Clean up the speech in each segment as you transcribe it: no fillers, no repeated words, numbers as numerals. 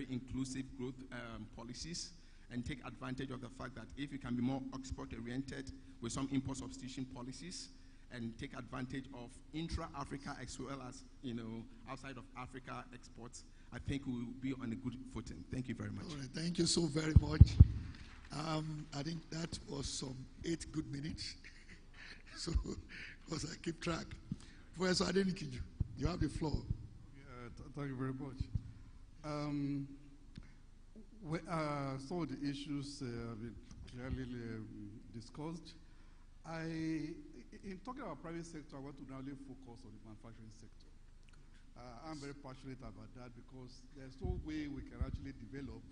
very inclusive growth policies and take advantage of the fact that if you can be more export-oriented with some import substitution policies and take advantage of intra-Africa as well as, outside of Africa exports, I think we will be on a good footing. Thank you very much. All right, thank you so very much. I think that was some 8 good minutes. So, because I keep track. Professor Adenikiju, you have the floor. Thank you very much. Some of the issues have been clearly discussed. In talking about private sector, I want to now focus on the manufacturing sector. I'm very passionate about that because there's no way we can actually develop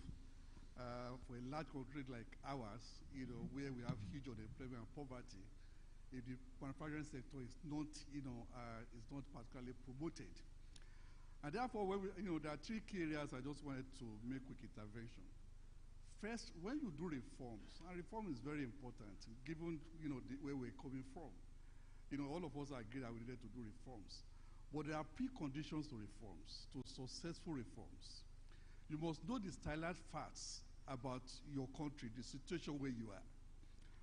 for a large country like ours, where we have huge unemployment and poverty, if the manufacturing sector is not, is not particularly promoted. And therefore, there are 3 key areas I just wanted to make quick intervention. First, when you do reforms, and reform is very important, given where we're coming from. All of us agree that we needed to do reforms. But there are preconditions to reforms, to successful reforms. You must know the stylized facts about your country, the situation where you are,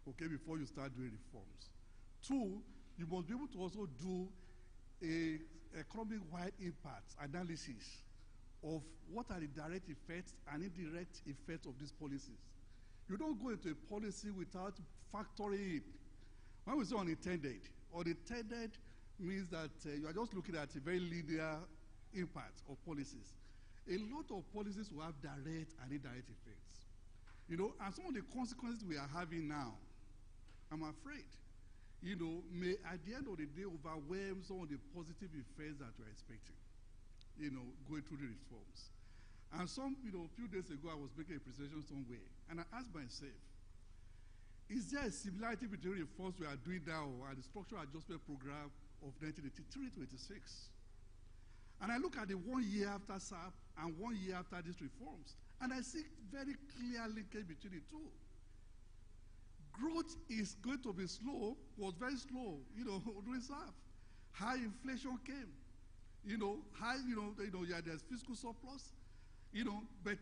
okay, before you start doing reforms. 2, you must be able to also do a economic-wide impact analysis of what are the direct effects and indirect effects of these policies. You don't go into a policy without factoring it. When we say unintended means that you are just looking at a very linear impact of policies. A lot of policies will have direct and indirect effects. And some of the consequences we are having now, I'm afraid, may at the end of the day overwhelm some of the positive effects that we're expecting, going through the reforms. And a few days ago, I was making a presentation somewhere, and I asked myself, is there a similarity between reforms we are doing now and the structural adjustment program of 1983-26? And I look at the 1 year after SAP and 1 year after these reforms, and I see very clear linkage between the two. Growth is going to be slow, was very slow, during SAP. High inflation came, there's fiscal surplus, but,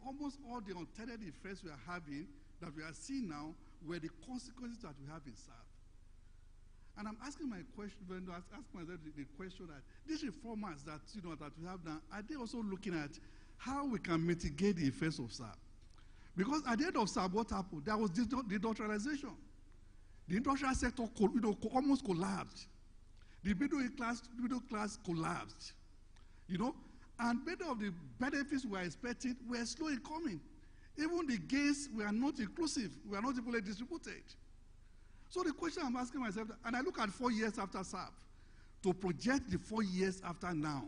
almost all the unintended effects we are having, that we are seeing now, were the consequences that we have in SAP. And I'm asking my question, ask myself the question that these reformers that, that we have now, are they also looking at how we can mitigate the effects of SAP? Because at the end of SAP, what happened? There was deindustrialization. The industrial sector almost collapsed. The middle class collapsed. And many of the benefits we were expecting were slowly coming. Even the gains were not inclusive, were not equally distributed. So the question I'm asking myself, and I look at 4 years after SAP, to project the 4 years after now.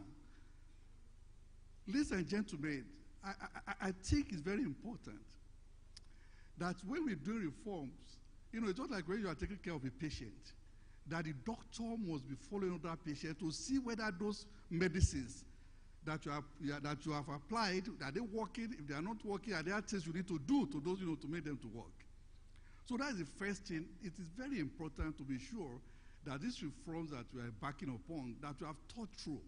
Ladies and gentlemen, I think it's very important that when we do reforms, it's not like when you are taking care of a patient, that the doctor must be following that patient to see whether those medicines that you have applied, are they working? If they are not working, are there things you need to do to those, to make them to work? So that's the first thing. It is very important to be sure that these reforms that we are backing upon, that we have thought through,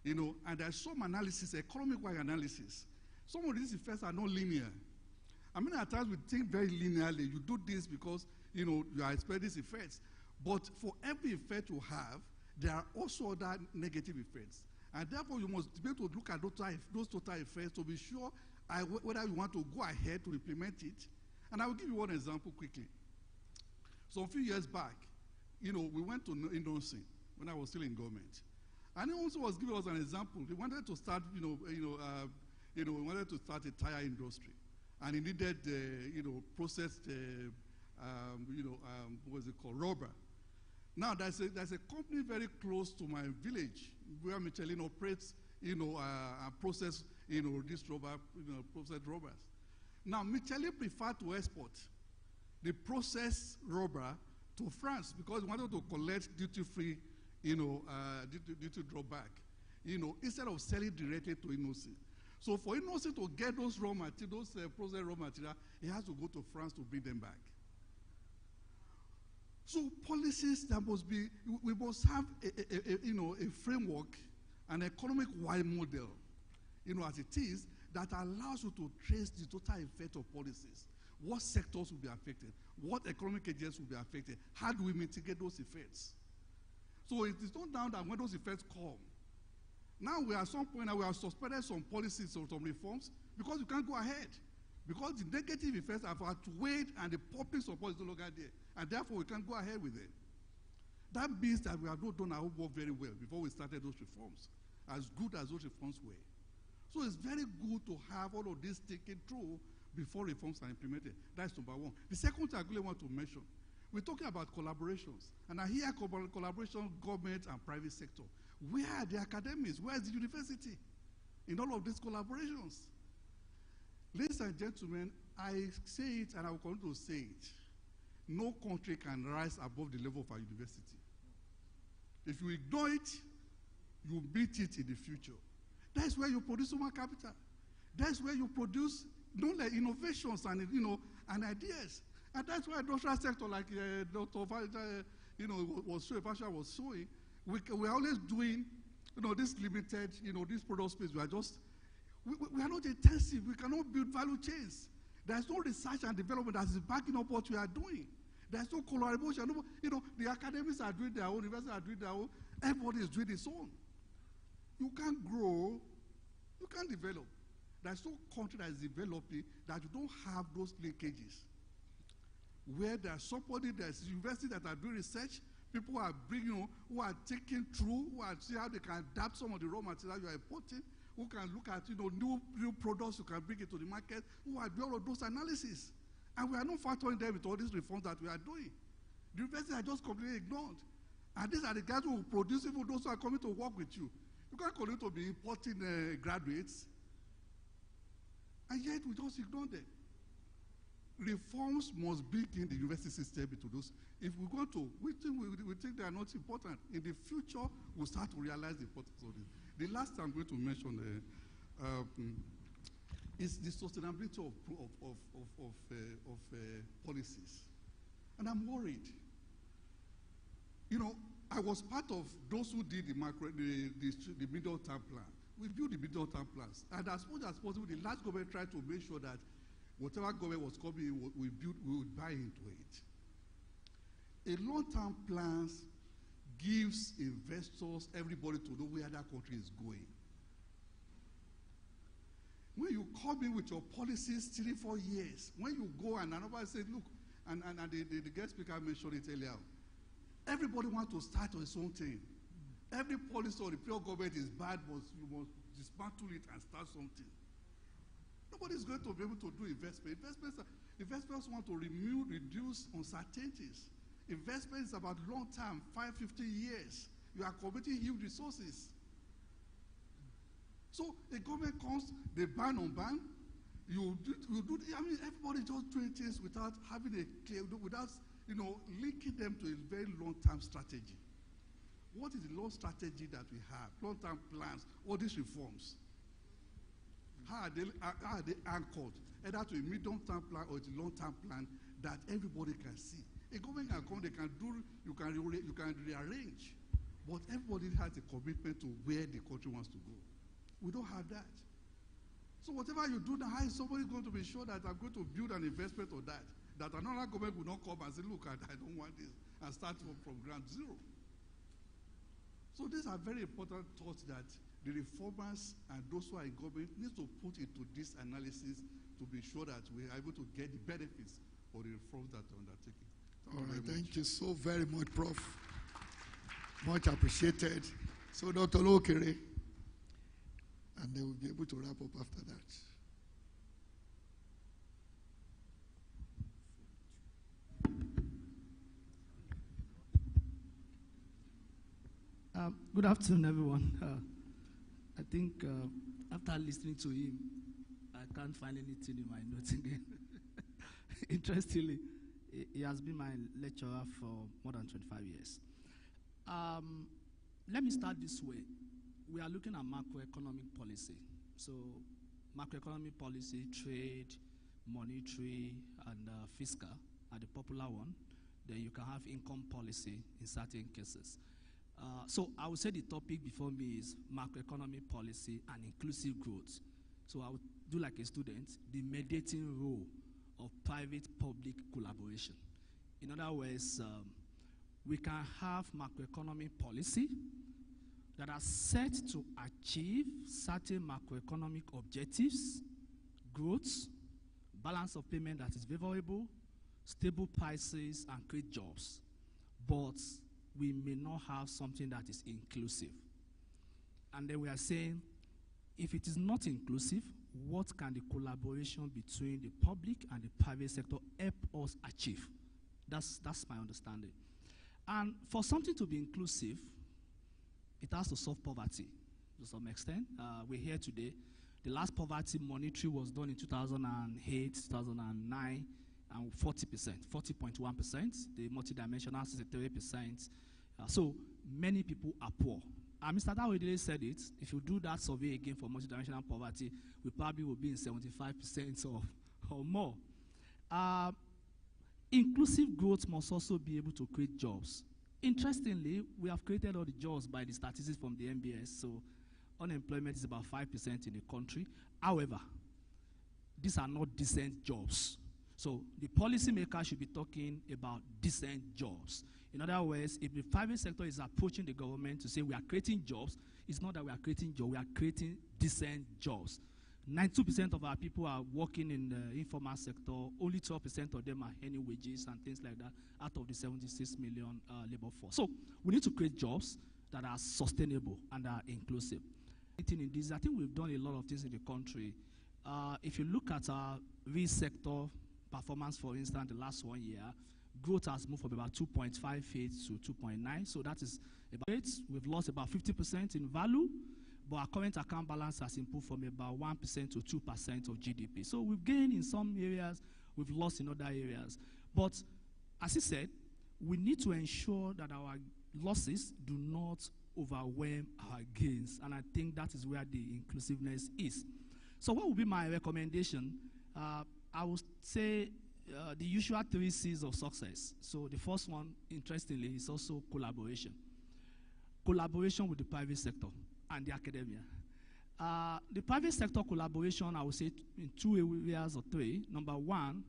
and there's some analysis, economic-wide analysis. Some of these effects are not linear. I mean, at times we think very linearly. You do this because, you are expecting these effects. But for every effect you have, there are also other negative effects. And therefore, you must be able to look at those total effects to be sure whether you want to go ahead to implement it. And I will give you one example quickly. So a few years back, we went to Indonesia when I was still in government. And he also was giving us an example. He wanted to start, we wanted to start a tire industry. And he needed, processed, what is it called, rubber. Now, there's a company very close to my village where Michelin operates, and process, this rubber, processed rubbers. Now, Michelin preferred to export the processed rubber to France because he wanted to collect duty-free, duty drawback, instead of selling directly to Innocy. So for Innocy to get those raw materials, those processed raw material, he has to go to France to bring them back. So policies that must be, we must have a framework, an economic-wide model, as it is, that allows you to trace the total effect of policies. What sectors will be affected? What economic agents will be affected? How do we mitigate those effects? So it is not down that when those effects come, now we are at some point now we have suspended some policies or some reforms because you can't go ahead. Because the negative effects have outweighed and the public support is no longer there. And therefore we can't go ahead with it. That means that we have not done our work very well before we started those reforms, as good as those reforms were. So it's very good to have all of this taken through before reforms are implemented. That's number one. The second thing I really want to mention, we're talking about collaborations. And I hear collaboration, government and private sector. Where are the academics? Where is the university in all of these collaborations? Ladies and gentlemen, I say it and I will continue to say it. No country can rise above the level of our university. If you ignore it, you beat it in the future. That's where you produce human capital. That's where you produce knowledge, innovations, and and ideas. And that's why industrial sector, like Dr. Fasha was showing, we're always doing, this limited, this product space. We are not intensive. We cannot build value chains. There's no research and development that is backing up what we are doing. There's no collaboration. The academics are doing their own, universities are doing their own. Everybody is doing its own. You can't grow. You can't develop. There's no country that is developing that you don't have those linkages. Where there's universities that are doing research, people are bringing, who are taking through, who are seeing how they can adapt some of the raw materials you are importing, who can look at new products you can bring into the market, who are doing all of those analyses. And we are not factoring them with all these reforms that we are doing. The universities are just completely ignored. And these are the guys who will produce even those who are coming to work with you. You can't continue to be importing graduates. And yet we just ignore them. Reforms must bring in the university system into those. If we go to, we think they are not important. In the future, we'll start to realize the importance of this. The last I'm going to mention is the sustainability of policies. And I'm worried. I was part of those who did the middle-term plan. We built the middle-term plans. And as much as possible, the last government tried to make sure that whatever government was coming, we would buy into it. A long-term plans gives investors, everybody to know where that country is going. When you come in with your policies 3-4 years, when you go and another says, look, and the guest speaker mentioned it earlier, everybody wants to start on his own thing. Every policy or the pure government is bad, but you must dismantle it and start something. Nobody is going to be able to do investment. Investments want to reduce uncertainties. Investment is about long term, 5-15 years. You are committing huge resources. So the government comes, they ban on ban. Everybody just doing things without having a clear, without linking them to a very long-term strategy. What is the long strategy that we have? Long-term plans, all these reforms. How are they anchored? Either to a medium-term plan or to a long-term plan that everybody can see. A government can come, you can rearrange. But everybody has a commitment to where the country wants to go. We don't have that. So whatever you do now, how is somebody going to be sure that I'm going to build an investment on that? That another government will not come and say, look, I don't want this, and start from ground zero. So these are very important thoughts that the reformers and those who are in government need to put into this analysis to be sure that we are able to get the benefits of the reforms that are undertaken. All right, thank you so very much, Prof. Much appreciated. So Dr. Lokere, and they will be able to wrap up after that. Good afternoon, everyone. I think after listening to him, I can't find anything in my notes again. Interestingly, he has been my lecturer for more than 25 years. Let me start this way. We are looking at macroeconomic policy. So macroeconomic policy, trade, monetary, and fiscal are the popular one. Then you can have income policy in certain cases. So I would say the topic before me is macroeconomic policy and inclusive growth. So I would do like a student, the mediating role of private-public collaboration. In other words, we can have macroeconomic policy that are set to achieve certain macroeconomic objectives, growth, balance of payment that is favorable, stable prices, and create jobs. But we may not have something that is inclusive. And then we are saying, if it is not inclusive, what can the collaboration between the public and the private sector help us achieve? That's my understanding. And for something to be inclusive, it has to solve poverty to some extent. We're here today. The last poverty monitoring was done in 2008, 2009, and 40%, 40.1%. The multidimensional 63%. So many people are poor. And Mr. Dawide said it. If you do that survey again for multidimensional poverty, we probably will be in 75% or more. Inclusive growth must also be able to create jobs. Interestingly, we have created all the jobs by the statistics from the MBS, so unemployment is about 5% in the country. However, these are not decent jobs. So the policymaker should be talking about decent jobs. In other words, if the private sector is approaching the government to say we are creating jobs, it's not that we are creating jobs, we are creating decent jobs. 92% of our people are working in the informal sector. Only 12% of them are earning wages and things like that out of the 76 million labor force. So we need to create jobs that are sustainable and are inclusive. I think we've done a lot of things in the country. If you look at our real sector performance, for instance, the last 1 year, growth has moved from about 2.58 to 2.9. So that is about it. We've lost about 50% in value, but our current account balance has improved from about 1% to 2% of GDP. So we've gained in some areas, we've lost in other areas. But as he said, we need to ensure that our losses do not overwhelm our gains. And I think that is where the inclusiveness is. So what would be my recommendation? I would say the usual 3 C's of success. So the first one, interestingly, is also collaboration. Collaboration with the private sector and the academia. The private sector collaboration, I would say in 2 areas or 3. Number one,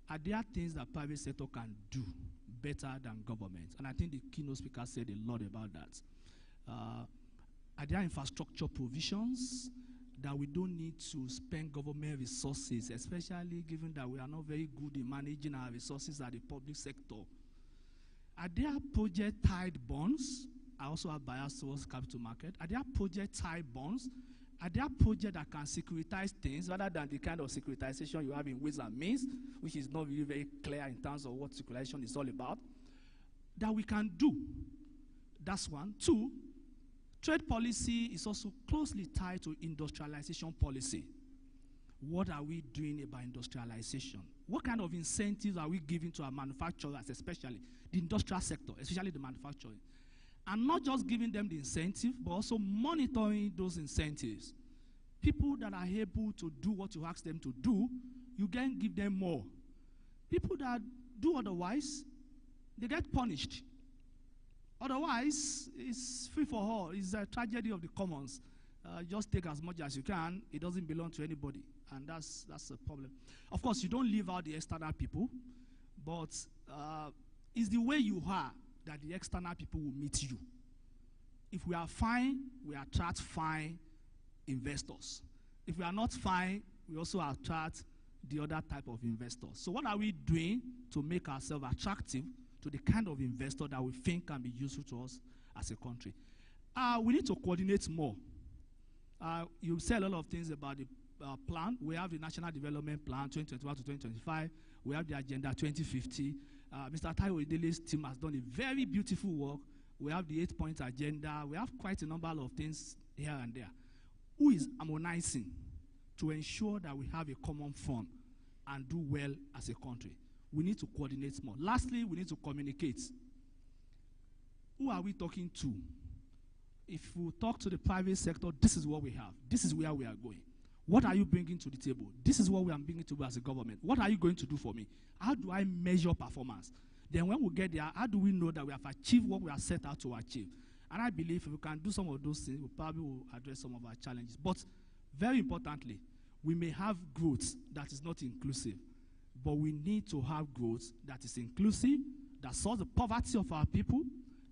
are there things that private sector can do better than government? And I think the keynote speaker said a lot about that. Are there infrastructure provisions that we don't need to spend government resources, especially given that we are not very good in managing our resources at the public sector? Are there project-tied bonds? I also have bias towards capital market. Are there project-tied bonds? Are there projects that can securitize things rather than the kind of securitization you have in Ways and Means, which is not really very clear in terms of what securitization is all about, that we can do? That's one. 2, trade policy is also closely tied to industrialization policy. What are we doing about industrialization? What kind of incentives are we giving to our manufacturers, especially the industrial sector, especially the manufacturing? And not just giving them the incentive, but also monitoring those incentives. People that are able to do what you ask them to do, you can give them more. People that do otherwise, they get punished. Otherwise, it's free for all. It's a tragedy of the commons. Just take as much as you can. It doesn't belong to anybody. And that's a problem. Of course, you don't leave out the external people, but it's the way you are that the external people will meet you. If we are fine, we attract fine investors. If we are not fine, we also attract the other type of investors. So what are we doing to make ourselves attractive to the kind of investor that we think can be useful to us as a country? We need to coordinate more. You say a lot of things about the plan. We have the National Development Plan 2021 to 2025. We have the Agenda 2050. Mr. Taiwo Idele's team has done a very beautiful work. We have the 8-point agenda. We have quite a number of things here and there. Who is harmonizing to ensure that we have a common fund and do well as a country? We need to coordinate more. Lastly, we need to communicate. Who are we talking to? If we talk to the private sector, this is what we have. This is where we are going. What are you bringing to the table? This is what we are bringing to as a government. What are you going to do for me? How do I measure performance? Then when we get there, how do we know that we have achieved what we are set out to achieve? And I believe if we can do some of those things, we probably will address some of our challenges. But very importantly, We may have growth that is not inclusive, but we need to have growth that is inclusive, that solves the poverty of our people,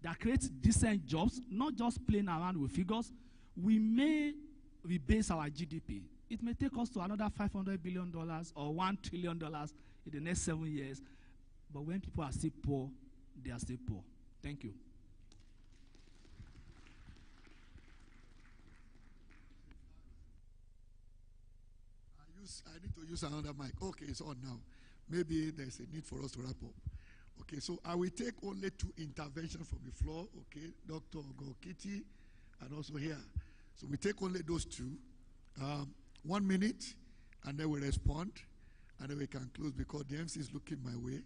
that creates decent jobs, not just playing around with figures. We may rebase our GDP. It may take us to another $500 billion or $1 trillion in the next 7 years. But when people are still poor, they are still poor. Thank you. I need to use another mic. Okay, it's on now. Maybe there's a need for us to wrap up. Okay, so I will take only 2 interventions from the floor. Okay, Dr. Gokiti and also here. So we take only those 2. 1 minute, and then we respond, and then we can close because the MC is looking my way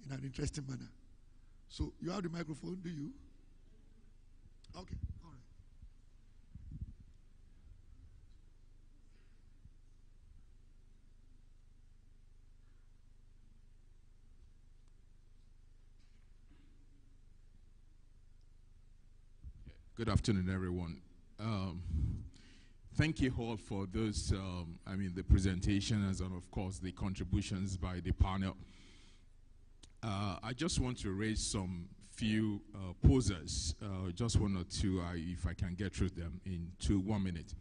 in an interesting manner. So you have the microphone, do you? Okay, all right. Good afternoon, everyone. Thank you all for those, the presentations and, of course, the contributions by the panel. I just want to raise some few posers, just 1 or 2, if I can get through them in 1 minute.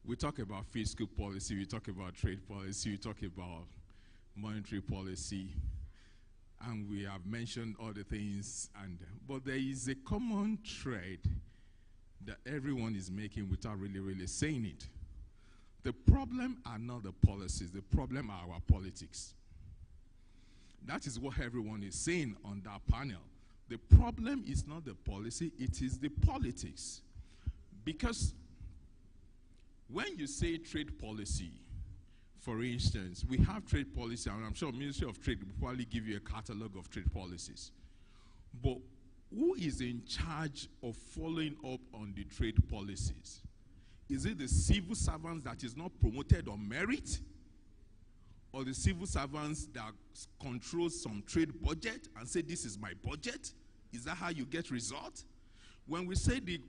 We talk about fiscal policy, we talk about trade policy, we talk about monetary policy, and we have mentioned all the things, but there is a common thread that everyone is making without really saying it. The problem are not the policies, the problem are our politics. That is what everyone is saying on that panel. The problem is not the policy, it is the politics. Because when you say trade policy, for instance, we have trade policy, and I'm sure Ministry of Trade will probably give you a catalog of trade policies. But who is in charge of following up on the trade policies? Is it the civil servants that is not promoted on merit? Or the civil servants that control some trade budget and say, this is my budget? Is that how you get results? When we say the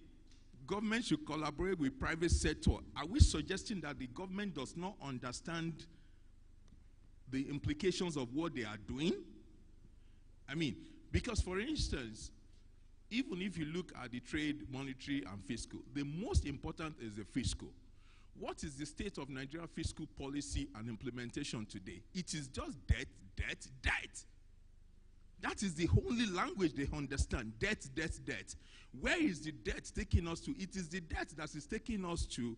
government should collaborate with private sector, are we suggesting that the government does not understand the implications of what they are doing? Because for instance, even if you look at the trade, monetary, and fiscal, the most important is the fiscal. What is the state of Nigeria fiscal policy and implementation today? It is just debt, debt, debt. That is the only language they understand, debt, debt, debt. Where is the debt taking us to? It is the debt that is taking us to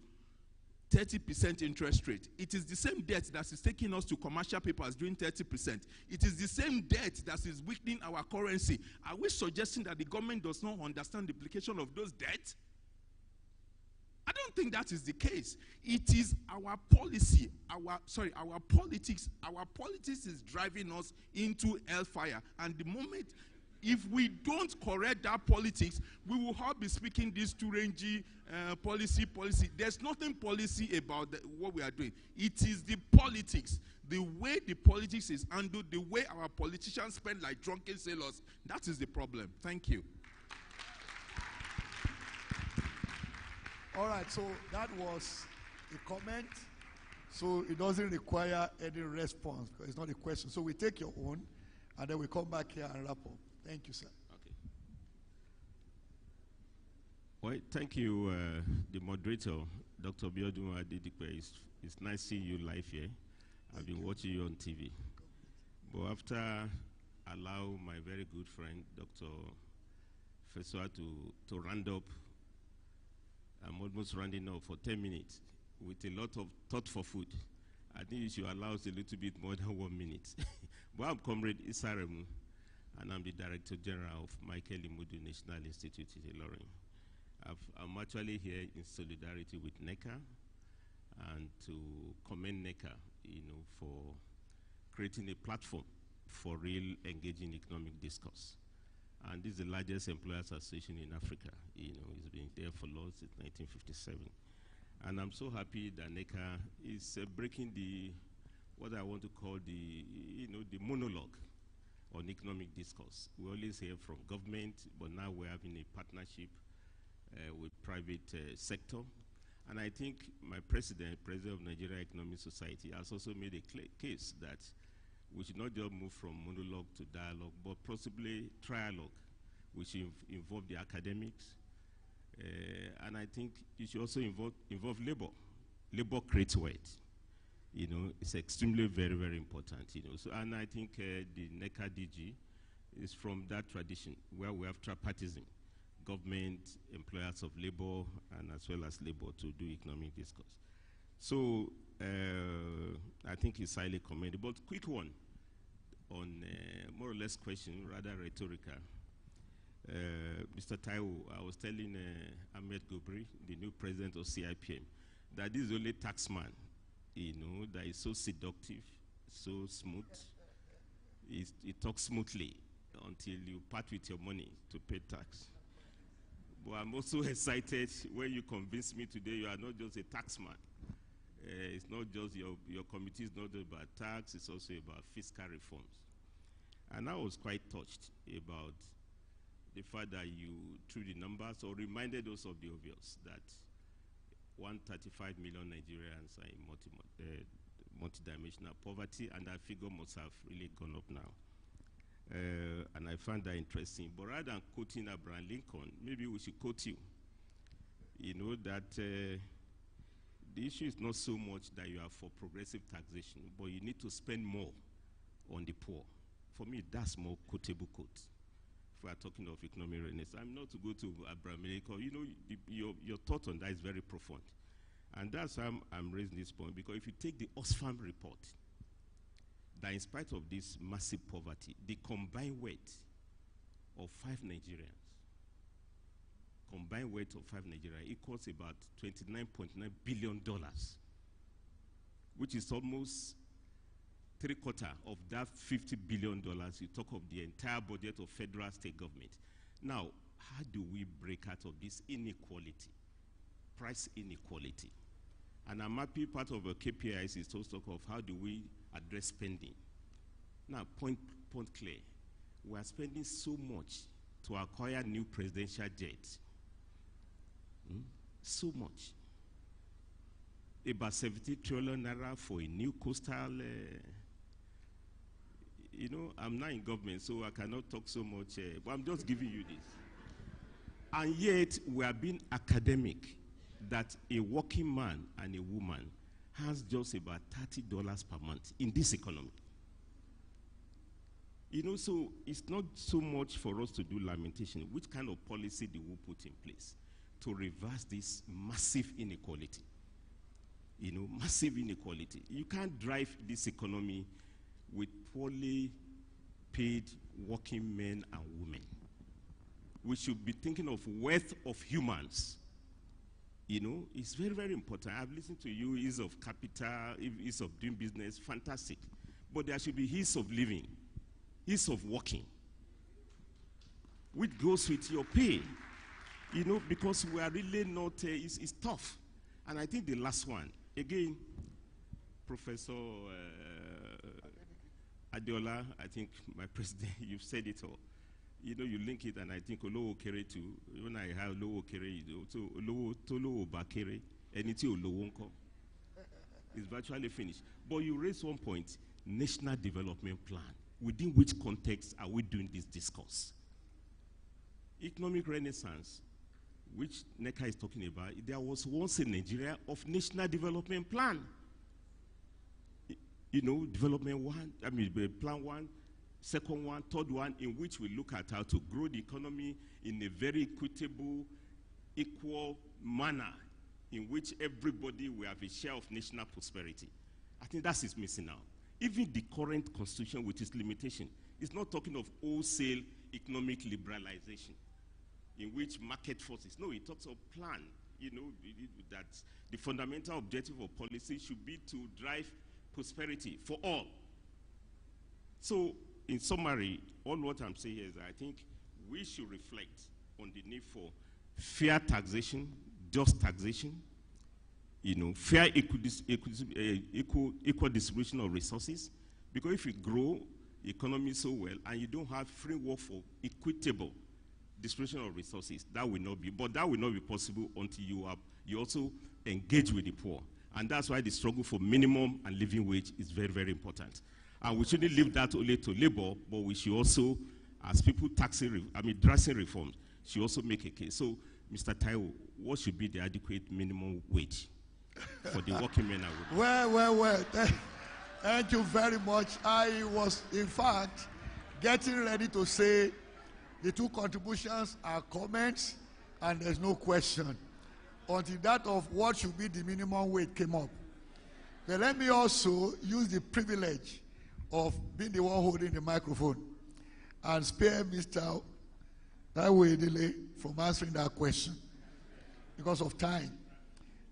30% interest rate. It is the same debt that is taking us to commercial papers doing 30%. It is the same debt that is weakening our currency. Are we suggesting that the government does not understand the implication of those debts? I don't think that is the case. It is our policy, our politics. Our politics is driving us into hellfire. And the moment, if we don't correct that politics, we will all be speaking this two-rangy policy. There's nothing policy about what we are doing. It is the politics. The way the politics is handled, the way our politicians spend like drunken sailors, that is the problem. Thank you. All right, so that was a comment. So it doesn't require any response because it's not a question. So we take your own, and then we come back here and wrap up. Thank you, sir. Okay. Well, thank you, the moderator, Dr. Biodun Adedipe. It's nice seeing you live here. I've been watching you on TV. But after allow my very good friend, Dr. Fesua, to round up, I'm almost rounding up for 10 minutes with a lot of thought for food. I think you should allow us a little bit more than 1 minute. But I'm Comrade Isaremu, and I'm the Director General of Michael Imudu National Institute in Ilorin. I'm actually here in solidarity with NECA and to commend NECA, for creating a platform for real engaging economic discourse. And this is the largest employers association in Africa. It's been there for long since 1957. And I'm so happy that NECA is breaking what I want to call the monologue on economic discourse. We always hear from government, but now we're having a partnership with private sector. And I think my president of Nigeria Economic Society, has also made a clear case that we should not just move from monologue to dialogue, but possibly trialogue, which involve the academics. And I think it should also involve labor. Labor creates wealth. You know, it's extremely very, very important. You know, so and I think the NECA DG is from that tradition where we have tripartism, government, employers of labor, and as well as labor to do economic discourse. So I think it's highly commendable. But quick one on more or less question, rather rhetorical. Mr. Taiwo, I was telling Ahmed Gobri, the new president of CIPM, that this is only taxman, you know, that is so seductive, so smooth. He talks smoothly until you part with your money to pay tax. But I'm also excited when you convince me today you are not just a taxman. It's not just your committee is not just about tax, it's also about fiscal reforms. And I was quite touched about the fact that you, through the numbers, or reminded us of the obvious, that 135 million Nigerians are in multidimensional poverty, and that figure must have really gone up now. And I found that interesting. But rather than quoting Abraham Lincoln, maybe we should quote you. You know that the issue is not so much that you are for progressive taxation, but you need to spend more on the poor. For me, that's more quotable quote. If we are talking of economic readiness, I'm not to go to Abraham Lincoln. You know, your thought on that is very profound. And that's why I'm raising this point, because if you take the Oxfam report, that in spite of this massive poverty, the combined weight of 5 Nigerians, equals about $29.9 billion, which is almost 3/4 of that $50 billion you talk of the entire budget of federal state government. Now, how do we break out of this inequality, price inequality? And I'm happy part of a KPIs is to talk of how do we address spending. Now, point clear. We are spending so much to acquire new presidential jets. So much. About 70 trillion naira for a new coastal. You know, I'm not in government, so I cannot talk so much, but I'm just giving you this. And yet, we are being academic that a working man and a woman has just about $30 per month in this economy. You know, so it's not so much for us to do lamentation. Which kind of policy do we put in place to reverse this massive inequality? You know, massive inequality. You can't drive this economy with poorly paid working men and women. We should be thinking of wealth of humans. You know, it's very, very important. I've listened to you, ease of capital, ease of doing business, fantastic. But there should be ease of living, ease of working, which goes with your pay. You know, because we are really not, it's tough. And I think the last one, again, Professor Adeola, I think my president, you've said it all. You know, you link it, and I think Olowo Kere too. When I have Olowo Kere, so Olowo Tolowo Bakere, anything Olowo Nko, is virtually finished. But you raise one point, national development plan. Within which context are we doing this discourse? Economic renaissance, which NECA is talking about, there was once in Nigeria of national development plan. You know, development one, I mean, plan one, second one, third one, in which we look at how to grow the economy in a very equitable, equal manner, in which everybody will have a share of national prosperity. I think that is missing now. Even the current constitution, with its limitation, is not talking of wholesale economic liberalization, in which market forces. No, it talks of plan. You know, that the fundamental objective of policy should be to drive prosperity for all. So, in summary, all what I'm saying is I think we should reflect on the need for fair taxation, just taxation, you know, fair equal distribution of resources. Because if you grow the economy so well and you don't have framework for equitable distribution of resources, that will not be. But that will not be possible until you also engage with the poor. And that's why the struggle for minimum and living wage is very, very important. And we shouldn't leave that only to labor, but we should also, as people dressing reforms, should also make a case. So, Mr. Taiwo, what should be the adequate minimum wage for the working men and women? Well. Thank you very much. I was, in fact, getting ready to say the two contributions are comments and there's no question until that of what should be the minimum wage came up. But let me also use the privilege of being the one holding the microphone and spare Mr. Taiwo Edele from answering that question because of time.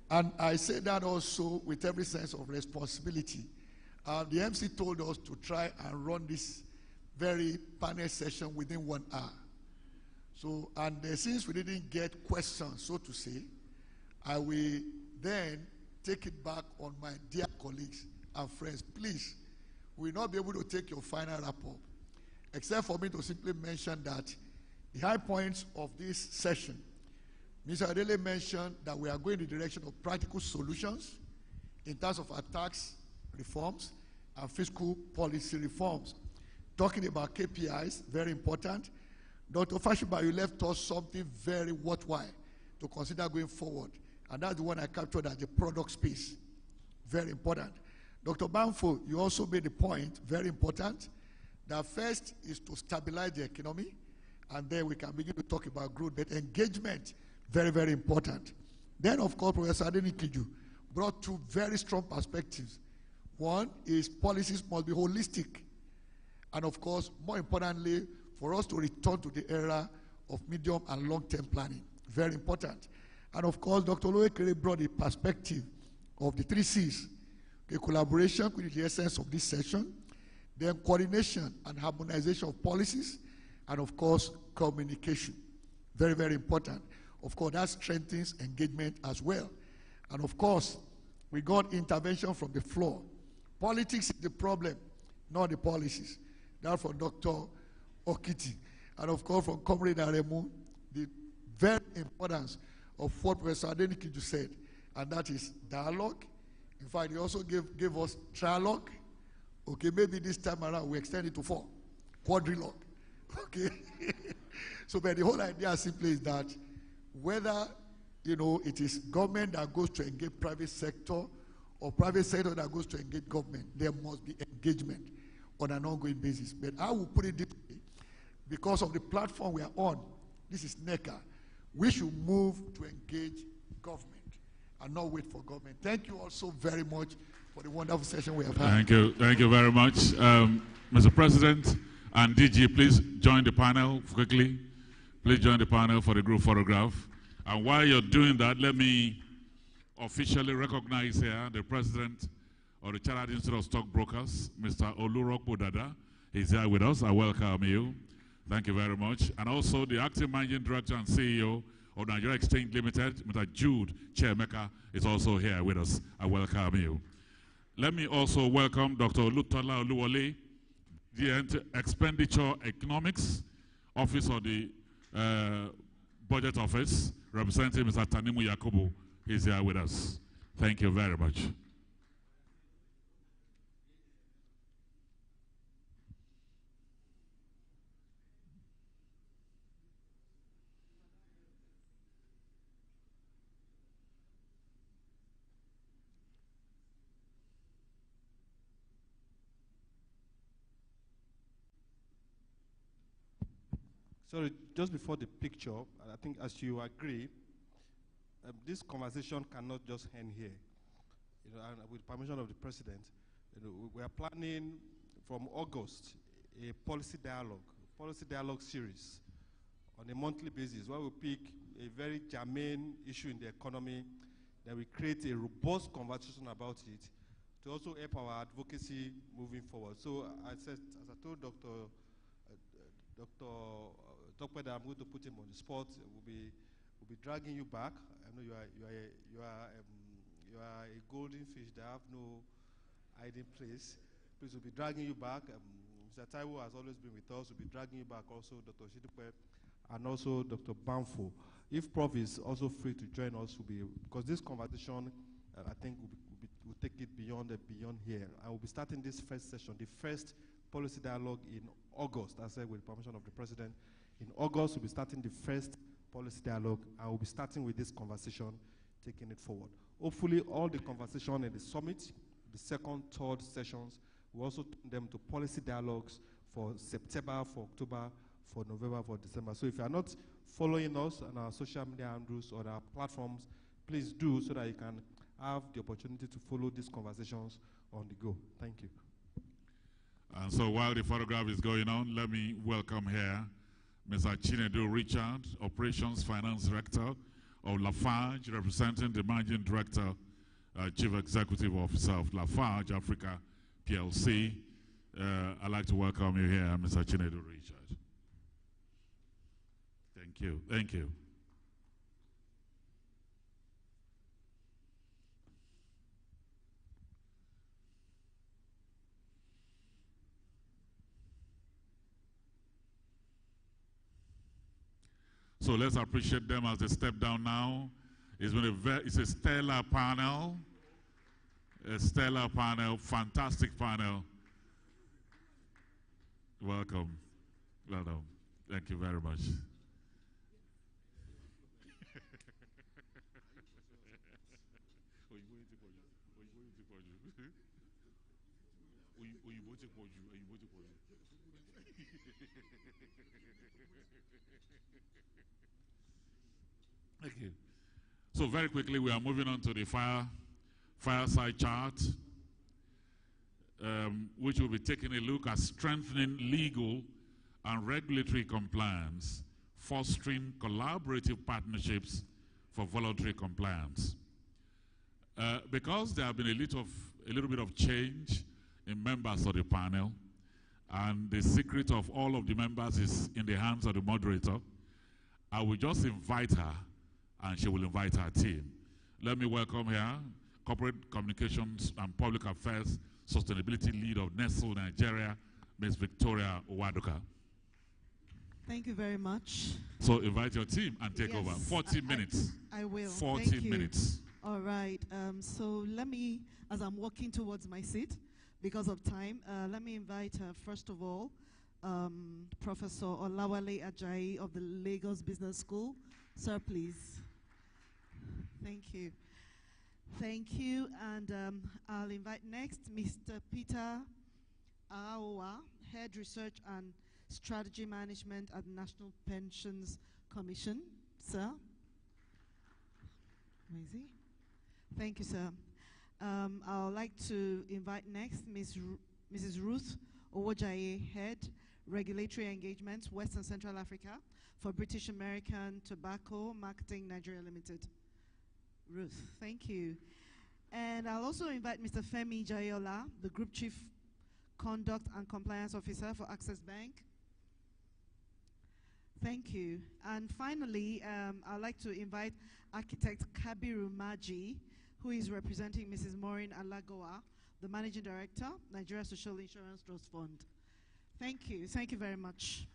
And I say that also with every sense of responsibility. The MC told us to try and run this very panel session within 1 hour. So, and since we didn't get questions, so to say, I will then take it back on my dear colleagues and friends. Please, we will not be able to take your final wrap-up, except for me to simply mention that the high points of this session, Mr. Adele mentioned that we are going in the direction of practical solutions in terms of our tax reforms and fiscal policy reforms. Talking about KPIs, very important. Dr. Fashiba, you left us something very worthwhile to consider going forward. And that's the one I captured as the product space. Very important. Dr. Banfo, you also made the point, very important, that first is to stabilize the economy, and then we can begin to talk about growth. But engagement, very, very important. Then, of course, Professor Adenikiju brought two very strong perspectives. One is policies must be holistic. And of course, more importantly, for us to return to the era of medium and long-term planning. Very important. And of course, Dr. Loekere brought the perspective of the 3 C's. Okay, collaboration, which is the essence of this session. Then coordination and harmonization of policies. And of course, communication. Very, very important. Of course, that strengthens engagement as well. And of course, we got intervention from the floor. Politics is the problem, not the policies. That from Dr. Okiti. And of course, from Comrade Aremu, the very importance of what Professor Adenikiju said, and that is dialogue. In fact, he also gave us trialogue. Okay, maybe this time around we extend it to 4, quadrilogue. Okay. So, but the whole idea simply is that whether, it is government that goes to engage private sector or private sector that goes to engage government, there must be engagement on an ongoing basis. But I will put it this way, because of the platform we are on, this is NECA, we should move to engage government and not wait for government. Thank you also very much for the wonderful session we have had. Thank you very much. Mr. President and DG, please join the panel quickly. Please join the panel for the group photograph. And while you're doing that, let me officially recognize here the president of the Chartered Institute of Stockbrokers, Mr. Olurokpo Dada. He's here with us. I welcome you. Thank you very much. And also the acting managing director and CEO of Nigeria Exchange Limited, Mr. Jude Chiemeka, is also here with us. I welcome you. Let me also welcome Dr. Olutola Oluwole, the Expenditure Economics Office of the Budget Office, representing Mr. Tanimu Yakubu. He's here with us. Thank you very much. So just before the picture, I think as you agree, this conversation cannot just end here. And with permission of the president, we are planning from August a policy dialogue series on a monthly basis where we pick a very germane issue in the economy, then we create a robust conversation about it to also help our advocacy moving forward. So as I told Dr. Tokwe that I'm going to put him on the spot, we'll be dragging you back. I know you are a golden fish that have no hiding place. Please, we'll be dragging you back. Mr. Taiwo has always been with us. We'll be dragging you back also, Dr. Shidukwe, and also Dr. Banfo. If Prof is also free to join us, because this conversation, I think, will take it beyond here. I will be starting this first session, the first policy dialogue in August, I said with permission of the President. In August, we'll be starting the first policy dialogue. I will be starting with this conversation, taking it forward. Hopefully, all the conversation in the summit, the second, third sessions, we'll also turn them to policy dialogues for September, for October, for November, for December. So if you are not following us on our social media handles or our platforms, please do, so that you can have the opportunity to follow these conversations on the go. Thank you. And so while the photograph is going on, let me welcome here Mr. Chinedu Richard, Operations Finance Director of Lafarge, representing the Managing Director, Chief Executive Officer of Lafarge Africa PLC. I'd like to welcome you here, Mr. Chinedu Richard. Thank you. Thank you. So let's appreciate them as they step down now. It's a stellar panel. A stellar panel, fantastic panel. Welcome. Well done. Thank you very much. Thank you. So very quickly, we are moving on to the fireside chart, which will be taking a look at strengthening legal and regulatory compliance, fostering collaborative partnerships for voluntary compliance. Because there have been a little bit of change in members of the panel, and the secret of all of the members is in the hands of the moderator, I will just invite her, and she will invite her team. Let me welcome here Corporate Communications and Public Affairs Sustainability Lead of Nestle Nigeria, Ms. Victoria Owadoka. Thank you very much. So invite your team and take over. 40 minutes. I will. 40 minutes. All right. So let me, as I'm walking towards my seat, because of time, let me invite, first of all, Professor Olawale Ajayi of the Lagos Business School. Sir, please. Thank you. Thank you. And I'll invite next Mr. Peter Aowa, Head Research and Strategy Management at the National Pensions Commission. Sir. Amazing. Thank you, sir. I would like to invite next Mrs. Ruth Owojaye, Head Regulatory Engagement, West and Central Africa for British American Tobacco Marketing Nigeria Limited. Ruth, thank you. And I'll also invite Mr. Femi Jayola, the Group Chief Conduct and Compliance Officer for Access Bank. Thank you. And finally, I'd like to invite Architect Kabiru Maji, who is representing Mrs. Maureen Alagoa, the Managing Director, Nigeria Social Insurance Trust Fund. Thank you. Thank you very much.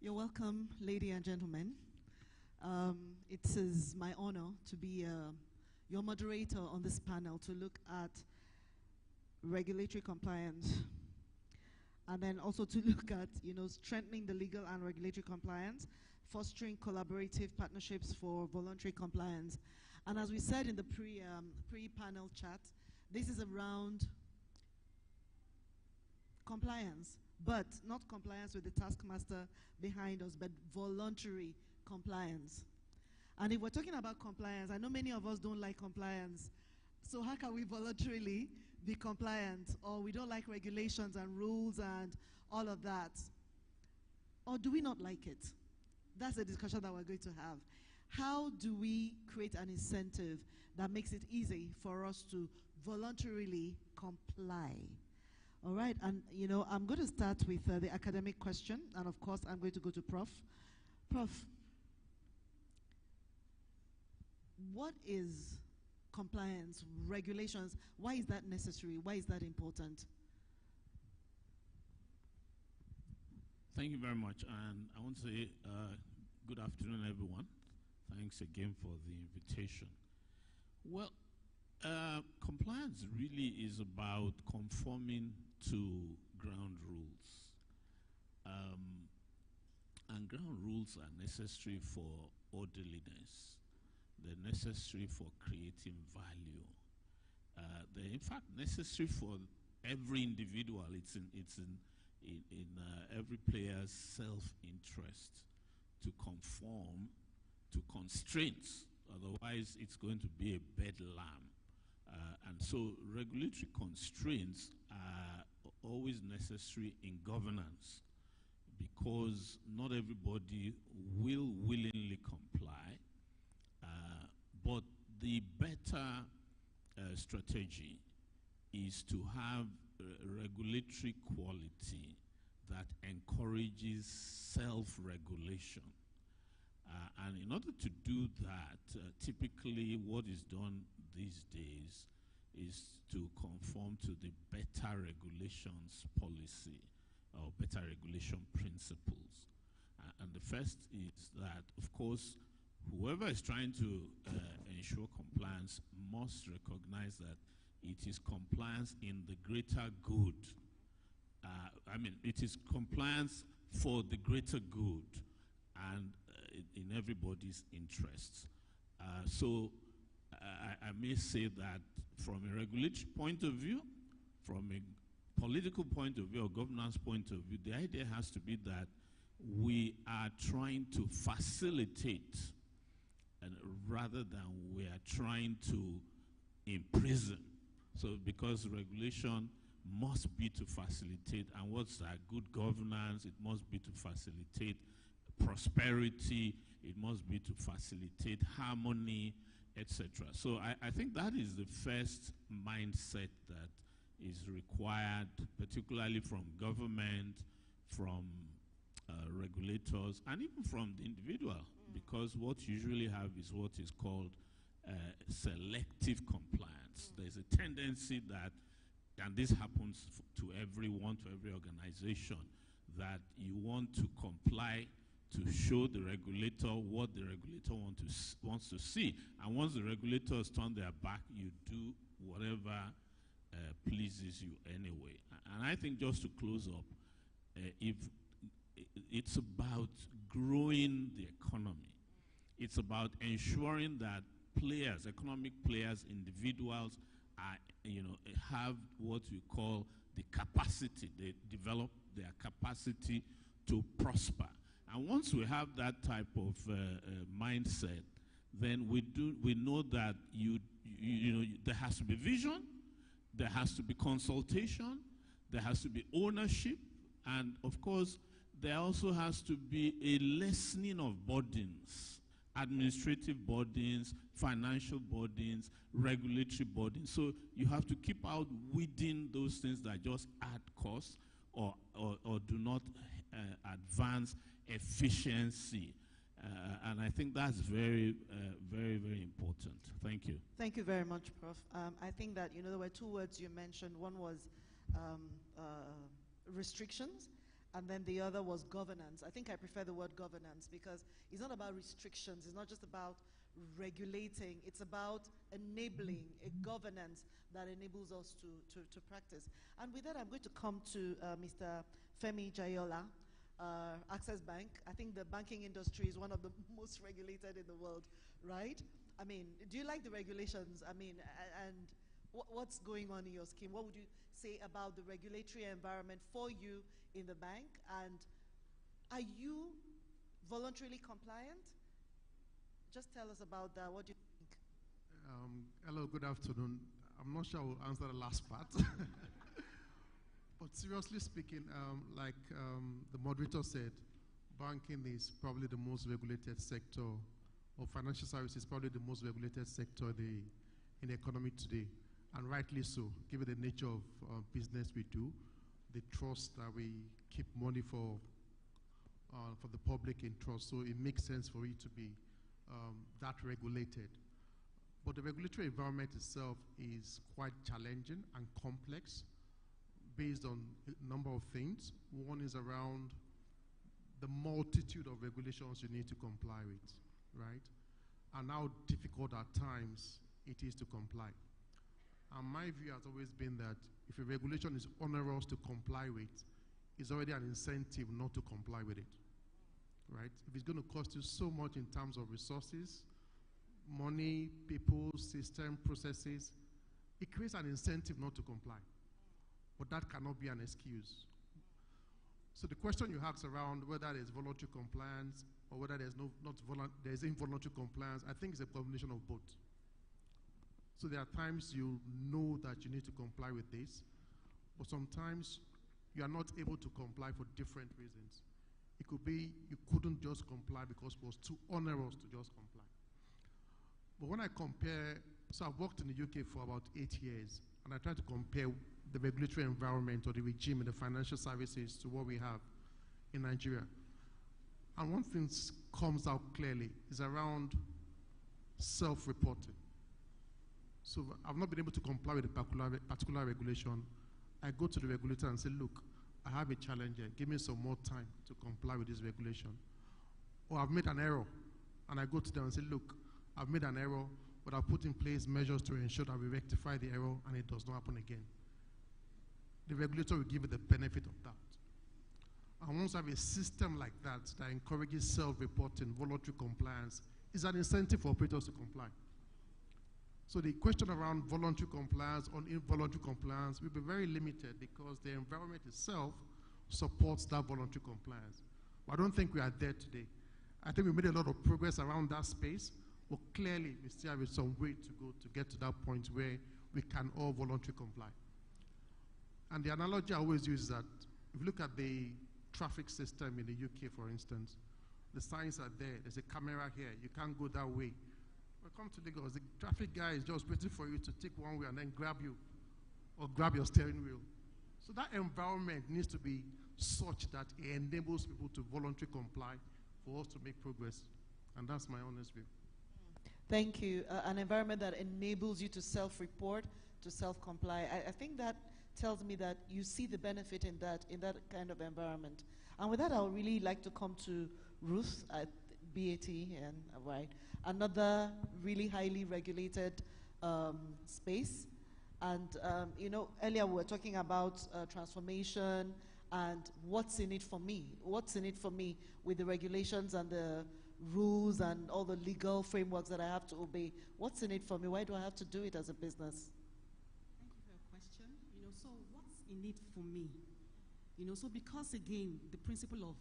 You're welcome, ladies and gentlemen. It is my honor to be your moderator on this panel to look at regulatory compliance, and then also to look at, strengthening the legal and regulatory compliance, fostering collaborative partnerships for voluntary compliance. And as we said in the pre-panel chat, this is around compliance, but not compliance with the taskmaster behind us, but voluntary compliance. And if we're talking about compliance, I know many of us don't like compliance. So how can we voluntarily be compliant? Or we don't like regulations and rules and all of that? Or do we not like it? That's a discussion that we're going to have. How do we create an incentive that makes it easy for us to voluntarily comply? All right, and I'm going to start with the academic question, and of course I'm going to go to Prof. Prof, what is compliance, regulations? Why is that necessary? Why is that important? Thank you very much. And I want to say good afternoon, everyone. Thanks again for the invitation. Well, compliance really is about conforming to ground rules. And ground rules are necessary for orderliness. They're necessary for creating value. They're in fact necessary for every individual. It's in every player's self-interest to conform to constraints. Otherwise, it's going to be a bedlam. And so regulatory constraints are always necessary in governance, because not everybody will willingly comply. But the better strategy is to have regulatory quality that encourages self-regulation. And in order to do that, typically what is done these days is to conform to the better regulations policy or better regulation principles. And the first is that, of course, whoever is trying to ensure compliance must recognize that it is compliance in the greater good. It is compliance for the greater good and in everybody's interests. So I may say that from a regulatory point of view, from a political point of view or governance point of view, the idea has to be that we are trying to facilitate rather than we are trying to imprison. So because regulation must be to facilitate, and what's that? Good governance, it must be to facilitate prosperity, it must be to facilitate harmony, etc. So I think that is the first mindset that is required, particularly from government, from regulators, and even from the individual, because what you usually have is what is called selective compliance. There's a tendency that, and this happens to everyone, to every organization, that you want to comply to show the regulator what the regulator wants to see. And once the regulators turn their back, you do whatever pleases you anyway. And I think, just to close up, if it's about growing the economy, it's about ensuring that players, economic players, individuals, have what we call the capacity. They develop their capacity to prosper. And once we have that type of mindset, then we know that there has to be vision, there has to be consultation, there has to be ownership, and of course, there also has to be a lessening of burdens, administrative burdens, financial burdens, regulatory burdens. So you have to keep out within those things that just add cost or do not advance efficiency. And I think that's very, very important. Thank you. Thank you very much, Prof. I think that, there were two words you mentioned. One was restrictions, and then the other was governance. I think I prefer the word governance, because it's not about restrictions. It's not just about regulating. It's about enabling a governance that enables us to practice. And with that, I'm going to come to Mr. Femi Jayola, Access Bank. I think the banking industry is one of the most regulated in the world, right? Do you like the regulations? And what's going on in your scheme? What would you say about the regulatory environment for you in the bank? And are you voluntarily compliant? Just tell us about that. What do you think? Hello, good afternoon. I'm not sure I will answer the last part. But seriously speaking, like the moderator said, banking is probably the most regulated sector, or financial services is probably the most regulated sector in the economy today. And rightly so, given the nature of business we do, the trust that we keep money for the public in trust. So it makes sense for it to be that regulated. But the regulatory environment itself is quite challenging and complex based on a number of things. One is around the multitude of regulations you need to comply with, right? And how difficult at times it is to comply. And my view has always been that if a regulation is onerous to comply with, it's already an incentive not to comply with it, right? If it's going to cost you so much in terms of resources, money, people, system, processes, it creates an incentive not to comply. But that cannot be an excuse. So the question you asked around whether there's voluntary compliance or whether there's involuntary compliance, I think it's a combination of both. So there are times you know that you need to comply with this, but sometimes you are not able to comply for different reasons. It could be you couldn't just comply because it was too onerous to just comply. But when I compare, so I've worked in the UK for about 8 years, and I try to compare the regulatory environment or the regime in the financial services to what we have in Nigeria. And one thing comes out clearly is around self-reporting. So I've not been able to comply with a particular regulation. I go to the regulator and say, look, I have a challenge here. Give me some more time to comply with this regulation. Or I've made an error, and I go to them and say, look, I've made an error, but I've put in place measures to ensure that we rectify the error and it does not happen again. The regulator will give you the benefit of that. And once I have a system like that that encourages self-reporting, voluntary compliance, is an incentive for operators to comply. So the question around voluntary compliance or involuntary compliance will be very limited because the environment itself supports that voluntary compliance. But I don't think we are there today. I think we made a lot of progress around that space, but clearly we still have some way to go to get to that point where we can all voluntarily comply. And the analogy I always use is that if you look at the traffic system in the UK, for instance, the signs are there. There's a camera here. You can't go that way. Come to Lagos, the traffic guy is just waiting for you to take one way and then grab you or grab your steering wheel. So that environment needs to be such that it enables people to voluntarily comply for us to make progress. And that's my honest view. Thank you. An environment that enables you to self-report, to self-comply. I think that tells me that you see the benefit in that kind of environment. And with that, I would really like to come to Ruth at BAT and right. Another really highly regulated space. And, you know, earlier we were talking about transformation and what's in it for me. What's in it for me with the regulations and the rules and all the legal frameworks that I have to obey. What's in it for me? Why do I have to do it as a business? Thank you for your question. You know, so what's in it for me? You know, so because again, the principle of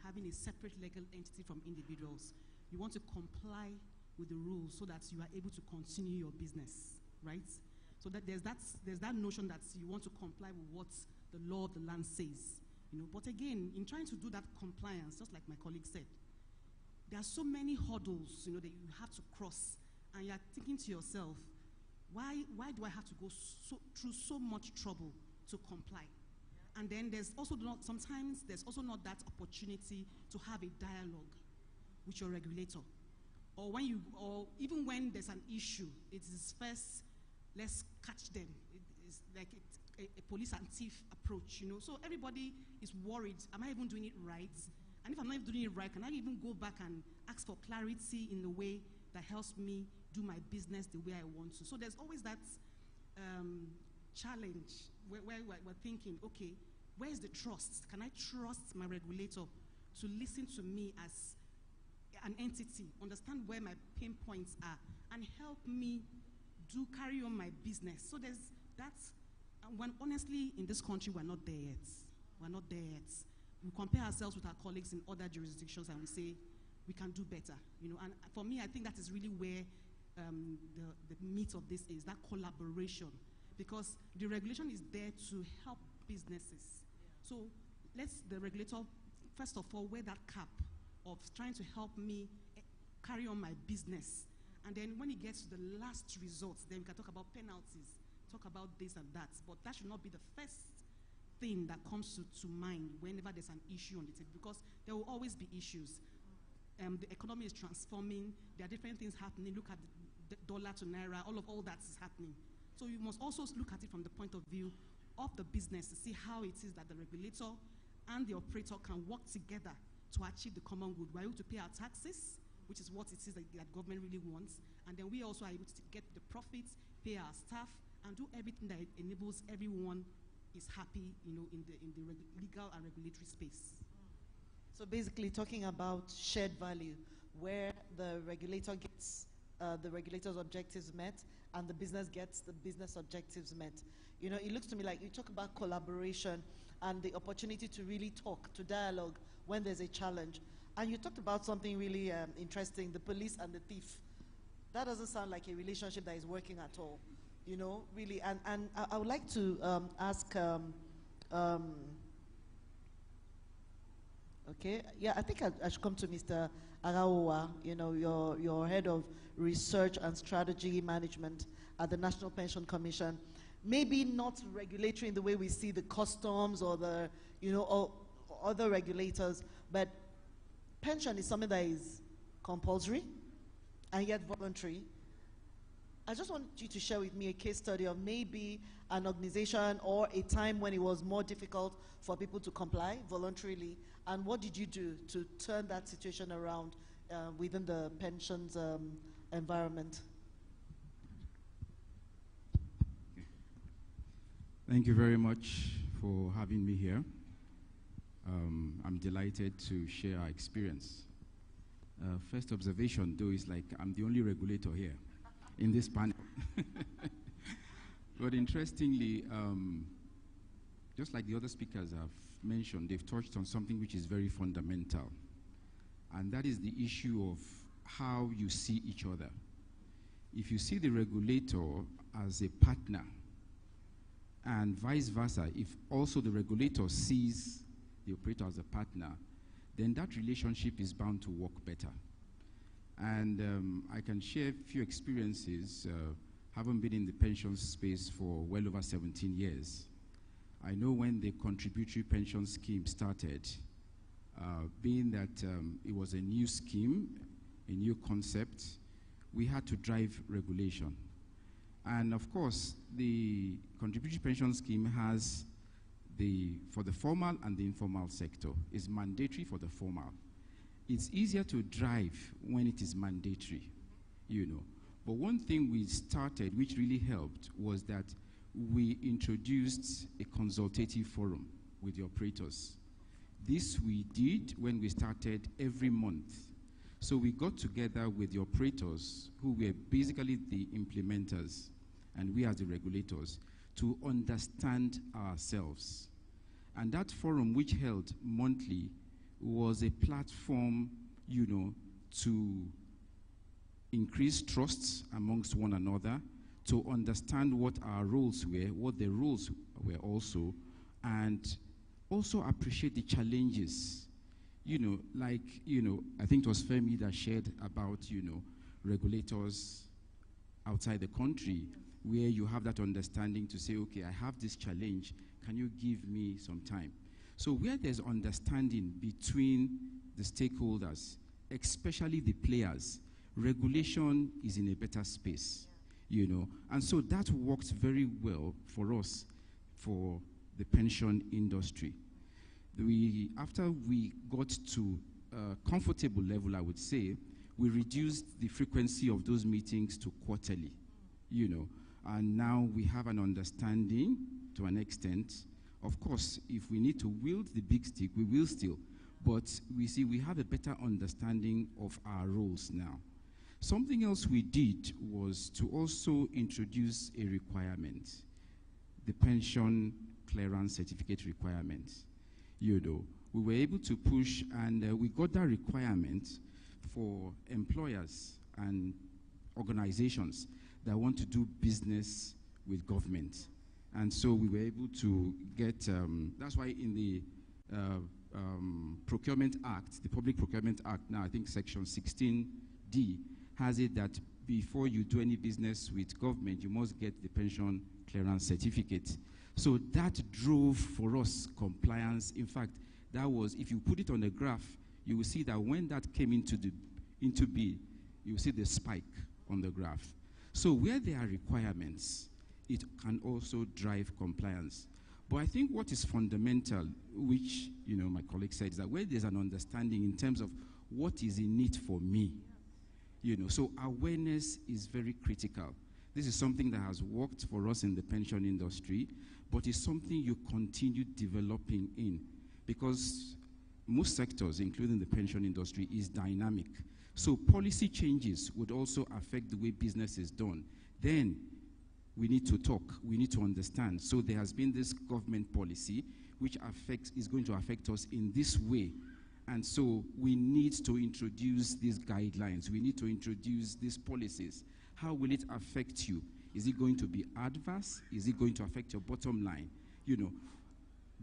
having a separate legal entity from individuals, you want to comply with the rules so that you are able to continue your business, right? So that there's that notion that you want to comply with what the law of the land says, you know. But again, in trying to do that compliance, just like my colleague said, there are so many hurdles, you know, that you have to cross, and you are thinking to yourself, why do I have to go through so much trouble to comply? And then sometimes there's also not that opportunity to have a dialogue with your regulator. Or even when there's an issue, it is first, let's catch them. It's like a police and thief approach, you know. So everybody is worried, am I even doing it right? And if I'm not doing it right, can I even go back and ask for clarity in the way that helps me do my business the way I want to? So there's always that challenge where we're thinking, okay, where's the trust? Can I trust my regulator to listen to me as an entity, understand where my pain points are, and help me carry on my business? So there's that. When honestly, in this country, we're not there yet. We're not there yet. We compare ourselves with our colleagues in other jurisdictions and we say, we can do better, you know. And for me, I think that is really where the meat of this is, that collaboration. Because the regulation is there to help businesses. So the regulator, first of all, wear that cap of trying to help me carry on my business. And then when it gets to the last result, then we can talk about penalties, talk about this and that. But that should not be the first thing that comes to mind whenever there's an issue on the table, because there will always be issues. The economy is transforming. There are different things happening. Look at dollar to naira, all that is happening. So you must also look at it from the point of view of the business to see how it is that the regulator and the operator can work together to achieve the common good. We're able to pay our taxes, which is what it is that government really wants, and then we also are able to get the profits, pay our staff, and do everything that enables everyone is happy, in the legal and regulatory space. So basically talking about shared value, where the regulator gets the regulator's objectives met and the business gets the business objectives met. It looks to me like you talk about collaboration and the opportunity to really talk, to dialogue when there's a challenge. And you talked about something really interesting, the police and the thief. That doesn't sound like a relationship that is working at all, really. And I would like to ask, okay, yeah, I think I should come to Mr. Araowa, your head of research and strategy management at the National Pension Commission. Maybe not regulatory in the way we see the customs or the, or other regulators, but pension is something that is compulsory and yet voluntary. I just want you to share with me a case study of maybe an organization or a time when it was more difficult for people to comply voluntarily, and what did you do to turn that situation around within the pensions environment? Thank you very much for having me here. I'm delighted to share our experience. First observation, though, is like I'm the only regulator here in this panel. But interestingly, just like the other speakers have mentioned, they've touched on something which is very fundamental, and that is the issue of how you see each other. If you see the regulator as a partner, and vice versa, if also the regulator sees the operator as a partner, then that relationship is bound to work better. And I can share a few experiences. Having been in the pension space for well over 17 years, I know when the contributory pension scheme started, being that it was a new scheme, a new concept, we had to drive regulation. And of course, the contributory pension scheme has for the formal and the informal sector, is mandatory for the formal. It's easier to drive when it is mandatory, But one thing we started, which really helped, was that we introduced a consultative forum with the operators. This we did when we started every month. So we got together with the operators, who were basically the implementers, and we as the regulators, to understand ourselves. And that forum, which held monthly, was a platform, to increase trust amongst one another, to understand what our roles were, what the rules were also, and also appreciate the challenges. I think it was Femi that shared about, regulators outside the country, where you have that understanding to say, okay, I have this challenge, can you give me some time? So where there's understanding between the stakeholders, especially the players, regulation is in a better space, And so that works very well for us, for the pension industry. After we got to a comfortable level, I would say, we reduced the frequency of those meetings to quarterly, And now we have an understanding to an extent. Of course, if we need to wield the big stick, we will still. But we have a better understanding of our roles now. Something else we did was to also introduce a requirement, the pension clearance certificate requirement. We were able to push, and we got that requirement for employers and organizations that want to do business with government. And so we were able to get, that's why in the Procurement Act, the Public Procurement Act now, I think Section 16D, has it that before you do any business with government, you must get the pension clearance certificate. So that drove for us compliance. In fact, that was, if you put it on a graph, you will see that when that came into being, you will see the spike on the graph. So where there are requirements, it can also drive compliance. But I think what is fundamental, which my colleague said, is that where there's an understanding in terms of what is in it for me, so awareness is very critical. This is something that has worked for us in the pension industry, but it's something you continue developing in, because most sectors, including the pension industry, is dynamic. So policy changes would also affect the way business is done. Then we need to talk, we need to understand. So there has been this government policy which is going to affect us in this way. And so we need to introduce these guidelines. We need to introduce these policies. How will it affect you? Is it going to be adverse? Is it going to affect your bottom line?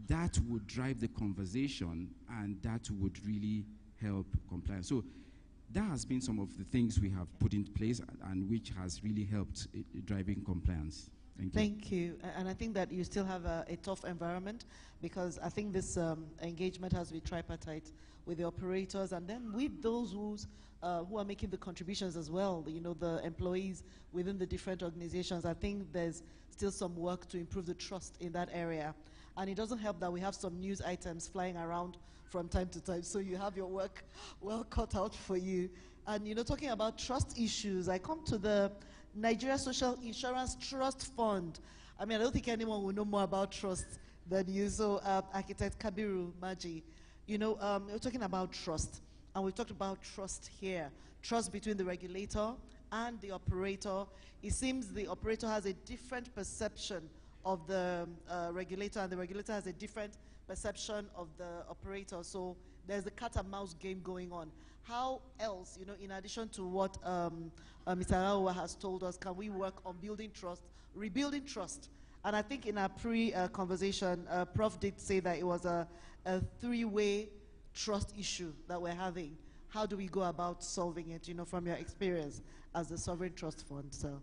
That would drive the conversation, and that would really help compliance. So that has been some of the things we have put in place and which has really helped driving compliance. Thank you. Thank you. And I think that you still have a tough environment, because I think this engagement has to be tripartite with the operators and then with those who are making the contributions as well, the employees within the different organizations. I think there's still some work to improve the trust in that area. And it doesn't help that we have some news items flying around from time to time, so you have your work well cut out for you. And talking about trust issues, I come to the Nigeria Social Insurance Trust Fund. I mean, I don't think anyone will know more about trust than you. So, Architect Kabiru Maji, we're talking about trust, and we've talked about trust here. Trust between the regulator and the operator. It seems the operator has a different perception of the regulator, and the regulator has a different perception of the operator. So there's a cat and mouse game going on. How else, in addition to what Mr. Arawa has told us, can we work on building trust, rebuilding trust? And I think in our pre-conversation, Prof did say that it was a three-way trust issue that we're having. How do we go about solving it, from your experience as the Sovereign Trust Fund, sir?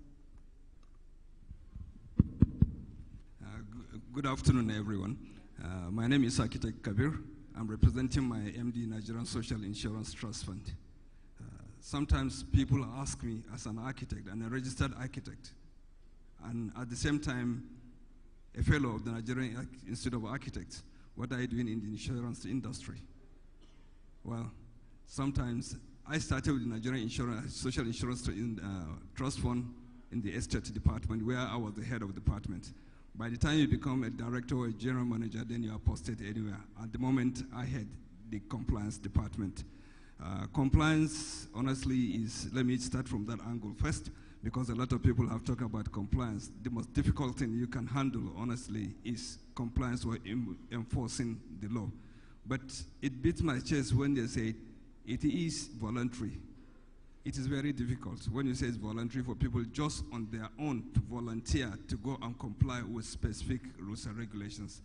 Good afternoon, everyone. My name is Architect Kabir. I'm representing my MD Nigerian Social Insurance Trust Fund. Sometimes people ask me as an architect and a registered architect, and at the same time, a fellow of the Nigerian Institute of Architects, what are you doing in the insurance industry? Well, sometimes I started with the Nigerian Social Insurance Trust Fund in the estate department, where I was the head of the department. By the time you become a director or a general manager, then you are posted anywhere. At the moment, I had the compliance department. Compliance, honestly, is, let me start from that angle first, because a lot of people have talked about compliance. The most difficult thing you can handle, honestly, is compliance or enforcing the law. But it beats my chest when they say it is voluntary. It is very difficult when you say it's voluntary for people just on their own to volunteer to go and comply with specific rules and regulations.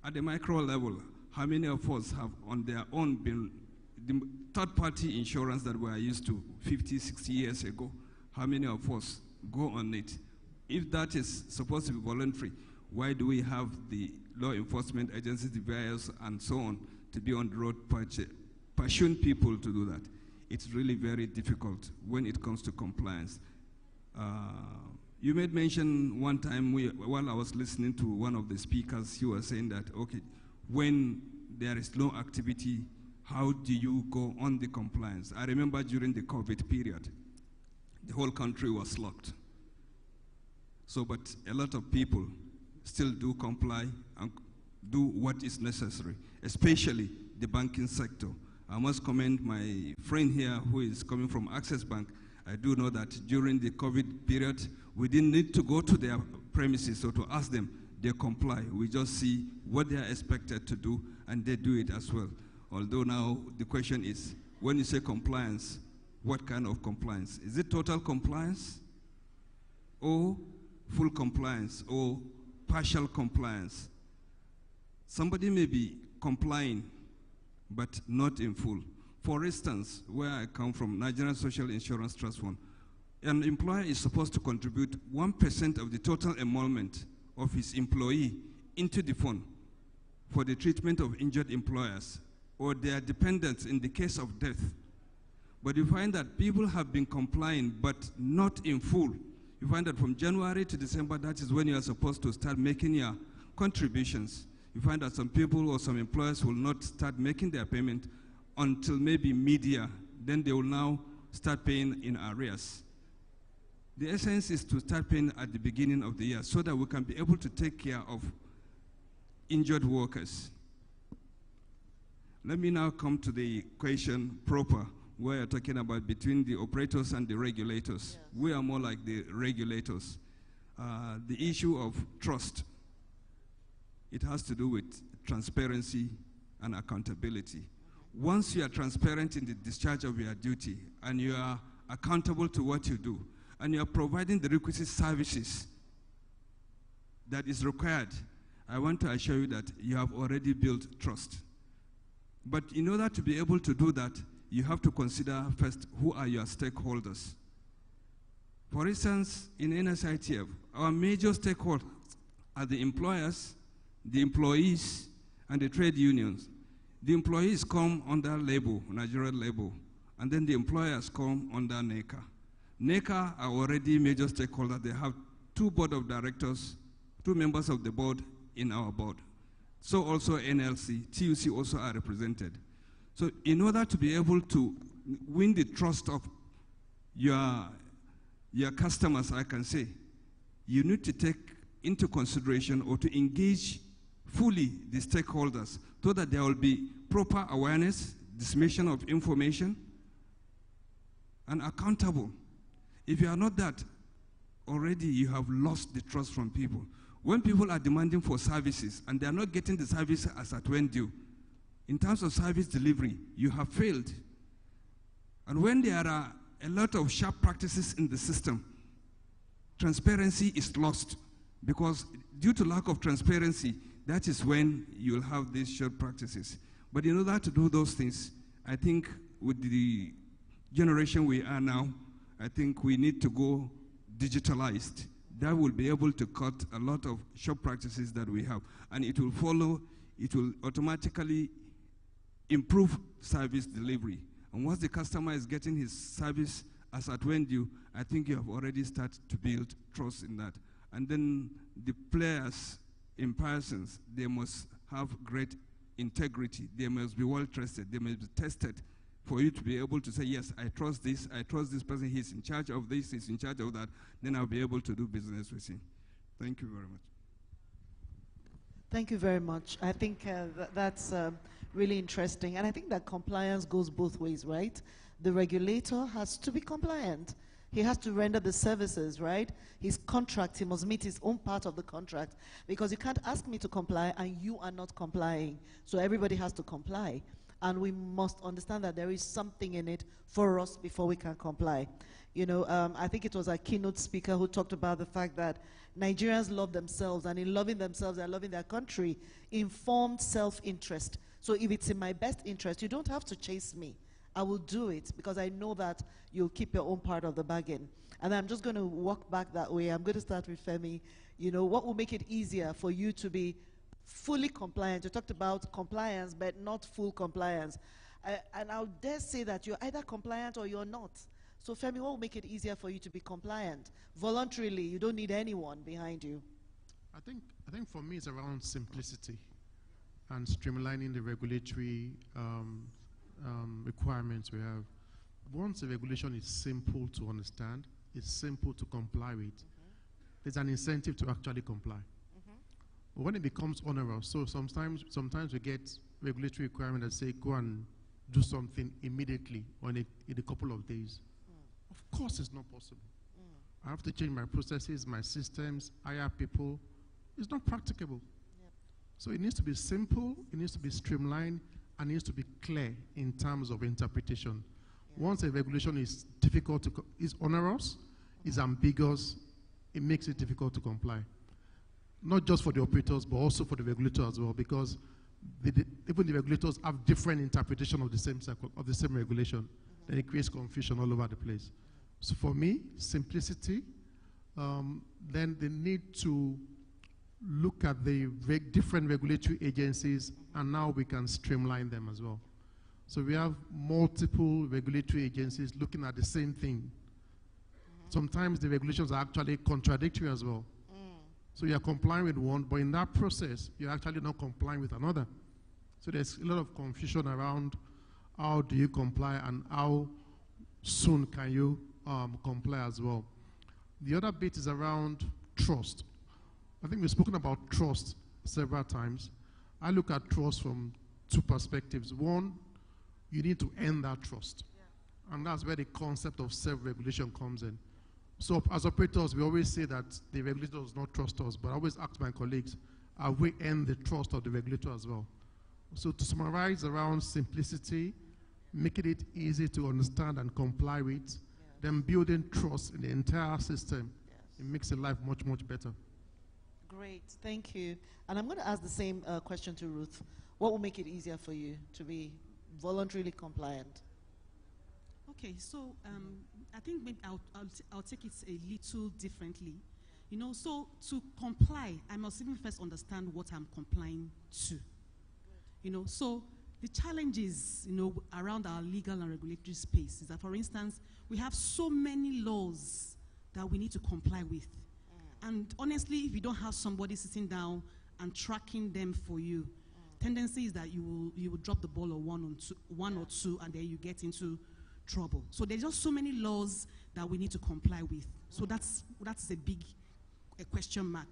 At the micro level, how many of us have on their own been the third-party insurance that we are used to 50, 60 years ago? How many of us go on it? If that is supposed to be voluntary, why do we have the law enforcement agencies, the VIS, and so on, to be on the road pursuing people to do that? It's really very difficult when it comes to compliance. You made mention one time while I was listening to one of the speakers, he was saying that, okay, when there is no activity, how do you go on the compliance? I remember during the COVID period, the whole country was locked. So, but a lot of people still do comply and do what is necessary, especially the banking sector. I must commend my friend here who is coming from Access Bank. I do know that during the COVID period, we didn't need to go to their premises or to ask them. They comply. We just see what they are expected to do, and they do it as well. Although now the question is, when you say compliance, what kind of compliance? Is it total compliance, or full compliance, or partial compliance? Somebody may be complying, but not in full. For instance, where I come from, Nigerian Social Insurance Trust Fund, an employer is supposed to contribute 1% of the total emolument of his employee into the fund for the treatment of injured employers or their dependents in the case of death. But you find that people have been complying, but not in full. You find that from January to December, that is when you are supposed to start making your contributions. You find that some people or some employers will not start making their payment until maybe mid-year. Then they will now start paying in arrears. The essence is to start paying at the beginning of the year so that we can be able to take care of injured workers. Let me now come to the question proper, where you're talking about between the operators and the regulators. Yes. We are more like the regulators. The issue of trust, it has to do with transparency and accountability. Once you are transparent in the discharge of your duty and you are accountable to what you do and you are providing the requisite services that is required, I want to assure you that you have already built trust. But in order to be able to do that, you have to consider first who are your stakeholders. For instance, in NSITF, our major stakeholders are the employers, the employees, and the trade unions. The employees come under label, Nigerian label, and then the employers come under NECA. NECA are already major stakeholders. They have 2 board of directors, 2 members of the board in our board. So also NLC, TUC also are represented. So in order to be able to win the trust of your customers, I can say, you need to take into consideration or to engage fully the stakeholders so that there will be proper awareness, dissemination of information, and accountable. If you are not that, already you have lost the trust from people. When people are demanding for services and they are not getting the service as at when due, in terms of service delivery, you have failed. And when there are a lot of sharp practices in the system, transparency is lost, because due to lack of transparency, that is when you'll have these sharp practices. But in order to do those things, I think with the generation we are now, I think we need to go digitalized. That will be able to cut a lot of sharp practices that we have. And it will follow, it will automatically improve service delivery. And once the customer is getting his service as at when due, I think you have already started to build trust in that. And then the players in persons, they must have great integrity. They must be well trusted. They must be tested for you to be able to say, yes, I trust this person, he's in charge of this, he's in charge of that, then I'll be able to do business with him. Thank you very much. Thank you very much. I think that's really interesting. And I think that compliance goes both ways, right? The regulator has to be compliant. He has to render the services, right? His contract, he must meet his own part of the contract, because you can't ask me to comply and you are not complying. So everybody has to comply. And we must understand that there is something in it for us before we can comply. You know, I think it was a keynote speaker who talked about the fact that Nigerians love themselves, and in loving themselves, they're loving their country. Informed self-interest. So if it's in my best interest, you don't have to chase me. I will do it because I know that you'll keep your own part of the bargain. And I'm just going to walk back that way. I'm going to start with Femi. You know, what will make it easier for you to be fully compliant? You talked about compliance, but not full compliance. And I'll dare say that you're either compliant or you're not. So Femi, what will make it easier for you to be compliant? Voluntarily, you don't need anyone behind you. I think for me it's around simplicity and streamlining the regulatory requirements we have. Once a regulation is simple to understand, it's simple to comply with, there's an incentive to actually comply. But when it becomes onerous, so sometimes we get regulatory requirements that say go and do something immediately or in a couple of days. Of course it's not possible. I have to change my processes, my systems, hire people. It's not practicable. Yep. So it needs to be simple, it needs to be streamlined, and it needs to be clear in terms of interpretation. Yep. Once a regulation is difficult to, is onerous, is ambiguous, it makes it difficult to comply. Not just for the operators, but also for the regulator as well, because even the regulators have different interpretation of the same regulation. Then it creates confusion all over the place. So for me, simplicity, then the need to look at the different regulatory agencies, and now we can streamline them as well. So we have multiple regulatory agencies looking at the same thing. sometimes the regulations are actually contradictory as well. So you're complying with one, but in that process, you're actually not complying with another. So there's a lot of confusion around how do you comply and how soon can you comply as well. The other bit is around trust. I think we've spoken about trust several times. I look at trust from two perspectives. One, you need to earn that trust. And that's where the concept of self-regulation comes in. So as operators, we always say that the regulator does not trust us, but I always ask my colleagues, have we earned the trust of the regulator as well? So to summarize around simplicity, making it easy to understand and comply with, then building trust in the entire system, it makes your life much, much better. Great, thank you. And I'm going to ask the same question to Ruth. What will make it easier for you to be voluntarily compliant? Okay, so I think maybe I'll take it a little differently. You know, so to comply, I must even first understand what I'm complying to. You know, so the challenges, you know, around our legal and regulatory space is that, for instance, we have so many laws that we need to comply with. And honestly, if you don't have somebody sitting down and tracking them for you, tendency is that you will drop the ball on one or two, and then you get into trouble. So there's just so many laws that we need to comply with. So that's a big question mark.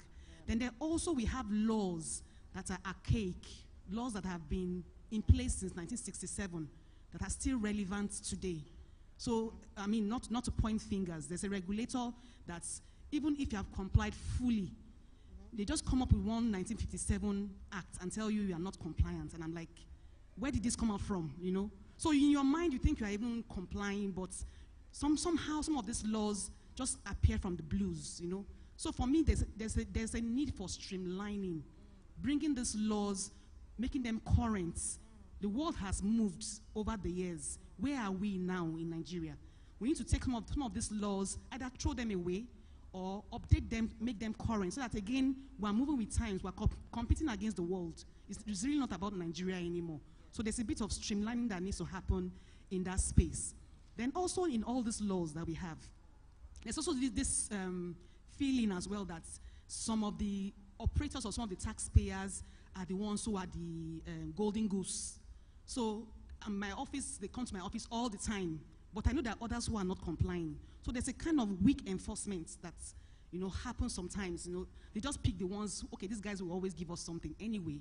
Then there also we have laws that are archaic, laws that have been in place since 1967 that are still relevant today. So, I mean, not to point fingers. There's a regulator that's, even if you have complied fully, they just come up with one 1957 act and tell you are not compliant. And I'm like, where did this come out from, you know? So in your mind, you think you are even complying, but somehow some of these laws just appear from the blues, you know? So for me, there's a need for streamlining, bringing these laws, making them current. The world has moved over the years. Where are we now in Nigeria? We need to take some of these laws, either throw them away or update them, make them current, so that again, we're moving with times, we're competing against the world. It's really not about Nigeria anymore. So there's a bit of streamlining that needs to happen in that space. Then also in all these laws that we have, there's also this feeling as well that some of the operators or some of the taxpayers are the ones who are the golden goose. So my office, they come to my office all the time, but I know there are others who are not complying. So there's a kind of weak enforcement that, you know, happens sometimes. You know, they just pick the ones, okay, these guys will always give us something anyway.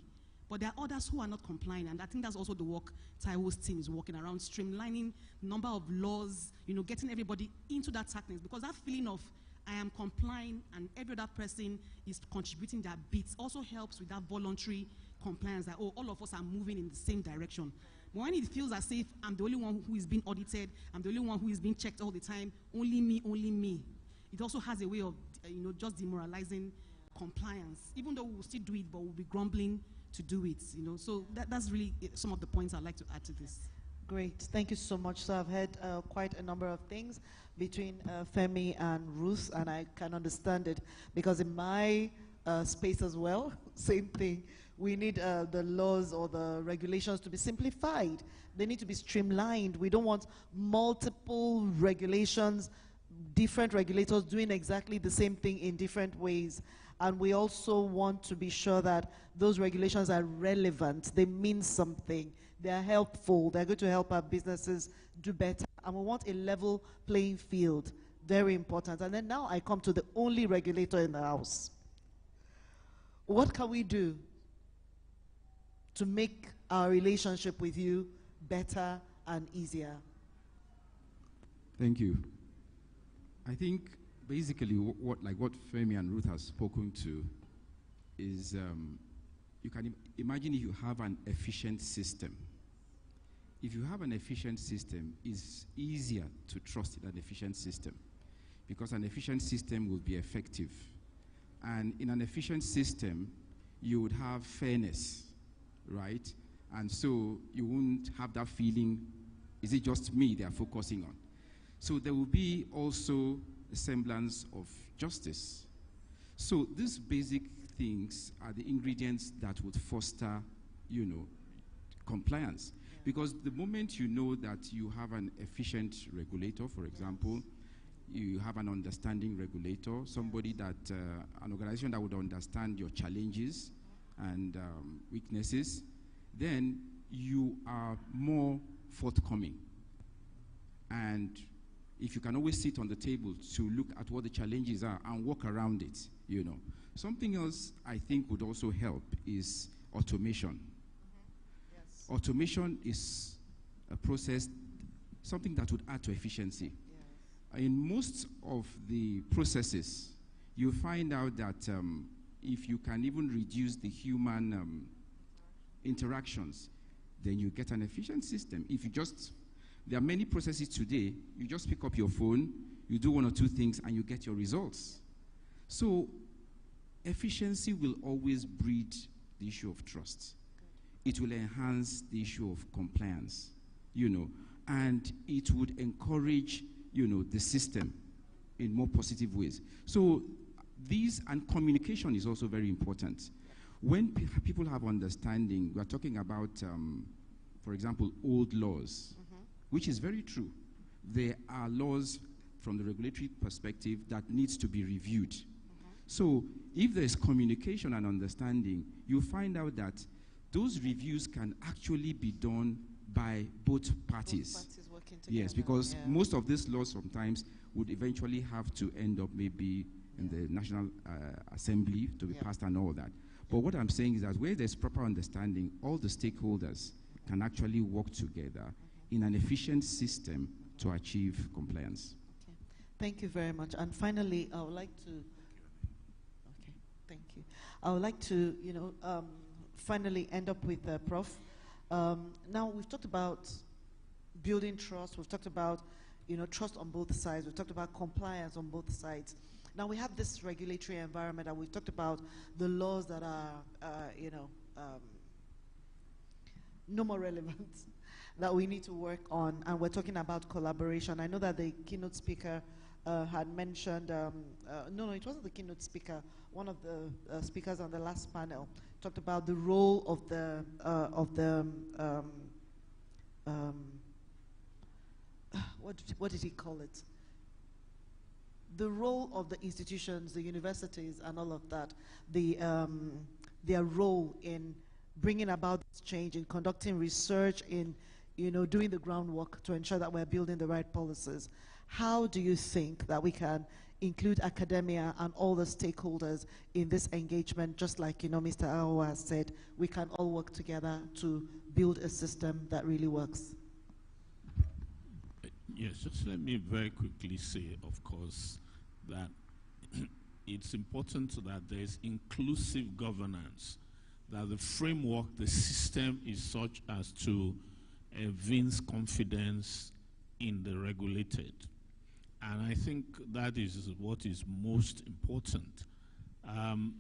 But there are others who are not complying, and I think that's also the work Taiwo's team is working around, streamlining the number of laws, you know, getting everybody into that tackness, because that feeling of I am complying and every other person is contributing their bits also helps with that voluntary compliance, that, oh, all of us are moving in the same direction. But when it feels as if I'm the only one who is being audited, I'm the only one who is being checked all the time, only me, it also has a way of, you know, just demoralizing compliance. Even though we'll still do it, but we'll be grumbling to do it, you know. So that's really some of the points I'd like to add to this. Great, thank you so much. So I've heard quite a number of things between Femi and Ruth, and I can understand it, because in my space as well, same thing. We need the laws or the regulations to be simplified. They need to be streamlined. We don't want multiple regulations, different regulators doing exactly the same thing in different ways. And we also want to be sure that those regulations are relevant. They mean something. They are helpful. They're going to help our businesses do better. And we want a level playing field. Very important. And then now I come to the only regulator in the house. What can we do to make our relationship with you better and easier? Thank you. I think basically what Femi and Ruth have spoken to is you can imagine if you have an efficient system. If you have an efficient system, it's easier to trust an efficient system, because an efficient system will be effective. And in an efficient system, you would have fairness, right? And so you won't have that feeling, is it just me they are focusing on? So there will be also a semblance of justice. So these basic things are the ingredients that would foster, you know, compliance. Because the moment you know that you have an efficient regulator, for example, you have an understanding regulator, somebody that, an organization that would understand your challenges and weaknesses, then you are more forthcoming. And if you can always sit on the table to look at what the challenges are and work around it, you know. Something else I think would also help is automation. Yes. Automation is a process, something that would add to efficiency. Yes. In most of the processes, you find out that if you can even reduce the human interactions, then you get an efficient system. If you just, there are many processes today, you just pick up your phone, you do one or two things, and you get your results. So efficiency will always breed the issue of trust. It will enhance the issue of compliance, you know, and it would encourage, you know, the system in more positive ways. So these, and communication is also very important. When people have understanding, we are talking about, for example, old laws, which is very true. There are laws from the regulatory perspective that needs to be reviewed. So if there is communication and understanding, you find out that those reviews can actually be done by both parties. Both parties working together. Yes, because most of these laws sometimes would eventually have to end up maybe in the National Assembly to be passed and all that. But what I'm saying is that where there's proper understanding, all the stakeholders can actually work together in an efficient system to achieve compliance. Okay. Thank you very much. And finally, I would like to, thank you. I would like to, you know, finally end up with Prof. Now we've talked about building trust. We've talked about, you know, trust on both sides. We've talked about compliance on both sides. Now we have this regulatory environment, and we've talked about the laws that are, you know, no more relevant that we need to work on, and we're talking about collaboration. I know that the keynote speaker had mentioned, no, it wasn't the keynote speaker, one of the speakers on the last panel talked about the role of the what did he call it? The role of the institutions, the universities, and all of that, their role in bringing about this change, in conducting research, in, you know, doing the groundwork to ensure that we're building the right policies. How do you think that we can include academia and all the stakeholders in this engagement, just like, you know, Mr. Aowa has said, we can all work together to build a system that really works? Yes, just let me very quickly say, of course, that it's important that there's inclusive governance, that the framework, the system is such as to evince confidence in the regulated. And I think that is what is most important. One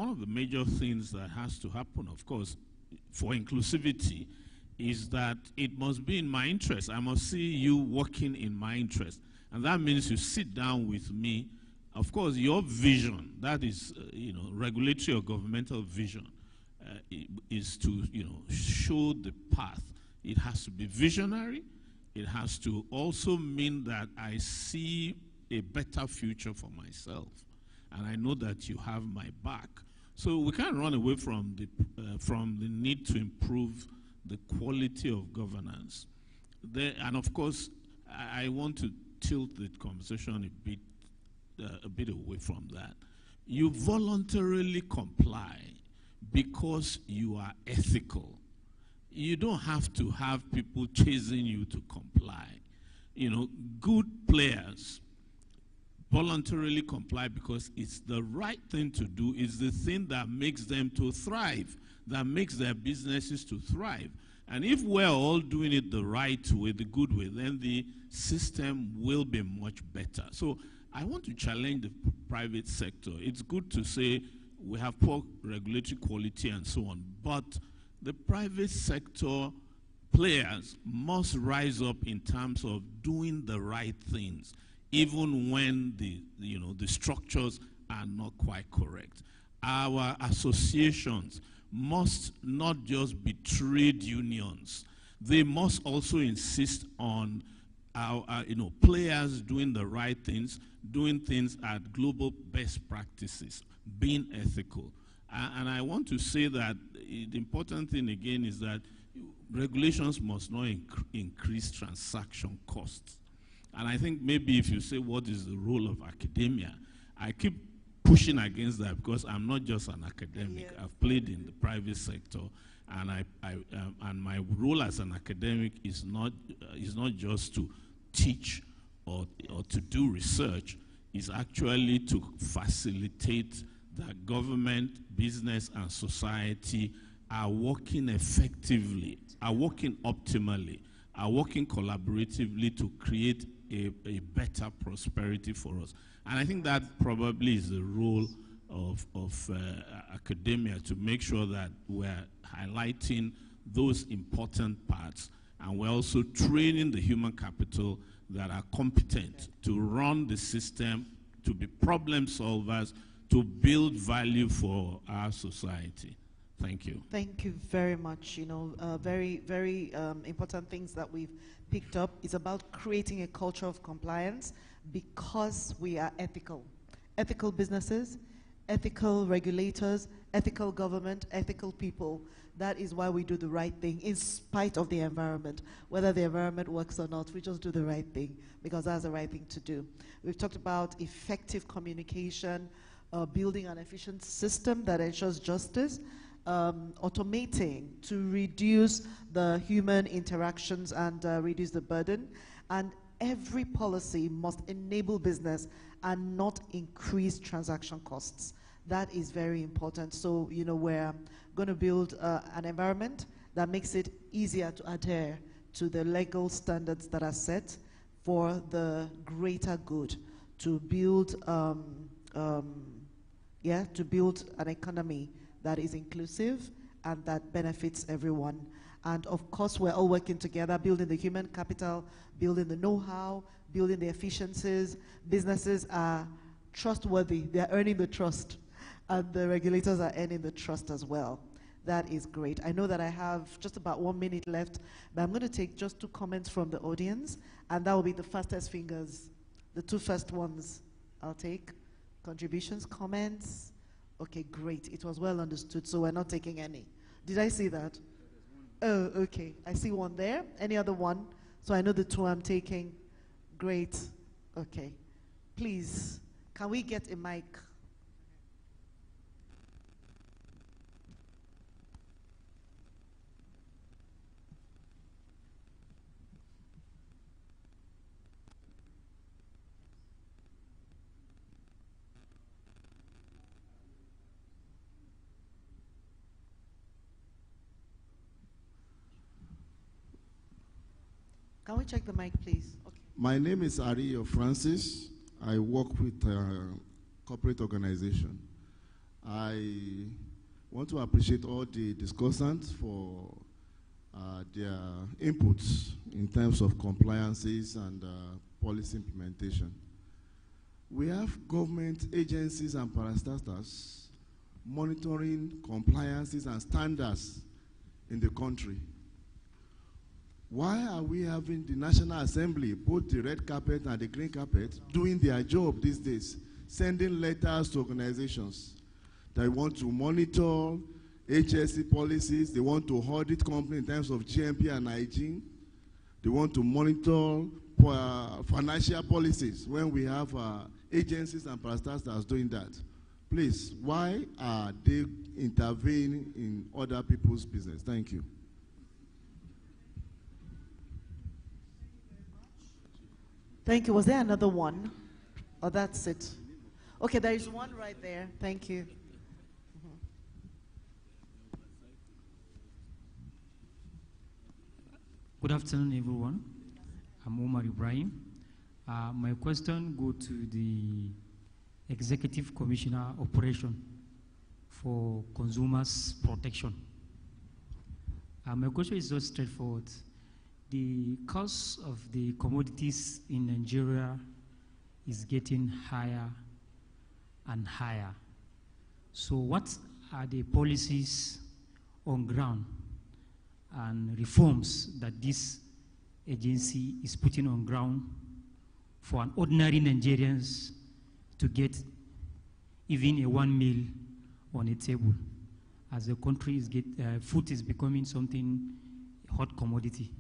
of the major things that has to happen, of course, for inclusivity is that it must be in my interest. I must see you working in my interest. And that means you sit down with me. Of course, your vision, that is, you know, regulatory or governmental vision, is to, you know, show the path. It has to be visionary. It has to also mean that I see a better future for myself. And I know that you have my back. So we can't run away from the need to improve the quality of governance. And of course, I want to tilt the conversation a bit away from that. You voluntarily comply because you are ethical. You don't have to have people chasing you to comply. You know, good players voluntarily comply because it's the right thing to do. It's the thing that makes them to thrive, that makes their businesses to thrive. And if we're all doing it the right way, the good way, then the system will be much better. So I want to challenge the private sector. It's good to say we have poor regulatory quality and so on, but the private sector players must rise up in terms of doing the right things, even when the structures are not quite correct. Our associations must not just be trade unions. They must also insist on players doing the right things, doing things at global best practices, being ethical. And I want to say that the important thing again is that regulations must not increase transaction costs. And I think maybe if you say what is the role of academia, I keep pushing against that because I'm not just an academic. Yeah. I've played in the private sector, and and my role as an academic is not just to teach or to do research. It's actually to facilitate that government, business, and society are working effectively, are working optimally, are working collaboratively to create a better prosperity for us. And I think that probably is the role of academia, to make sure that we're highlighting those important parts, and we're also training the human capital that are competent to run the system, to be problem solvers, to build value for our society. Thank you. Thank you very much. Very, very important things that we've picked up. It's about creating a culture of compliance because we are ethical. Ethical businesses, ethical regulators, ethical government, ethical people. That is why we do the right thing in spite of the environment. Whether the environment works or not, we just do the right thing because that's the right thing to do. We've talked about effective communication, building an efficient system that ensures justice, automating to reduce the human interactions and reduce the burden. And every policy must enable business and not increase transaction costs. That is very important. So, we're going to build an environment that makes it easier to adhere to the legal standards that are set for the greater good, to build, to build an economy that is inclusive and that benefits everyone. And of course, we're all working together, building the human capital, building the know-how, building the efficiencies. Businesses are trustworthy. They're earning the trust. And the regulators are earning the trust as well. That is great. I know that I have just about 1 minute left, but I'm going to take just 2 comments from the audience, and that will be the fastest fingers. The 2 first ones I'll take. Contributions, comments. Okay, great. It was well understood, so we're not taking any. Did I see that? Oh, okay. I see one there. Any other one? So I know the 2 I'm taking. Great. Okay. Please, can we get a mic? Can we check the mic, please? Okay. My name is Ariyo Francis. I work with a corporate organization. I want to appreciate all the discussants for their inputs in terms of compliances and policy implementation. We have government agencies and parastatals monitoring compliances and standards in the country. Why are we having the National Assembly, both the red carpet and the green carpet, doing their job these days, sending letters to organizations that want to monitor HSE policies, they want to audit companies in terms of GMP and hygiene, they want to monitor financial policies when we have agencies and parastatals doing that. Please, why are they intervening in other people's business? Thank you. Thank you. Was there another one? Oh, that's it. Okay, there is one right there. Thank you. Good afternoon, everyone. I'm Omar Ibrahim. My question goes to the Executive Commissioner Operation for Consumers Protection. My question is just straightforward. The cost of the commodities in Nigeria is getting higher and higher. So what are the policies on ground and reforms that this agency is putting on ground for an ordinary Nigerians to get even a 1 meal on a table. As the country is food is becoming something hot commodity.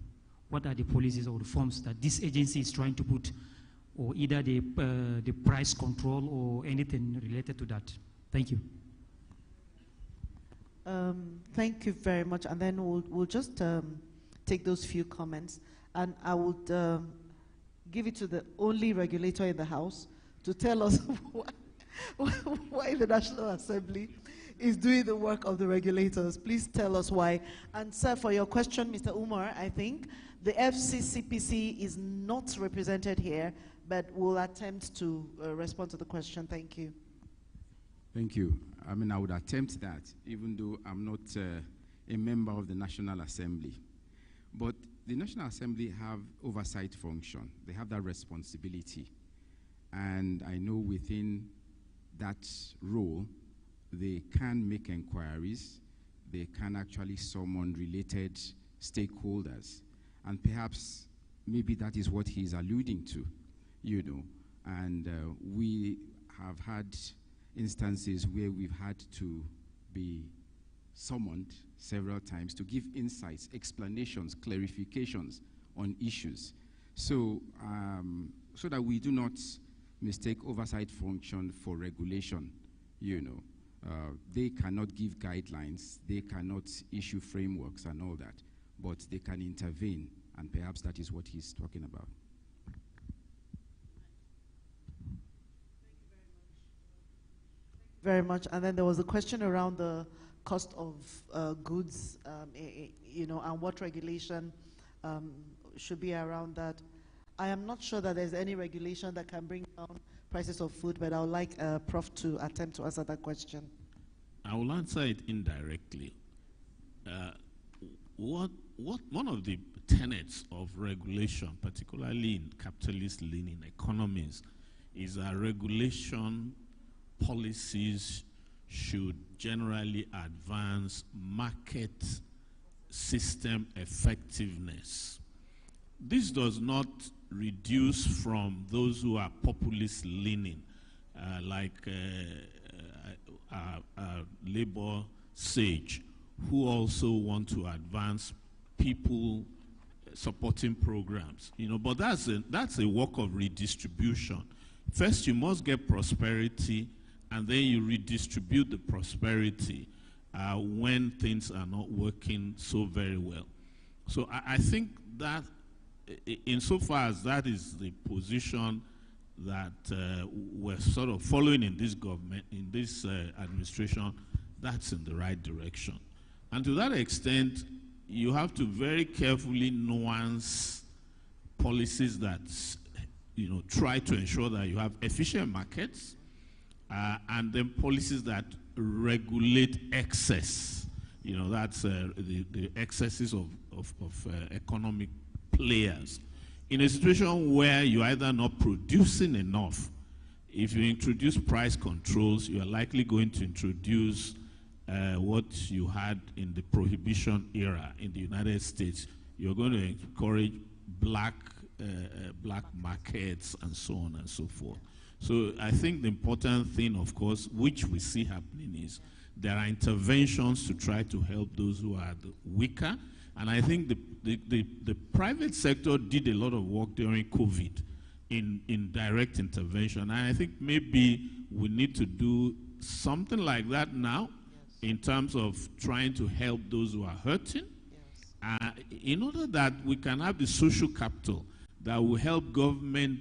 What are the policies or reforms that this agency is trying to put, or either the price control or anything related to that? Thank you. Thank you very much. And then we'll just take those few comments. And I would give it to the only regulator in the House to tell us why the National Assembly is doing the work of the regulators. Please tell us why. And sir, for your question, Mr. Umar, I think the FCCPC is not represented here, but will attempt to respond to the question. Thank you. Thank you. I mean, I would attempt that, even though I'm not a member of the National Assembly. But the National Assembly have oversight function. They have that responsibility. And I know within that role, they can make inquiries. They can actually summon related stakeholders. And perhaps, maybe that is what he's alluding to, you know. And we have had instances where we've had to be summoned several times to give insights, explanations, clarifications on issues. So, so that we do not mistake oversight function for regulation, you know. They cannot give guidelines, they cannot issue frameworks and all that, but they can intervene, and perhaps that is what he's talking about. Very much. And then there was a question around the cost of goods, you know, and what regulation should be around that. I am not sure that there's any regulation that can bring down prices of food, but I would like Prof to attempt to answer that question. I will answer it indirectly. One of the tenets of regulation, particularly in capitalist-leaning economies, is that regulation policies should generally advance market system effectiveness. This does not reduce from those who are populist-leaning, like Labour Sage, who also want to advance people supporting programs. You know, but that's a work of redistribution. First, you must get prosperity, and then you redistribute the prosperity when things are not working so very well. So I think that insofar as that is the position that we're sort of following in this government, in this administration, that's in the right direction. And to that extent, you have to very carefully nuance policies that, you know, try to ensure that you have efficient markets, and then policies that regulate excess. You know, that's the excesses of economic players. In a situation where you're either not producing enough, if you introduce price controls, you are likely going to introduce what you had in the Prohibition era in the United States. You're going to encourage black markets and so on and so forth. So I think the important thing, of course, which we see happening, is there are interventions to try to help those who are the weaker. And I think the private sector did a lot of work during COVID in direct intervention. And I think maybe we need to do something like that now, yes, in terms of trying to help those who are hurting, yes, in order that we can have the social capital that will help government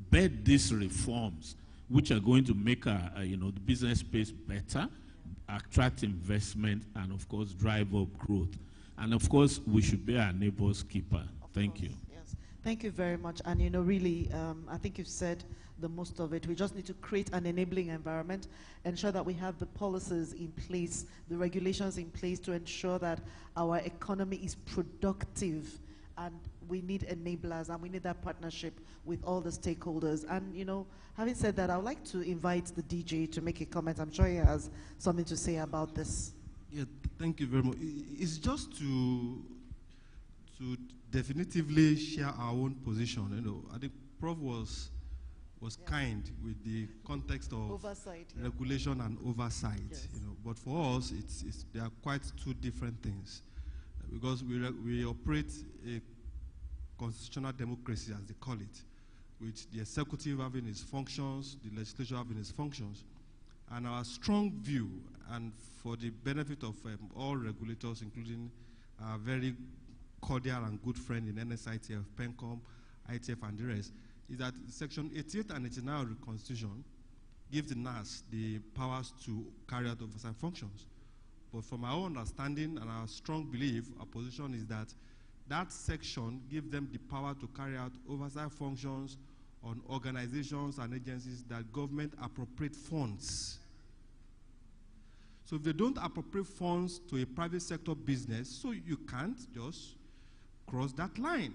bed these reforms, which are going to make you know, the business space better, attract investment, and of course drive up growth. And of course, we should be our neighbor's keeper. Thank you. Yes, thank you very much. And you know, really, I think you've said the most of it. We just need to create an enabling environment, ensure that we have the policies in place, the regulations in place to ensure that our economy is productive. And we need enablers, and we need that partnership with all the stakeholders. And you know, having said that, I would like to invite the DJ to make a comment. I'm sure he has something to say about this. Yeah, thank you very much. It's just to to definitively share our own position. You know, I think Prof was kind with the context of oversight, regulation and oversight. Yes. You know, but for us, they are quite two different things, because we operate a constitutional democracy, as they call it, with the executive having its functions, the legislature having its functions, and our strong view, and for the benefit of all regulators, including our very cordial and good friend in NSITF, PENCOM, ITF, and the rest, is that Section 88 and 89 of the Constitution give the NAS the powers to carry out oversight functions. But from our understanding and our strong belief, our position is that that section gives them the power to carry out oversight functions on organizations and agencies that government appropriate funds. So if they don't appropriate funds to a private sector business, so you can't just cross that line.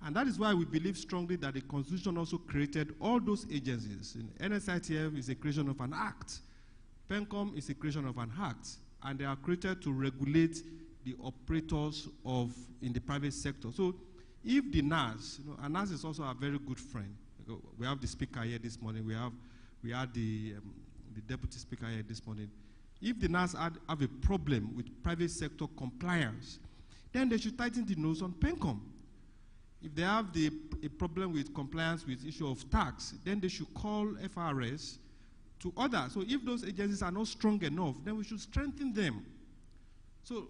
And that is why we believe strongly that the Constitution also created all those agencies. NSITF is a creation of an act. PENCOM is a creation of an act. And they are created to regulate the operators in the private sector. So if the NAS, and NAS is also a very good friend. We have the speaker here this morning. We had the deputy speaker here this morning. If the NAS have a problem with private sector compliance, then they should tighten the nose on PENCOM. If they have a problem with compliance with issue of tax, then they should call FRS to order. So if those agencies are not strong enough, then we should strengthen them. So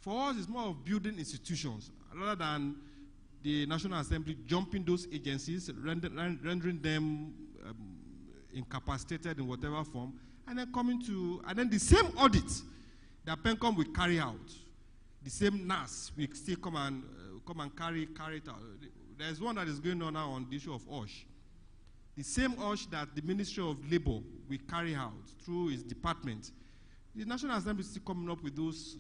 for us, it's more of building institutions rather than the National Assembly jumping those agencies, rendering them incapacitated in whatever form, and then and then the same audit that PENCOM will carry out, the same NAS will still come and carry it out. There's one that is going on now on the issue of OSH. The same OSH that the Ministry of Labor will carry out through its department. The National Assembly is still coming up with those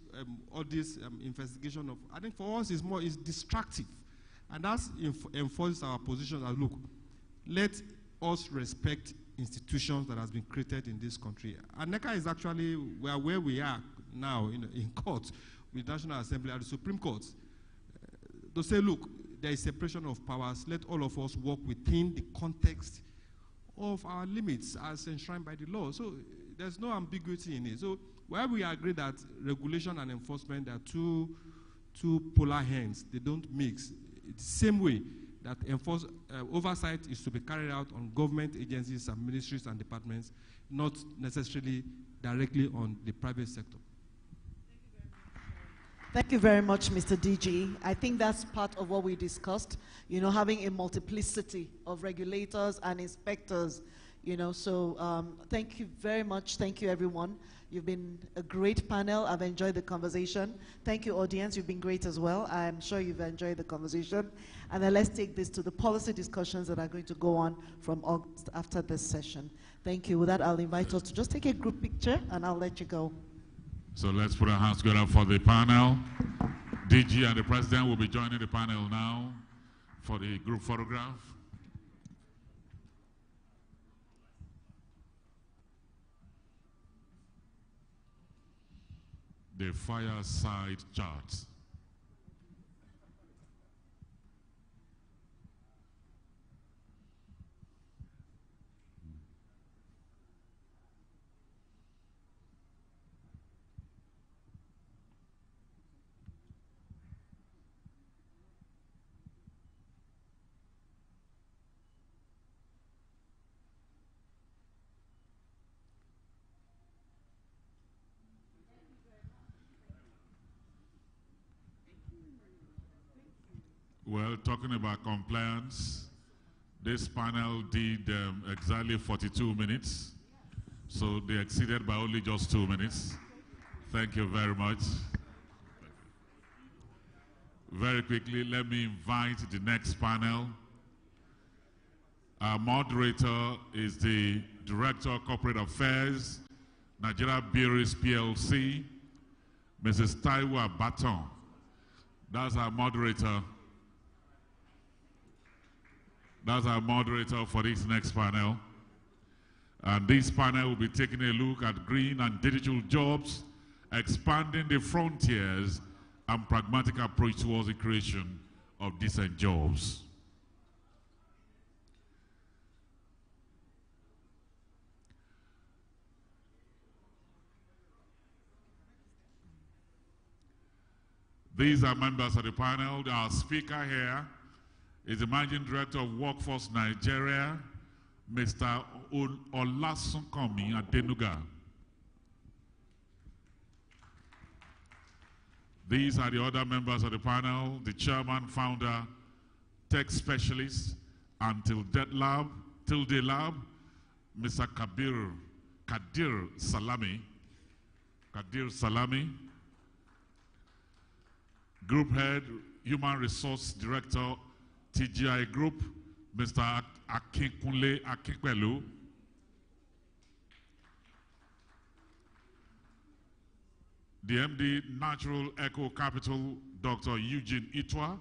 all this investigation of. I think for us it's distractive, and that enforces our position as look. Let us respect institutions that has been created in this country. And NECA is actually where we are now in court with the National Assembly and the Supreme Court. To say, look, there is separation of powers. Let all of us work within the context of our limits as enshrined by the law. So there's no ambiguity in it. So while we agree that regulation and enforcement are two polar hands, they don't mix. It's the same way that oversight is to be carried out on government agencies and ministries and departments, not necessarily directly on the private sector. Thank you very much, Mr. DG. I think that's part of what we discussed, having a multiplicity of regulators and inspectors, so thank you very much. Thank you, everyone. You've been a great panel. I've enjoyed the conversation. Thank you, audience. You've been great as well. I'm sure you've enjoyed the conversation. And then let's take this to the policy discussions that are going to go on from August after this session. Thank you. With that, I'll invite us to just take a group picture, and I'll let you go. So let's put our hands together for the panel. DG and the President will be joining the panel now for the group photograph. The fireside chat. Well, talking about compliance, this panel did exactly 42 minutes, so they exceeded by only just 2 minutes. Thank you very much. Very quickly, let me invite the next panel. Our moderator is the Director of Corporate Affairs, Nigeria Breweries PLC, Mrs. Taiwa Baton. That's our moderator. That's our moderator for this next panel. And this panel will be taking a look at green and digital jobs, expanding the frontiers and pragmatic approach towards the creation of decent jobs. These are members of the panel. Our speaker here is the Managing Director of Workforce Nigeria, Mr. Olasunkanmi Adenuga. These are the other members of the panel, the Chairman, Founder, Tech Specialist, and Tilde Lab, Mr. Kadir Salami, Group Head, Human Resource Director, TGI Group, Mr. Akinkunle Akinpelu. The MD, Natural Eco Capital, Dr. Eugene Itwa.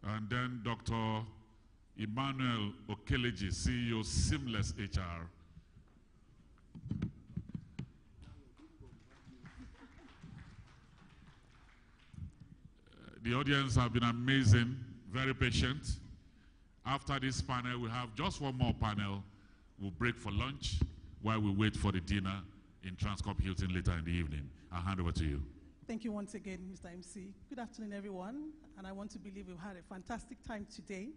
And then Dr. Emmanuel Okeleji, CEO, Seamless HR. The audience have been amazing, very patient. After this panel, we have just one more panel. We'll break for lunch while we wait for the dinner in Transcorp Hilton later in the evening. I'll hand over to you. Thank you once again, Mr. MC. Good afternoon, everyone. And I want to believe we've had a fantastic time today.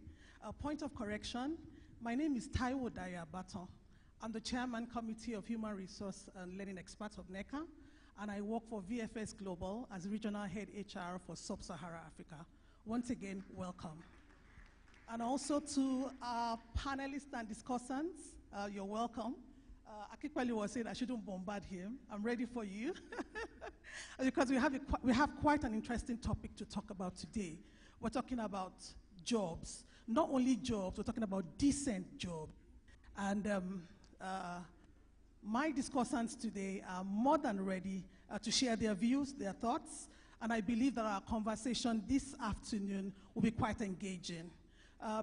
A point of correction, my name is Taiwo Daya Baton. I'm the Chairman Committee of Human Resource and Learning Experts of NECA, and I work for VFS Global as Regional Head HR for Sub-Sahara Africa. Once again, welcome. And also to our panelists and discussants, you're welcome. Akikwali was saying I shouldn't bombard him. I'm ready for you. Because we have quite an interesting topic to talk about today. We're talking about jobs. Not only jobs, we're talking about decent jobs. And my discussants today are more than ready to share their views, their thoughts, and I believe that our conversation this afternoon will be quite engaging.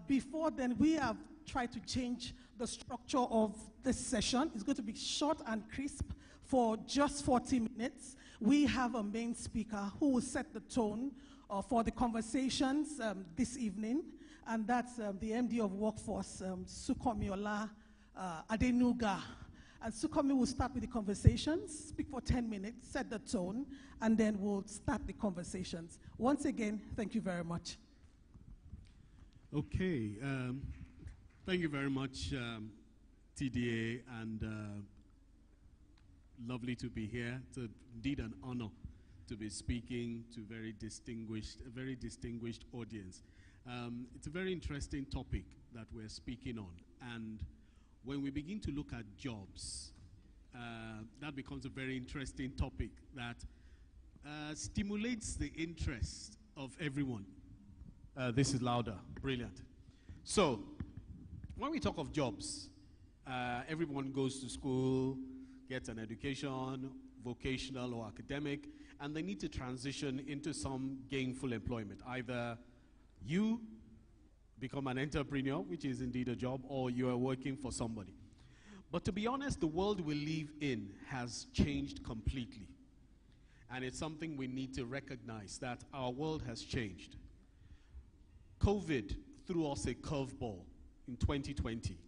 Before then, we have tried to change the structure of this session. It's going to be short and crisp for just 40 minutes. We have a main speaker who will set the tone for the conversations this evening, and that's the MD of Workforce, Sukomiola Adenuga. And Sukomi will start with the conversations, speak for 10 minutes, set the tone, and then we'll start the conversations. Once again, thank you very much. Okay, thank you very much, TDA, and lovely to be here. It's indeed an honor to be speaking to a very distinguished audience. It's a very interesting topic that we're speaking on, and when we begin to look at jobs, that becomes a very interesting topic that stimulates the interest of everyone. This is louder, brilliant. So, when we talk of jobs, everyone goes to school, gets an education, vocational or academic, and they need to transition into some gainful employment. Either you become an entrepreneur, which is indeed a job, or you are working for somebody. But to be honest, the world we live in has changed completely. And it's something we need to recognize, that our world has changed. COVID threw us a curveball in 2020,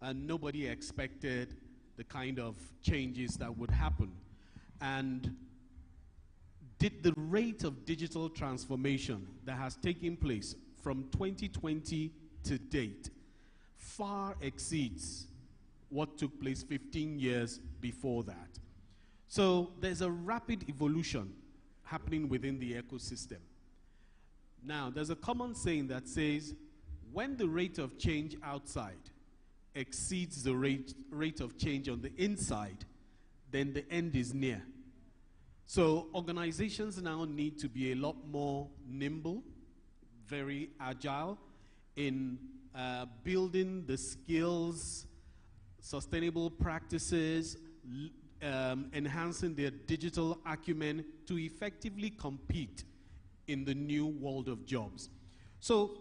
and nobody expected the kind of changes that would happen. And did the rate of digital transformation that has taken place from 2020 to date far exceeds what took place 15 years before that. So there's a rapid evolution happening within the ecosystem. Now, there's a common saying that says, when the rate of change outside exceeds the rate of change on the inside, then the end is near. So organizations now need to be a lot more nimble, very agile in building the skills, sustainable practices, enhancing their digital acumen to effectively compete in the new world of jobs. So,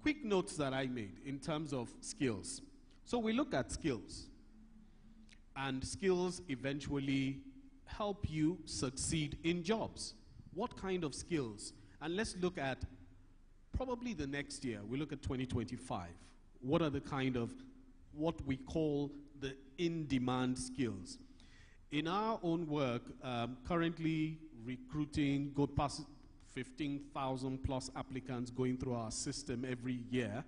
quick notes that I made in terms of skills. So we look at skills, and skills eventually help you succeed in jobs. What kind of skills? And let's look at probably the next year. We look at 2025. What are the kind of what we call the in-demand skills? In our own work, currently recruiting, go past 15,000 plus applicants going through our system every year,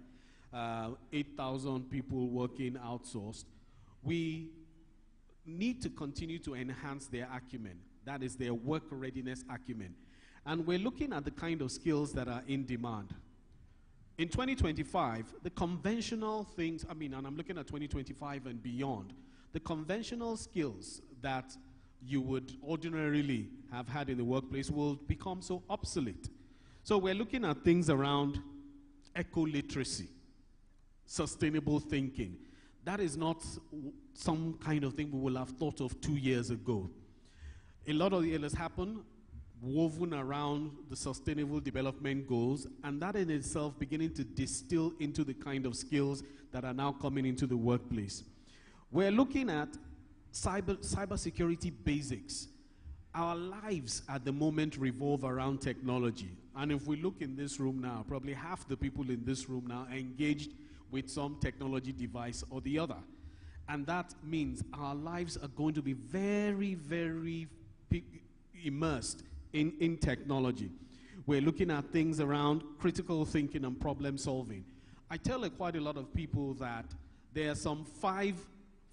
8,000 people working outsourced. We need to continue to enhance their acumen. That is their work readiness acumen. And we're looking at the kind of skills that are in demand. In 2025, the conventional things, and I'm looking at 2025 and beyond, the conventional skills that you would ordinarily have had in the workplace will become so obsolete. So we're looking at things around eco-literacy, sustainable thinking. That is not some kind of thing we will have thought of 2 years ago. A lot of it has happened woven around the sustainable development goals, and that in itself beginning to distill into the kind of skills that are now coming into the workplace. We're looking at cybersecurity basics. Our lives at the moment revolve around technology. And if we look in this room now, probably half the people in this room now are engaged with some technology device or the other. And that means our lives are going to be very, very immersed in technology. We're looking at things around critical thinking and problem solving. I tell quite a lot of people that there are some 5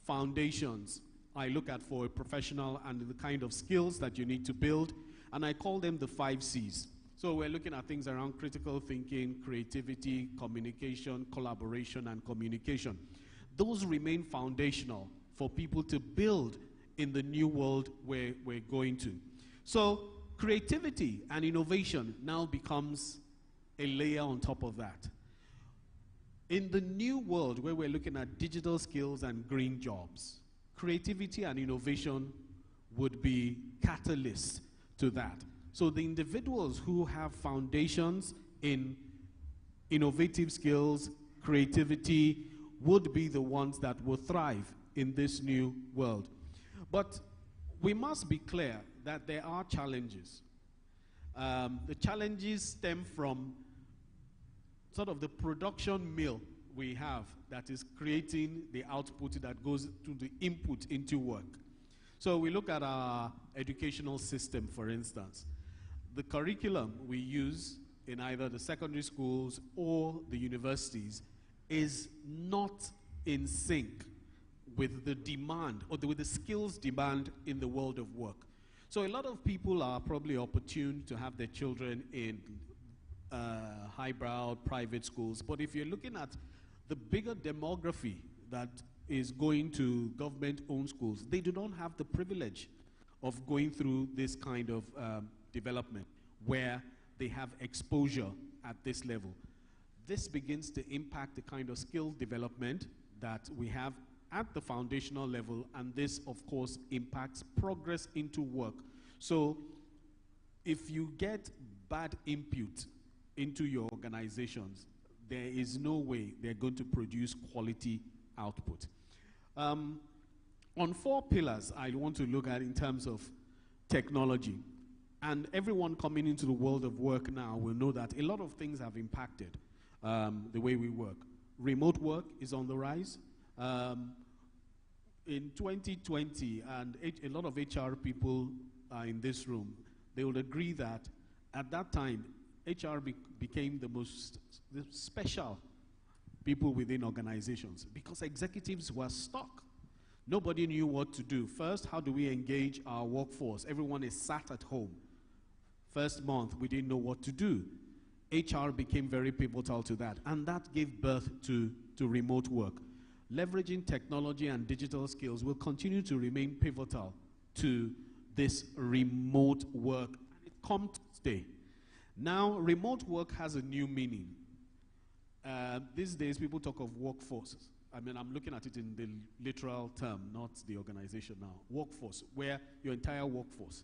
foundations I look at for a professional and the kind of skills that you need to build, and I call them the 5 C's. So we're looking at things around critical thinking, creativity, communication, collaboration, and communication. Those remain foundational for people to build in the new world where we're going to. So creativity and innovation now becomes a layer on top of that. In the new world where we're looking at digital skills and green jobs, creativity and innovation would be catalysts to that. So the individuals who have foundations in innovative skills, creativity, would be the ones that will thrive in this new world. But we must be clear that there are challenges. The challenges stem from sort of the production mill we have that is creating the output that goes to the input into work. So we look at our educational system, for instance. The curriculum we use in either the secondary schools or the universities is not in sync with the demand or with the skills demand in the world of work. So a lot of people are probably opportune to have their children in highbrow private schools, but if you're looking at the bigger demography that is going to government-owned schools, they do not have the privilege of going through this kind of development where they have exposure at this level. This begins to impact the kind of skill development that we have at the foundational level, and this, of course, impacts progress into work. So if you get bad input into your organizations, there is no way they're going to produce quality output. On 4 pillars I want to look at in terms of technology, and everyone coming into the world of work now will know that a lot of things have impacted the way we work. Remote work is on the rise. In 2020, and a lot of HR people are in this room, they will agree that at that time, HR became the most special people within organizations because executives were stuck. Nobody knew what to do. First, how do we engage our workforce? Everyone is sat at home. First month, we didn't know what to do. HR became very pivotal to that, and that gave birth to remote work. Leveraging technology and digital skills will continue to remain pivotal to this remote work. It comes to stay. Now, remote work has a new meaning. These days, people talk of workforces. I'm looking at it in the literal term, not the organization now. Workforce, where your entire workforce.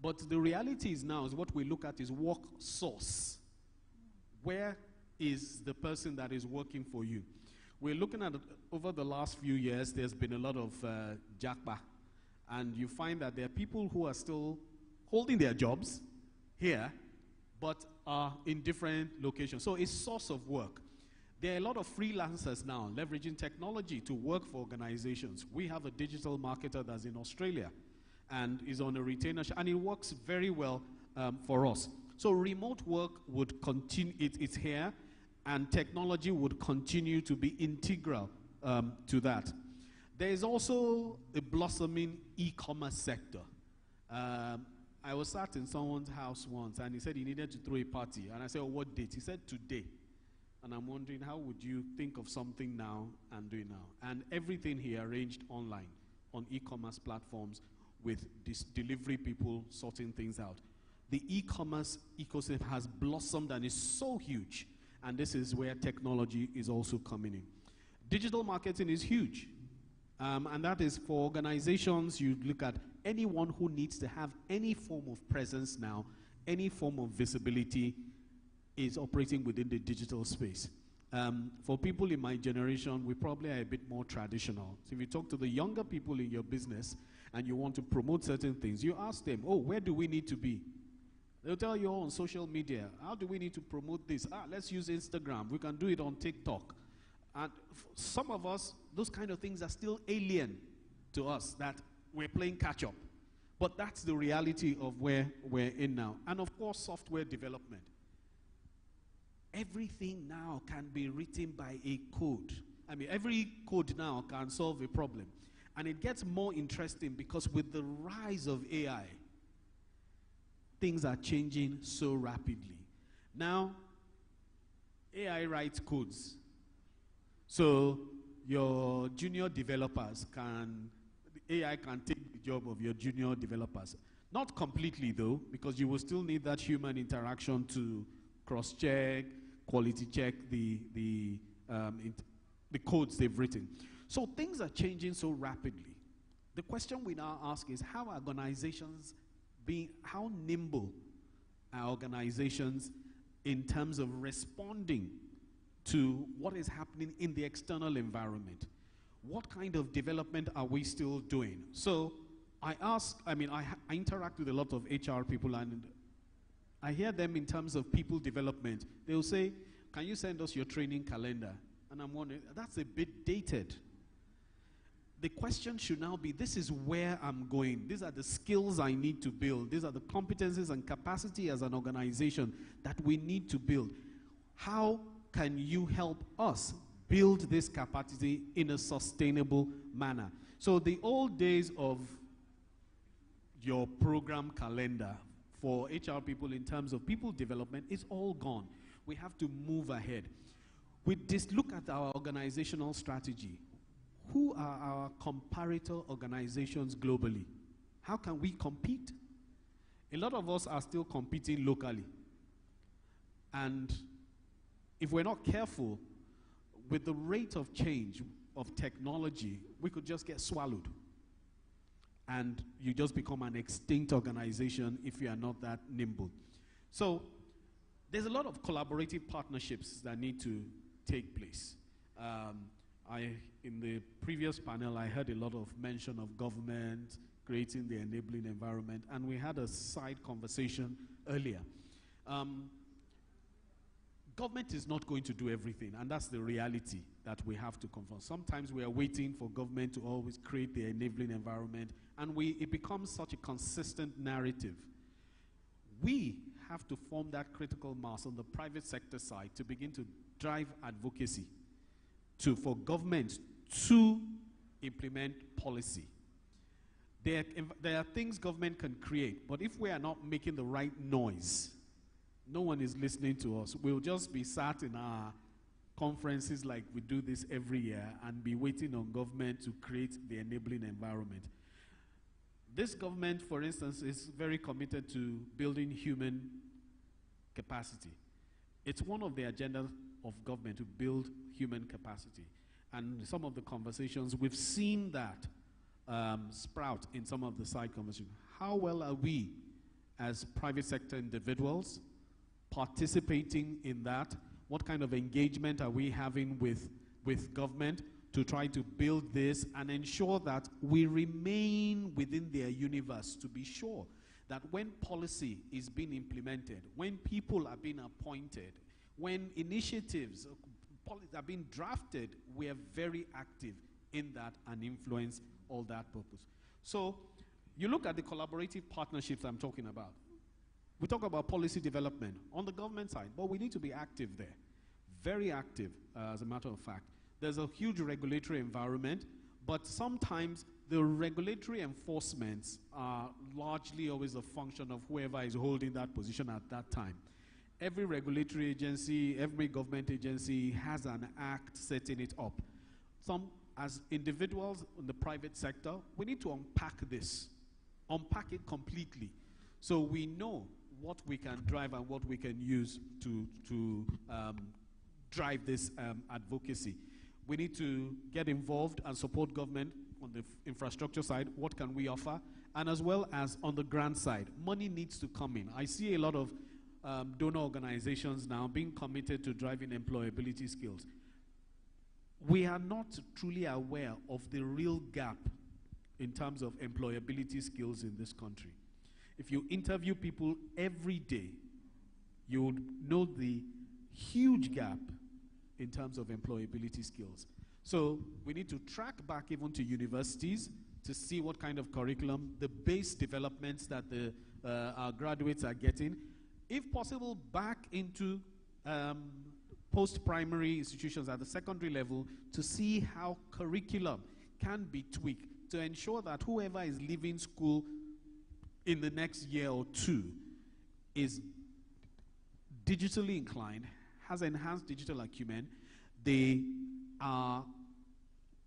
But the reality is now is what we look at is work source. Where is the person that is working for you? We're looking at, over the last few years, there's been a lot of jackpot. And you find that there are people who are still holding their jobs here, but are in different locations. So it's source of work. There are a lot of freelancers now leveraging technology to work for organizations. We have a digital marketer that's in Australia and is on a retainer, and it works very well for us. So remote work would continue, it's here, and technology would continue to be integral to that. There is also a blossoming e-commerce sector. I was sat in someone's house once, and he said he needed to throw a party. And I said, oh, what date? He said, today. And I'm wondering, how would you think of something now and do it now? And everything he arranged online, on e-commerce platforms, with delivery people sorting things out. The e-commerce ecosystem has blossomed and is so huge. And this is where technology is also coming in. Digital marketing is huge. And that is for organizations. You look at anyone who needs to have any form of presence now, any form of visibility, is operating within the digital space. For people in my generation, we probably are a bit more traditional. So if you talk to the younger people in your business and you want to promote certain things, you ask them, oh, where do we need to be? They'll tell you on social media, how do we need to promote this? Let's use Instagram. We can do it on TikTok. And some of us, those kind of things are still alien to us, that we're playing catch up. But that's the reality of where we're in now. And of course, software development. Everything now can be written by a code. I mean, every code now can solve a problem. And it gets more interesting because with the rise of AI, things are changing so rapidly. Now, AI writes codes. So your junior developers AI can take the job of your junior developers. Not completely though, because you will still need that human interaction to cross-check, quality check the codes they've written. So things are changing so rapidly. The question we now ask is, how are organizations how nimble are organizations in terms of responding to what is happening in the external environment? What kind of development are we still doing? So I interact with a lot of HR people, and I hear them in terms of people development. They'll say, can you send us your training calendar? And I'm wondering, that's a bit dated. The question should now be, this is where I'm going. These are the skills I need to build. These are the competencies and capacity as an organization that we need to build. How can you help us build this capacity in a sustainable manner? So the old days of your program calendar for HR people in terms of people development is all gone. We have to move ahead. With this, look at our organizational strategy. Who are our comparator organizations globally? How can we compete? A lot of us are still competing locally. And if we're not careful, with the rate of change of technology, we could just get swallowed. And you just become an extinct organization if you are not that nimble. So there's a lot of collaborative partnerships that need to take place. In the previous panel, I heard a lot of mention of government creating the enabling environment, and we had a side conversation earlier. Government is not going to do everything, and that's the reality that we have to confront. Sometimes we are waiting for government to always create the enabling environment, and it becomes such a consistent narrative. We have to form that critical mass on the private sector side to begin to drive advocacy for government to implement policy. There are things government can create, but if we are not making the right noise, no one is listening to us. We'll just be sat in our conferences like we do this every year and be waiting on government to create the enabling environment. This government, for instance, is very committed to building human capacity. It's one of the agendas of government to build human capacity. And some of the conversations, we've seen that sprout in some of the side conversations. How well are we as private sector individuals, participating in that? What kind of engagement are we having with government to try to build this and ensure that we remain within their universe, to be sure that when policy is being implemented, when people are being appointed, when initiatives are being drafted, we are very active in that and influence all that purpose. So you look at the collaborative partnerships I'm talking about. We talk about policy development on the government side, but we need to be active there. Very active, as a matter of fact. There's a huge regulatory environment, but sometimes the regulatory enforcements are largely always a function of whoever is holding that position at that time. Every regulatory agency, every government agency has an act setting it up. Some, as individuals in the private sector, we need to unpack this, unpack it completely, so we know what we can drive and what we can use to drive this advocacy. We need to get involved and support government on the infrastructure side. What can we offer? And as well as on the grant side, money needs to come in. I see a lot of donor organizations now being committed to driving employability skills. We are not truly aware of the real gap in terms of employability skills in this country. If you interview people every day, you would know the huge gap in terms of employability skills. So we need to track back even to universities to see what kind of curriculum, the base developments that our graduates are getting. If possible, back into post-primary institutions at the secondary level to see how curriculum can be tweaked to ensure that whoever is leaving school in the next year or two is digitally inclined, has enhanced digital acumen. They are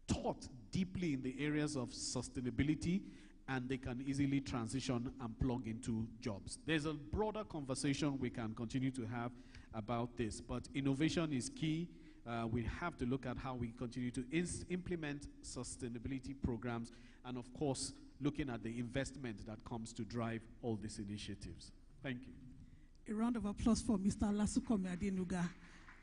taught deeply in the areas of sustainability, and they can easily transition and plug into jobs. There's a broader conversation we can continue to have about this, but innovation is key. We have to look at how we continue to implement sustainability programs, and of course, looking at the investment that comes to drive all these initiatives. Thank you. A round of applause for Mr. Lasukomi Adenuga.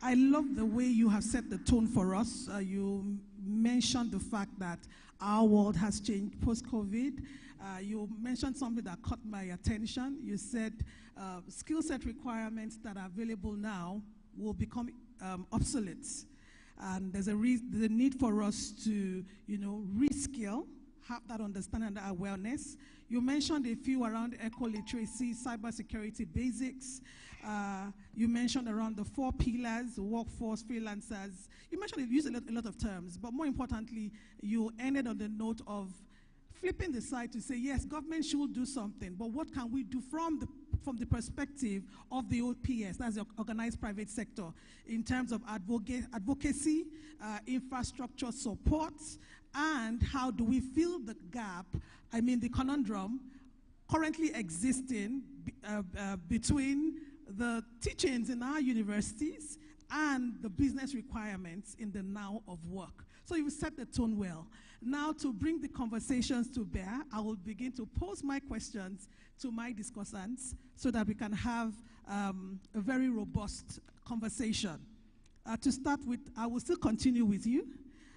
I love the way you have set the tone for us. You mentioned the fact that our world has changed post-COVID. You mentioned something that caught my attention. You said skill set requirements that are available now will become obsolete. And there's the need for us to, reskill, have that understanding and that awareness. You mentioned a few around eco-literacy, cybersecurity basics. You mentioned around the 4 pillars, workforce, freelancers. You mentioned you used a lot of terms, but more importantly, you ended on the note of flipping the side to say, yes, government should do something, but what can we do from the perspective of the OPS, that's the organized private sector, in terms of advocacy, infrastructure support, and how do we fill the gap, the conundrum currently existing between the teachings in our universities and the business requirements in the now of work. So you set the tone well. Now to bring the conversations to bear, I will begin to pose my questions to my discussants so that we can have a very robust conversation. To start with, I will still continue with you.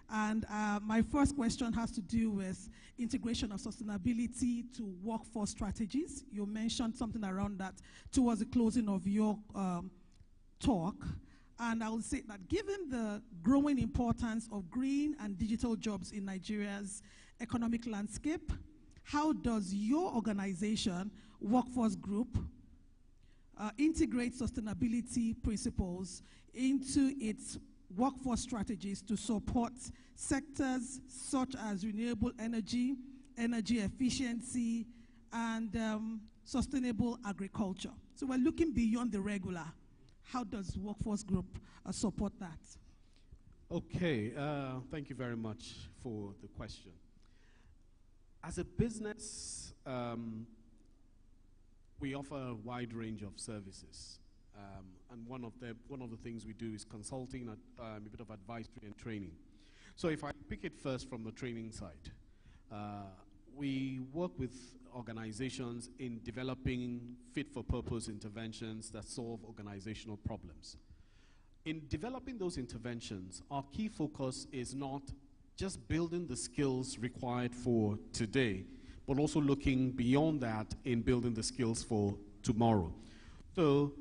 And my first question has to do with integration of sustainability to workforce strategies. You mentioned something around that towards the closing of your talk. And I will say that given the growing importance of green and digital jobs in Nigeria's economic landscape, how does your organization, Workforce Group, integrate sustainability principles into its workforce strategies to support sectors such as renewable energy, energy efficiency, and sustainable agriculture? So we're looking beyond the regular. How does Workforce Group support that? Okay, thank you very much for the question. As a business, we offer a wide range of services. And one of the things we do is consulting, a bit of advisory and training. So if I pick it first from the training side, we work with organizations in developing fit-for-purpose interventions that solve organizational problems. In developing those interventions, our key focus is not just building the skills required for today, but also looking beyond that in building the skills for tomorrow. So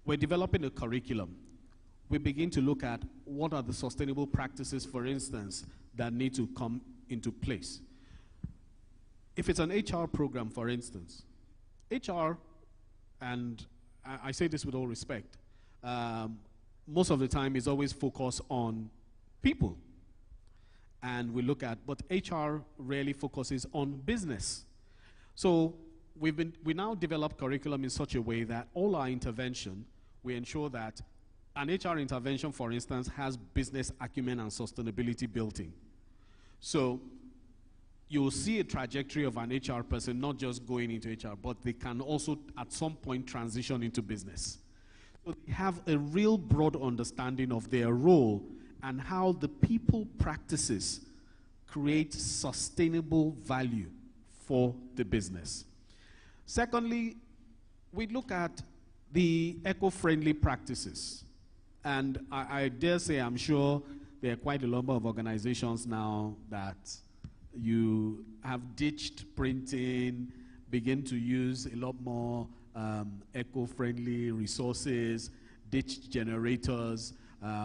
we're developing a curriculum. We begin to look at what are the sustainable practices, for instance, that need to come into place. If it's an HR program, for instance, HR, and I say this with all respect, most of the time is always focused on people. And we look at, but HR rarely focuses on business. So we now develop curriculum in such a way that all our intervention, we ensure that an HR intervention, for instance, has business acumen and sustainability built in. So you'll see a trajectory of an HR person not just going into HR, but they can also at some point transition into business. So they have a real broad understanding of their role and how the people practices create sustainable value for the business. Secondly, we look at the eco-friendly practices. And I dare say, I'm sure there are quite a number of organizations now that you have ditched printing, begin to use a lot more eco-friendly resources, ditched generators,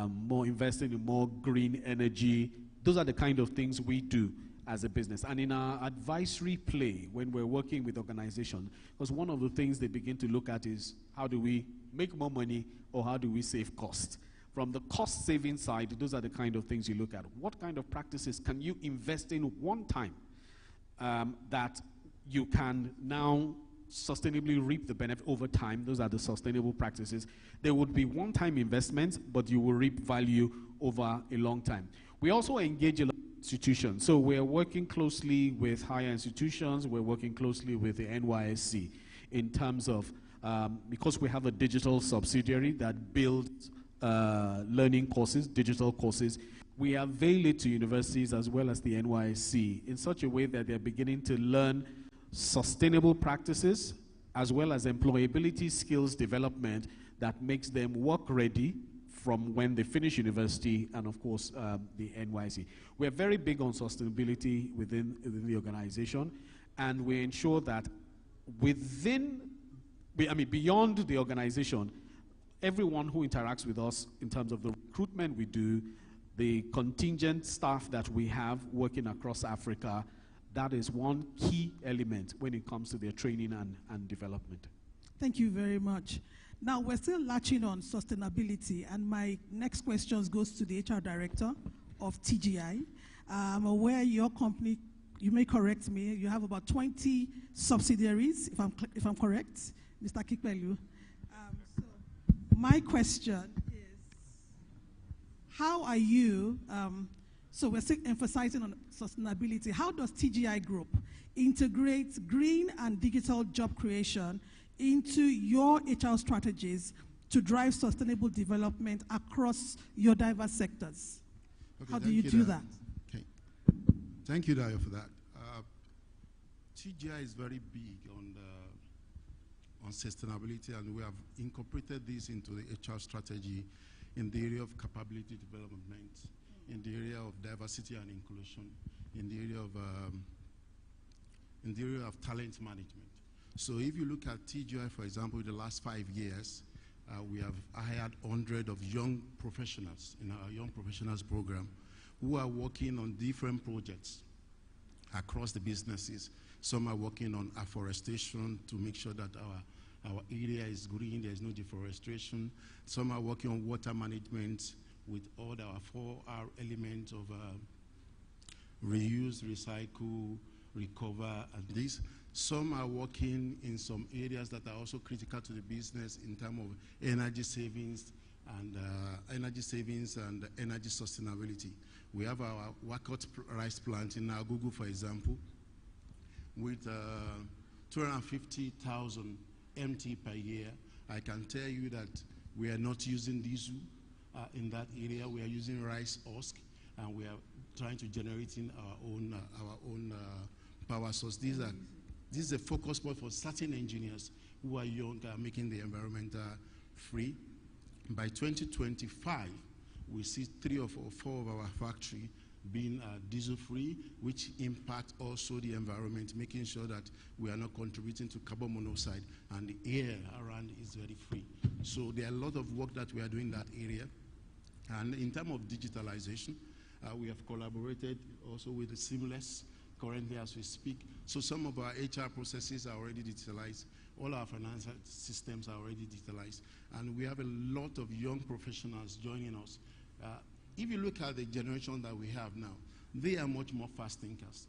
more investing in more green energy. Those are the kind of things we do as a business. And in our advisory play, when we're working with organizations, because one of the things they begin to look at is how do we make more money or how do we save cost? From the cost-saving side, those are the kind of things you look at. What kind of practices can you invest in one time that you can now sustainably reap the benefit over time? Those are the sustainable practices. There would be one-time investments, but you will reap value over a long time. We also engage a lot of institutions. So we're working closely with higher institutions. We're working closely with the NYSC in terms of, because we have a digital subsidiary that builds learning courses, digital courses, we avail it to universities as well as the NYSC in such a way that they're beginning to learn sustainable practices as well as employability skills development that makes them work ready from when they finish university and, of course, the NYSC. We're very big on sustainability within the organization, and we ensure that beyond the organization, everyone who interacts with us in terms of the recruitment we do, the contingent staff that we have working across Africa, that is one key element when it comes to their training and development. Thank you very much. Now, we're still latching on sustainability, and my next question goes to the HR director of TGI. I'm aware your company, you may correct me, you have about 20 subsidiaries, if I'm correct, Mr. Kikpelu. So my question is, how are you, so we're still emphasizing on sustainability, how does TGI Group integrate green and digital job creation into your HR strategies to drive sustainable development across your diverse sectors? Okay, how do you do that? Okay. Thank you, Dayo, for that. TGI is very big on sustainability, and we have incorporated this into the HR strategy in the area of capability development, in the area of diversity and inclusion, in the area of talent management. So if you look at TGI, for example, in the last 5 years, we have hired 100 of young professionals in our Young Professionals program who are working on different projects across the businesses. Some are working on afforestation to make sure that our area is green, there's no deforestation. Some are working on water management with all our 4R elements of reuse, recycle, recover, and this. Some are working in some areas that are also critical to the business in terms of energy savings and energy sustainability. We have our Wakot rice plant in Agugu, for example, with 250,000 MT per year. I can tell you that we are not using diesel in that area. We are using rice husk, and we are trying to generate in our own power source. These this is a focus point for certain engineers who are young, making the environment free. By 2025, we see 3 or 4 of our factory being diesel-free, which impact also the environment, making sure that we are not contributing to carbon monoxide and the air around is very free. So there are a lot of work that we are doing in that area. And in terms of digitalization, we have collaborated also with the Seamless currently as we speak. So some of our HR processes are already digitalized. All our financial systems are already digitalized. And we have a lot of young professionals joining us. If you look at the generation that we have now, they are much more fast thinkers.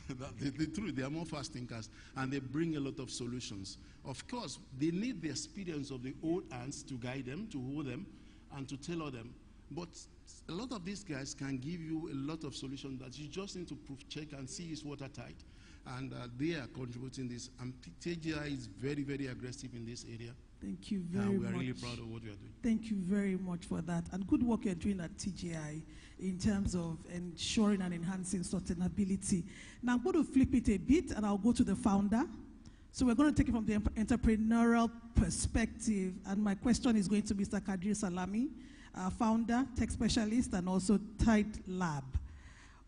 The truth, they are more fast thinkers, and they bring a lot of solutions. Of course, they need the experience of the old hands to guide them, to hold them, and to tailor them. But a lot of these guys can give you a lot of solutions that you just need to proof check and see is watertight. And they are contributing this. And TGI is very, very aggressive in this area. Thank you very much. We are really proud of what we are doing. Thank you very much for that. And good work you're doing at TGI in terms of ensuring and enhancing sustainability. Now I'm going to flip it a bit and I'll go to the founder. So we're going to take it from the entrepreneurial perspective. And my question is going to Mr. Kadir Salami, founder, tech specialist, and also Tide Lab.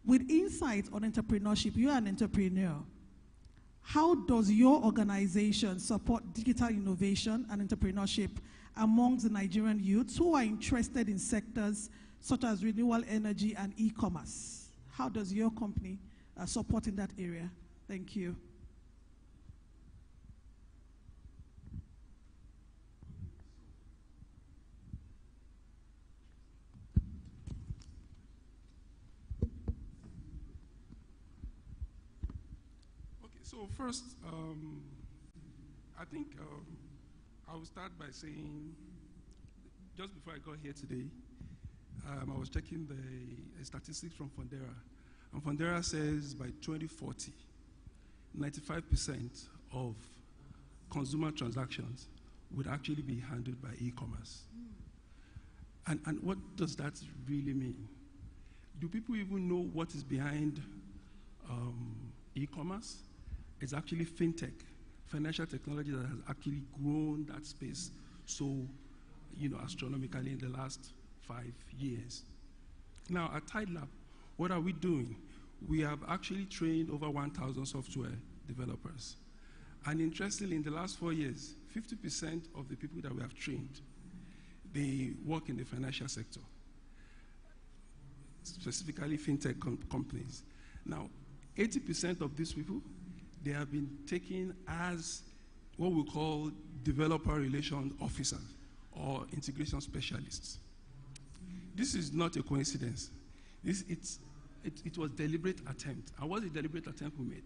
With insight on entrepreneurship, you're an entrepreneur. How does your organization support digital innovation and entrepreneurship amongst the Nigerian youths who are interested in sectors such as renewable energy and e-commerce? How does your company support in that area? Thank you. So first, I think I will start by saying, just before I got here today, I was checking the statistics from Fundera. And Fundera says by 2040, 95% of consumer transactions would actually be handled by e-commerce. And what does that really mean? Do people even know what is behind e-commerce? It's actually fintech, financial technology that has actually grown that space so, astronomically in the last 5 years. Now, at Tide Lab, what are we doing? We have actually trained over 1,000 software developers. And interestingly, in the last 4 years, 50% of the people that we have trained, they work in the financial sector, specifically fintech companies. Now, 80% of these people, they have been taken as what we call developer relation officers or integration specialists. This is not a coincidence. It was a deliberate attempt. And what a deliberate attempt we made?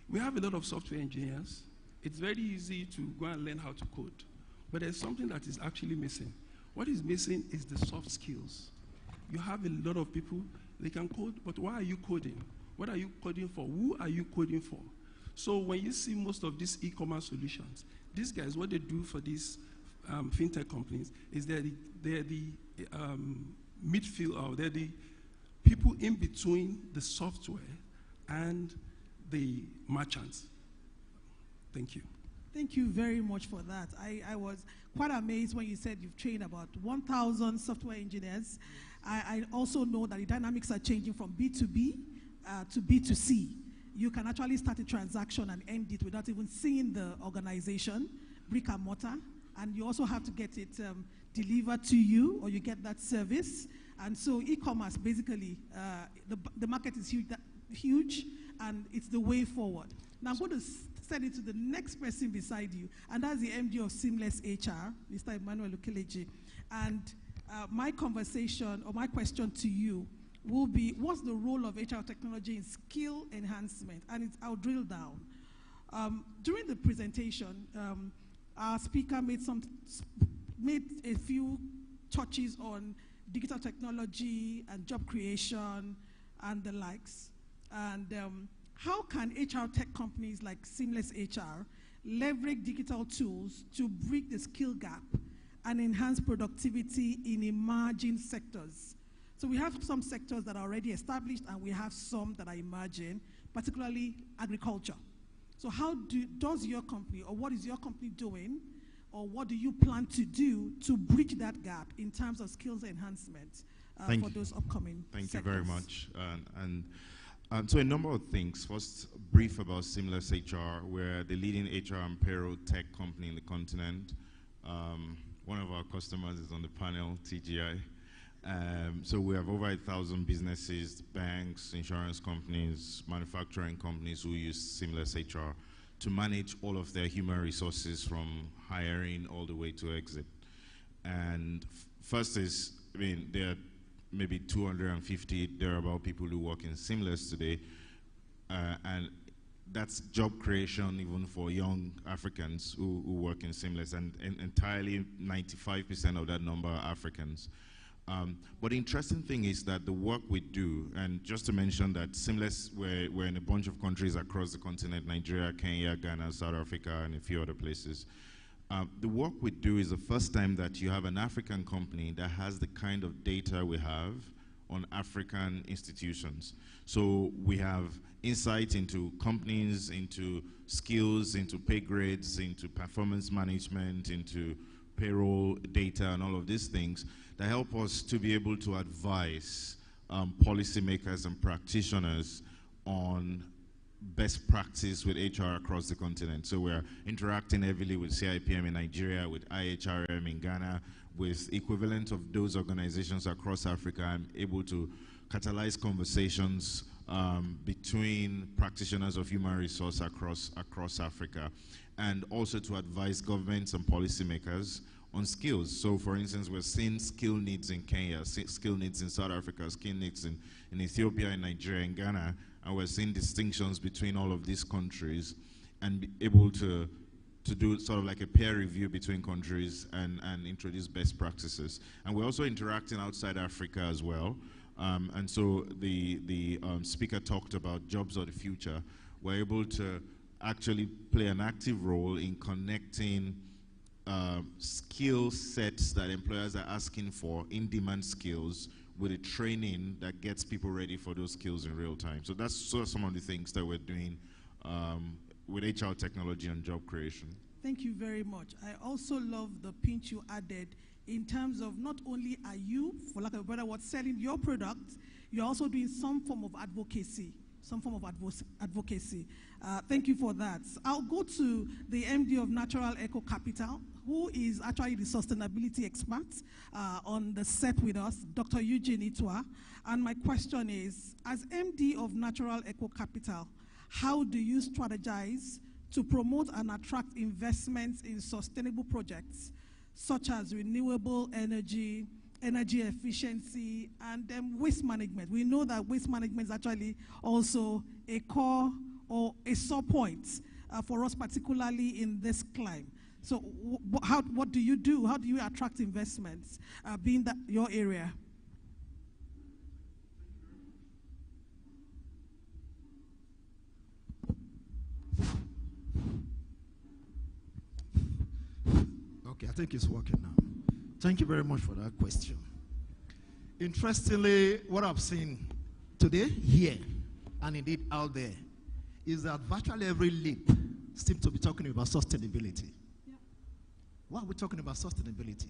We have a lot of software engineers. It's very easy to go and learn how to code. But there's something that is actually missing. What is missing is the soft skills. You have a lot of people, they can code, but why are you coding? What are you coding for? Who are you coding for? So when you see most of these e-commerce solutions, these guys, what they do for these fintech companies is they're the midfield, or they're the people in between the software and the merchants. Thank you. Thank you very much for that. I was quite amazed when you said you've trained about 1,000 software engineers. I also know that the dynamics are changing from B2B to B2C. You can actually start a transaction and end it without even seeing the organization, brick and mortar, and you also have to get it delivered to you, or you get that service. And so e-commerce, basically, the market is huge, and it's the way forward. Now I'm going to send it to the next person beside you, and that's the MD of Seamless HR, Mr. Emmanuel Okeleji. And my conversation, or my question to you, will be, what's the role of HR technology in skill enhancement? And I'll drill down. During the presentation, our speaker made a few touches on digital technology and job creation and the likes. And how can HR tech companies like Seamless HR leverage digital tools to bridge the skill gap and enhance productivity in emerging sectors? So we have some sectors that are already established, and we have some that are emerging. particularly agriculture. So how does your company, or what is your company doing, or what do you plan to do to bridge that gap in terms of skills enhancement for those upcoming Thank sectors? you very much. So a number of things. First, brief about Seamless HR. We're the leading HR and payroll tech company in the continent. One of our customers is on the panel, TGI. So we have over 1,000 businesses, banks, insurance companies, manufacturing companies who use Seamless HR to manage all of their human resources from hiring all the way to exit. And first is, I mean, there are maybe 250 thereabout people who work in Seamless today, and that's job creation even for young Africans who work in Seamless, and entirely 95% of that number are Africans. But the interesting thing is that the work we do, and just to mention that Seamless, we're in a bunch of countries across the continent, Nigeria, Kenya, Ghana, South Africa, and a few other places. The work we do is the first time that you have an African company that has the kind of data we have on African institutions. So we have insight into companies, into skills, into pay grades, into performance management, into payroll data, and all of these things that help us to be able to advise policymakers and practitioners on best practice with HR across the continent. So we're interacting heavily with CIPM in Nigeria, with IHRM in Ghana, with equivalent of those organizations across Africa. I'm able to catalyze conversations between practitioners of human resource across Africa, and also to advise governments and policymakers on skills. So for instance, we're seeing skill needs in Kenya, skill needs in South Africa, skill needs in Ethiopia, in Nigeria, in Ghana, and we're seeing distinctions between all of these countries, and be able to do sort of like a peer review between countries and introduce best practices. And we're also interacting outside Africa as well. And so the speaker talked about jobs of the future. We're able to actually play an active role in connecting skill sets that employers are asking for, in-demand skills, with a training that gets people ready for those skills in real time. So that's sort of some of the things that we're doing with HR technology and job creation. Thank you very much. I also love the pinch you added in terms of not only are you, for lack of a better word, selling your product, you're also doing some form of advocacy. Thank you for that. I'll go to the MD of Natural Eco Capital, who is actually the sustainability expert on the set with us, Dr. Eugene Itwa. And my question is, as MD of Natural Eco Capital, how do you strategize to promote and attract investments in sustainable projects, such as renewable energy, energy efficiency, and waste management? We know that waste management is actually also a core or a sore point for us, particularly in this climate. So what do you do? How do you attract investments, being that your area? Okay, I think it's working now. Thank you very much for that question. Interestingly, what I've seen today, here, and indeed out there, is that virtually every lip seems to be talking about sustainability. Yeah. Why are we talking about sustainability?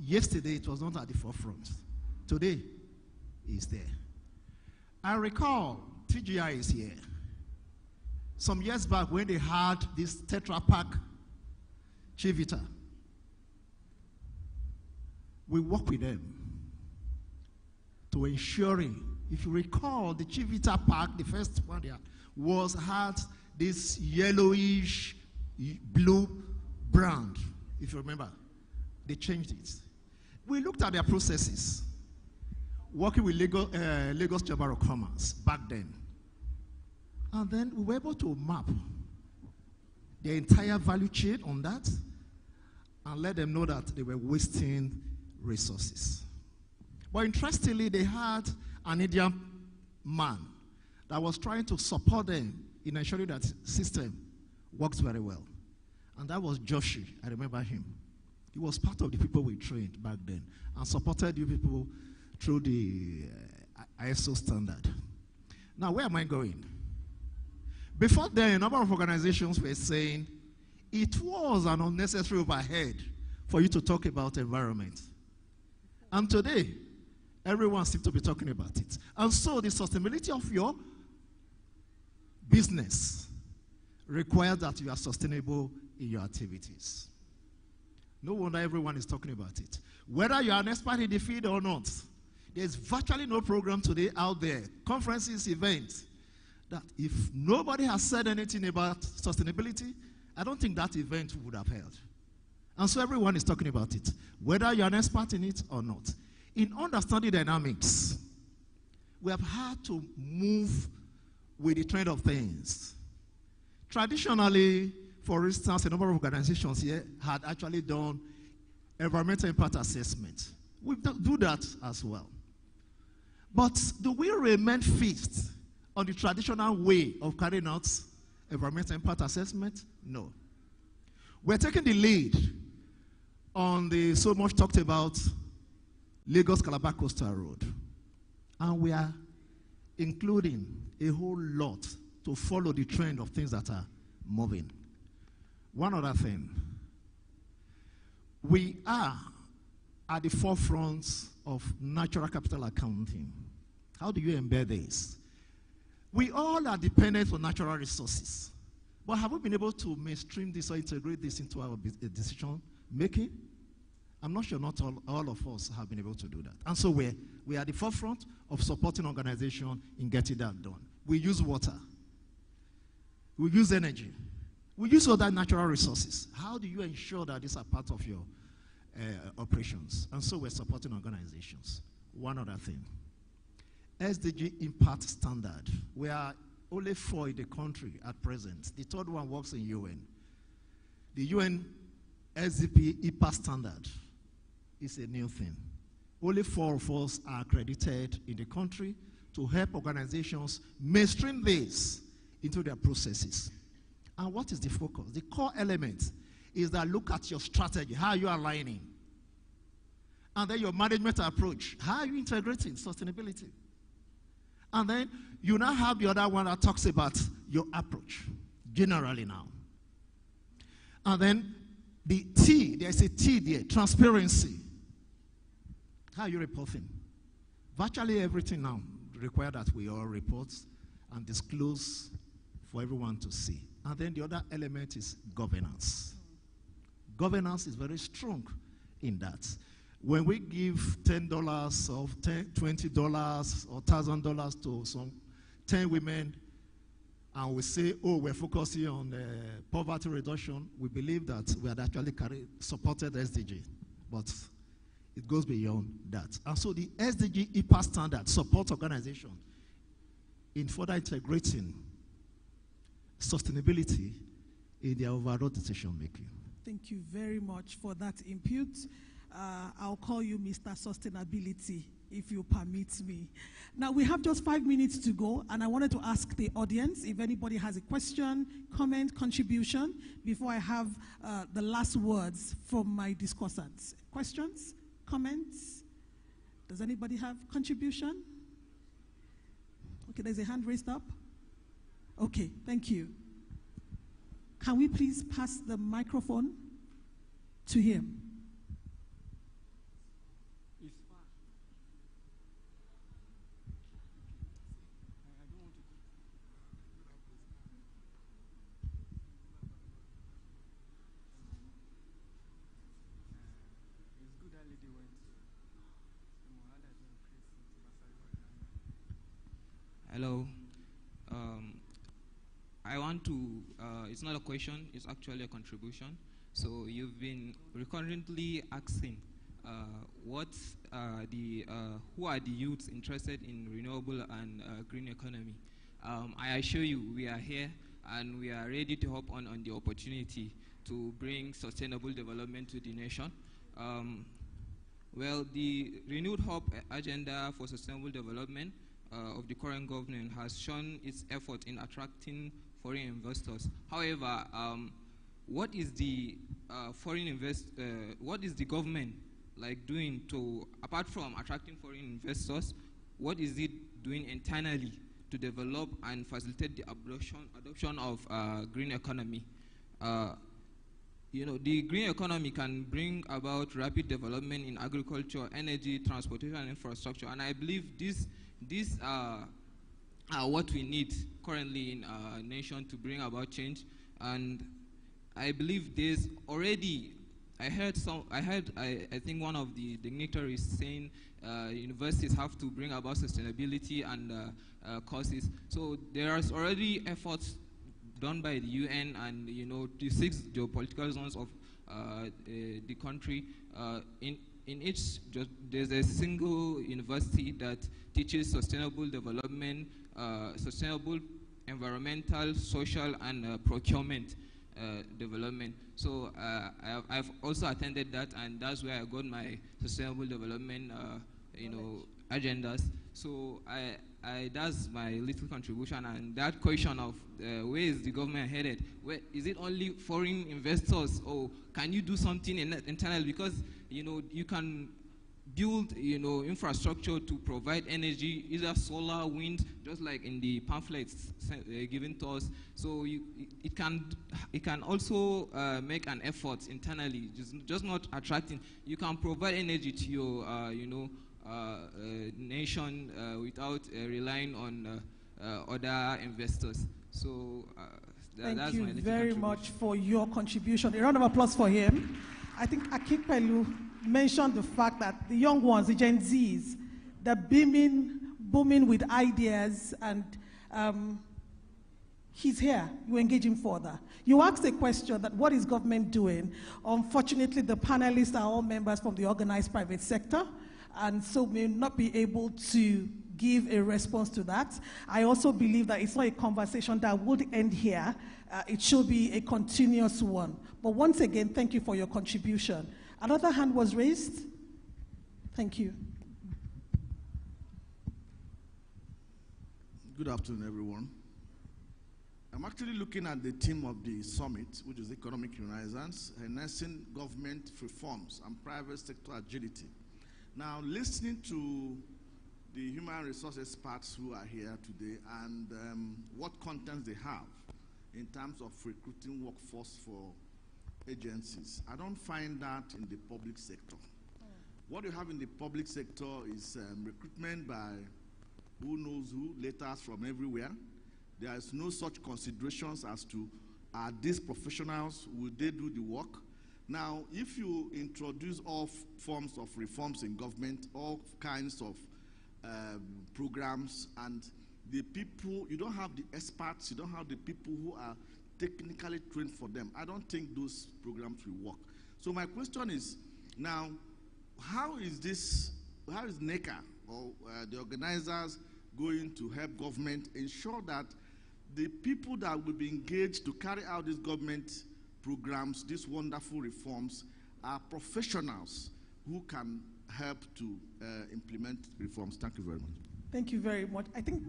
Yesterday, it was not at the forefront. Today, it's there. I recall TGI is here. Some years back, when they had this Tetra Pak Chivita, we work with them to ensuring, if you recall, the Chivita Pack, the first one there, had this yellowish blue brand, if you remember. They changed it. We looked at their processes, working with Lagos Chamber of Commerce back then. And then we were able to map the entire value chain on that and let them know that they were wasting resources. But interestingly, they had an Indian man that was trying to support them in ensuring that system works very well. And that was Joshi. I remember him. He was part of the people we trained back then and supported you people through the ISO standard. Now, where am I going? Before then, a number of organizations were saying it was an unnecessary overhead for you to talk about environment. And today, everyone seems to be talking about it. And so the sustainability of your business requires that you are sustainable in your activities. No wonder everyone is talking about it. Whether you are an expert in the field or not, there's virtually no program today out there, conferences, events, that if nobody has said anything about sustainability, I don't think that event would have held. And so everyone is talking about it, whether you're an expert in it or not. In understanding dynamics, we have had to move with the trend of things. Traditionally, for instance, a number of organizations here had actually done environmental impact assessment. We do that as well. But do we remain fixed on the traditional way of carrying out environmental impact assessment? No. We're taking the lead on the so much talked about Lagos-Calabar Coastal Road. And we are including a whole lot to follow the trend of things that are moving. One other thing. We are at the forefront of natural capital accounting. How do you embed this? We all are dependent on natural resources. But have we been able to mainstream this or integrate this into our decision making? I'm not sure not all of us have been able to do that. And so we are at the forefront of supporting organizations in getting that done. We use water. We use energy. We use other natural resources. How do you ensure that these are part of your operations? And so we're supporting organizations. One other thing. SDG Impact Standard. We are only 4 in the country at present. The third one works in UN. The UN SDP Impact Standard is a new thing. Only 4 of us are accredited in the country to help organizations mainstream this into their processes. And what is the focus? The core element is that look at your strategy. How are you aligning? And then your management approach. How are you integrating sustainability? And then you now have the other one that talks about your approach, generally now. And then the T, there's a T there, transparency. How are you reporting? Virtually everything now requires that we all report and disclose for everyone to see. And then the other element is governance. Governance is very strong in that. When we give $10 or $20 or $1,000 to some 10 women and we say, oh, we're focusing on poverty reduction, we believe that we had actually supported SDG. But it goes beyond that. And so the SDG IPA standard supports organizations in further integrating sustainability in their overall decision making. Thank you very much for that input. I'll call you Mr. Sustainability, if you permit me. Now, we have just 5 minutes to go, and I wanted to ask the audience if anybody has a question, comment, contribution, before I have the last words from my discussants. Questions? Comments? Does anybody have contribution? Okay, there's a hand raised up. Okay, thank you. Can we please pass the microphone to him? Hello. I want to, it's not a question, it's actually a contribution. So you've been recurrently asking who are the youths interested in renewable and green economy. I assure you we are here and we are ready to hop on the opportunity to bring sustainable development to the nation. Well, the renewed hope agenda for sustainable development of the current government has shown its effort in attracting foreign investors. However, what is the what is the government like doing to, apart from attracting foreign investors, what is it doing internally to develop and facilitate the adoption of green economy. The green economy can bring about rapid development in agriculture, energy, transportation, and infrastructure. And I believe these are what we need currently in our nation to bring about change. And I believe there's already, I think one of the dignitaries saying universities have to bring about sustainability and courses. So there is already efforts done by the UN and the 6 geopolitical zones of the country. In each, there's a single university that teaches sustainable development, sustainable environmental, social, and procurement development. So I've also attended that, and that's where I got my sustainable development, agendas. So that's my little contribution. And that question of where is the government headed? Where is it only foreign investors, or can you do something internally? Because you can build infrastructure to provide energy, either solar, wind, just like in the pamphlets given to us. So it can also make an effort internally, just not attracting. You can provide energy to your nation without relying on other investors. So thank you very much for your contribution. A round of applause for him. I think Akikpelu mentioned the fact that the young ones, the Gen Zs, they're booming with ideas, and he's here. You engage him further. You asked a question that what is government doing? Unfortunately, the panelists are all members from the organized private sector, and so may not be able to give a response to that. I also believe that it's not a conversation that would end here. It should be a continuous one. But once again, thank you for your contribution. Another hand was raised. Thank you. Good afternoon, everyone. I'm actually looking at the theme of the summit, which is economic renaissance, harnessing government reforms and private sector agility. Now, listening to the human resource experts who are here today and what contents they have in terms of recruiting workforce for agencies, I don't find that in the public sector. What you have in the public sector is recruitment by who knows who, letters from everywhere. There is no such considerations as to, are these professionals, will they do the work? Now, if you introduce all forms of reforms in government, all kinds of programs, and the people, you don't have the experts, you don't have the people who are technically trained for them, I don't think those programs will work. So my question is, now, how is NECA or the organizers going to help government ensure that the people that will be engaged to carry out these government programs, these wonderful reforms, are professionals who can help to implement reforms? Thank you very much. Thank you very much. I think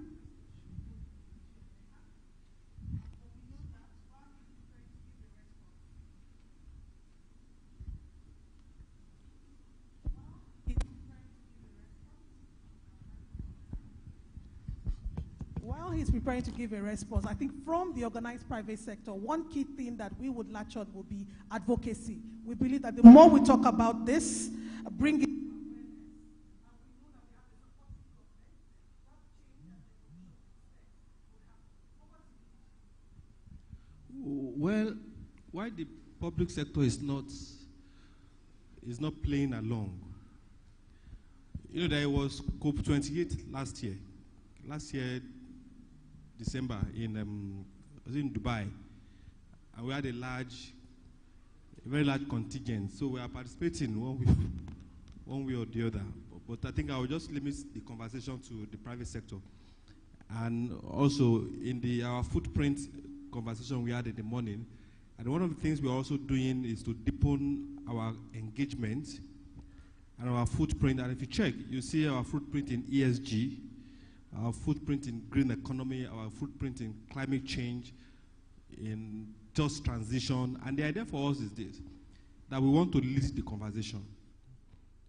while he's preparing to give a response, I think from the organized private sector, one key thing that we would latch on will be advocacy. We believe that the more we talk about this, bring it. Well, why the public sector is not playing along? You know, there was COP28 last year. Last year, December, in Dubai, and we had a very large contingent. So we are participating one way or the other. But I think I will just limit the conversation to the private sector. And also in our footprint conversation we had in the morning, and one of the things we're also doing is to deepen our engagement and our footprint. And if you check, you see our footprint in ESG, our footprint in green economy, our footprint in climate change, in just transition. And the idea for us is this, that we want to lead the conversation.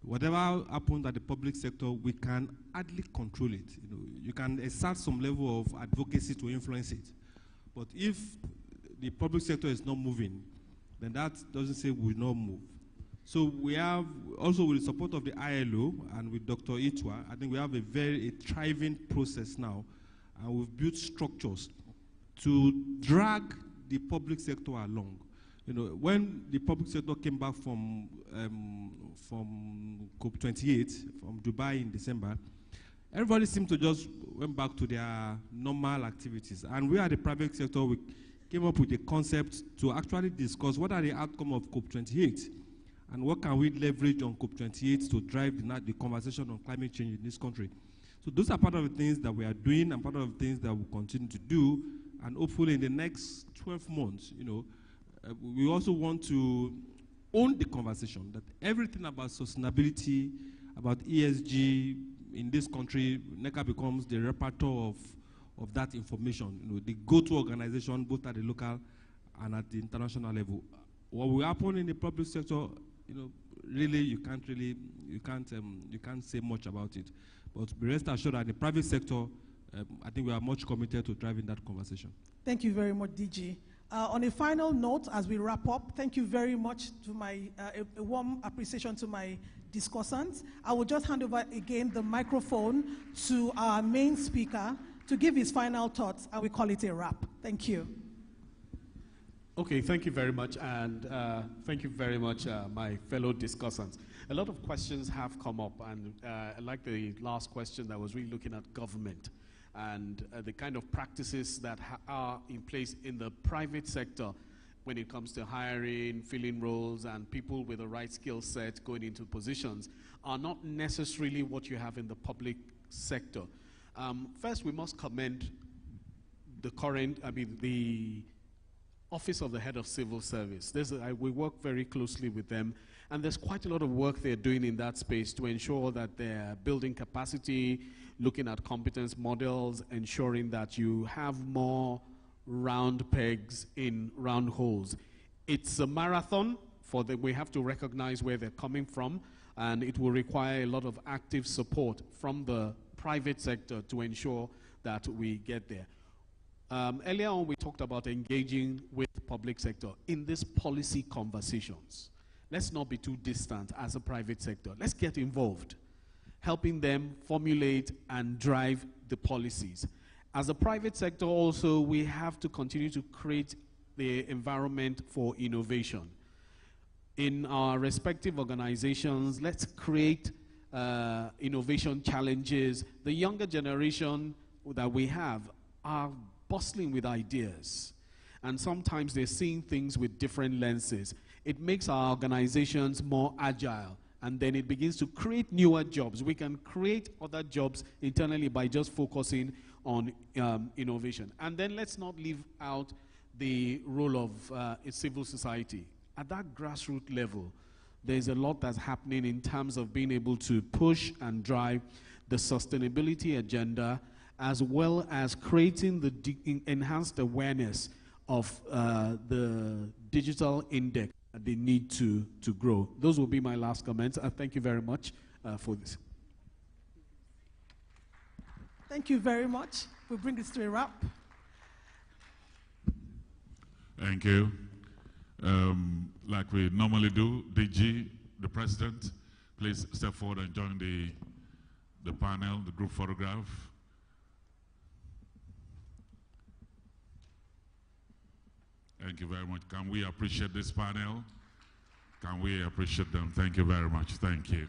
Whatever happens at the public sector, we can hardly control it. You can exert some level of advocacy to influence it. But if the public sector is not moving, then that doesn't say we will not move. So we have, also with the support of the ILO and with Dr. Itwa, I think we have a thriving process now, and we've built structures to drag the public sector along. When the public sector came back from COP28, from Dubai in December, everybody seemed to just went back to their normal activities. And we at the private sector, we came up with a concept to actually discuss what are the outcomes of COP28 and what can we leverage on COP28 to drive the conversation on climate change in this country. So those are part of the things that we are doing and part of the things that we'll continue to do. And hopefully in the next 12 months, we also want to own the conversation that everything about sustainability, about ESG in this country, NECA becomes the repertoire of that information. The go-to organization both at the local and at the international level. What will happen in the public sector, really you can't say much about it. But be rest assured that in the private sector, I think we are much committed to driving that conversation. Thank you very much, DG. On a final note, as we wrap up, thank you very much to a warm appreciation to my discussants. I will just hand over again the microphone to our main speaker to give his final thoughts, and we call it a wrap. Thank you. Okay, thank you very much, and thank you very much, my fellow discussants. A lot of questions have come up, and I like the last question that was really looking at government and the kind of practices that are in place in the private sector when it comes to hiring, filling roles, and people with the right skill set going into positions are not necessarily what you have in the public sector. First, we must commend the Office of the Head of Civil Service. We work very closely with them, and there's quite a lot of work they're doing in that space to ensure that they're building capacity, looking at competence models, ensuring that you have more round pegs in round holes. It's a marathon we have to recognize where they're coming from, and it will require a lot of active support from the private sector to ensure that we get there. Earlier on, we talked about engaging with the public sector in these policy conversations. Let's not be too distant as a private sector. Let's get involved, helping them formulate and drive the policies. As a private sector also, we have to continue to create the environment for innovation. In our respective organizations, let's create innovation challenges. The younger generation that we have are bustling with ideas, and sometimes they're seeing things with different lenses. It makes our organizations more agile, and then it begins to create newer jobs. We can create other jobs internally by just focusing on innovation. And then let's not leave out the role of civil society. At that grassroots level, there's a lot that's happening in terms of being able to push and drive the sustainability agenda, as well as creating the enhanced awareness of the digital index that they need to grow. Those will be my last comments. Thank you very much for this. Thank you very much. We'll bring this to a wrap. Thank you. Like we normally do, DG, the President, please step forward and join the panel, the group photograph. Thank you very much. Can we appreciate this panel? Can we appreciate them? Thank you very much. Thank you.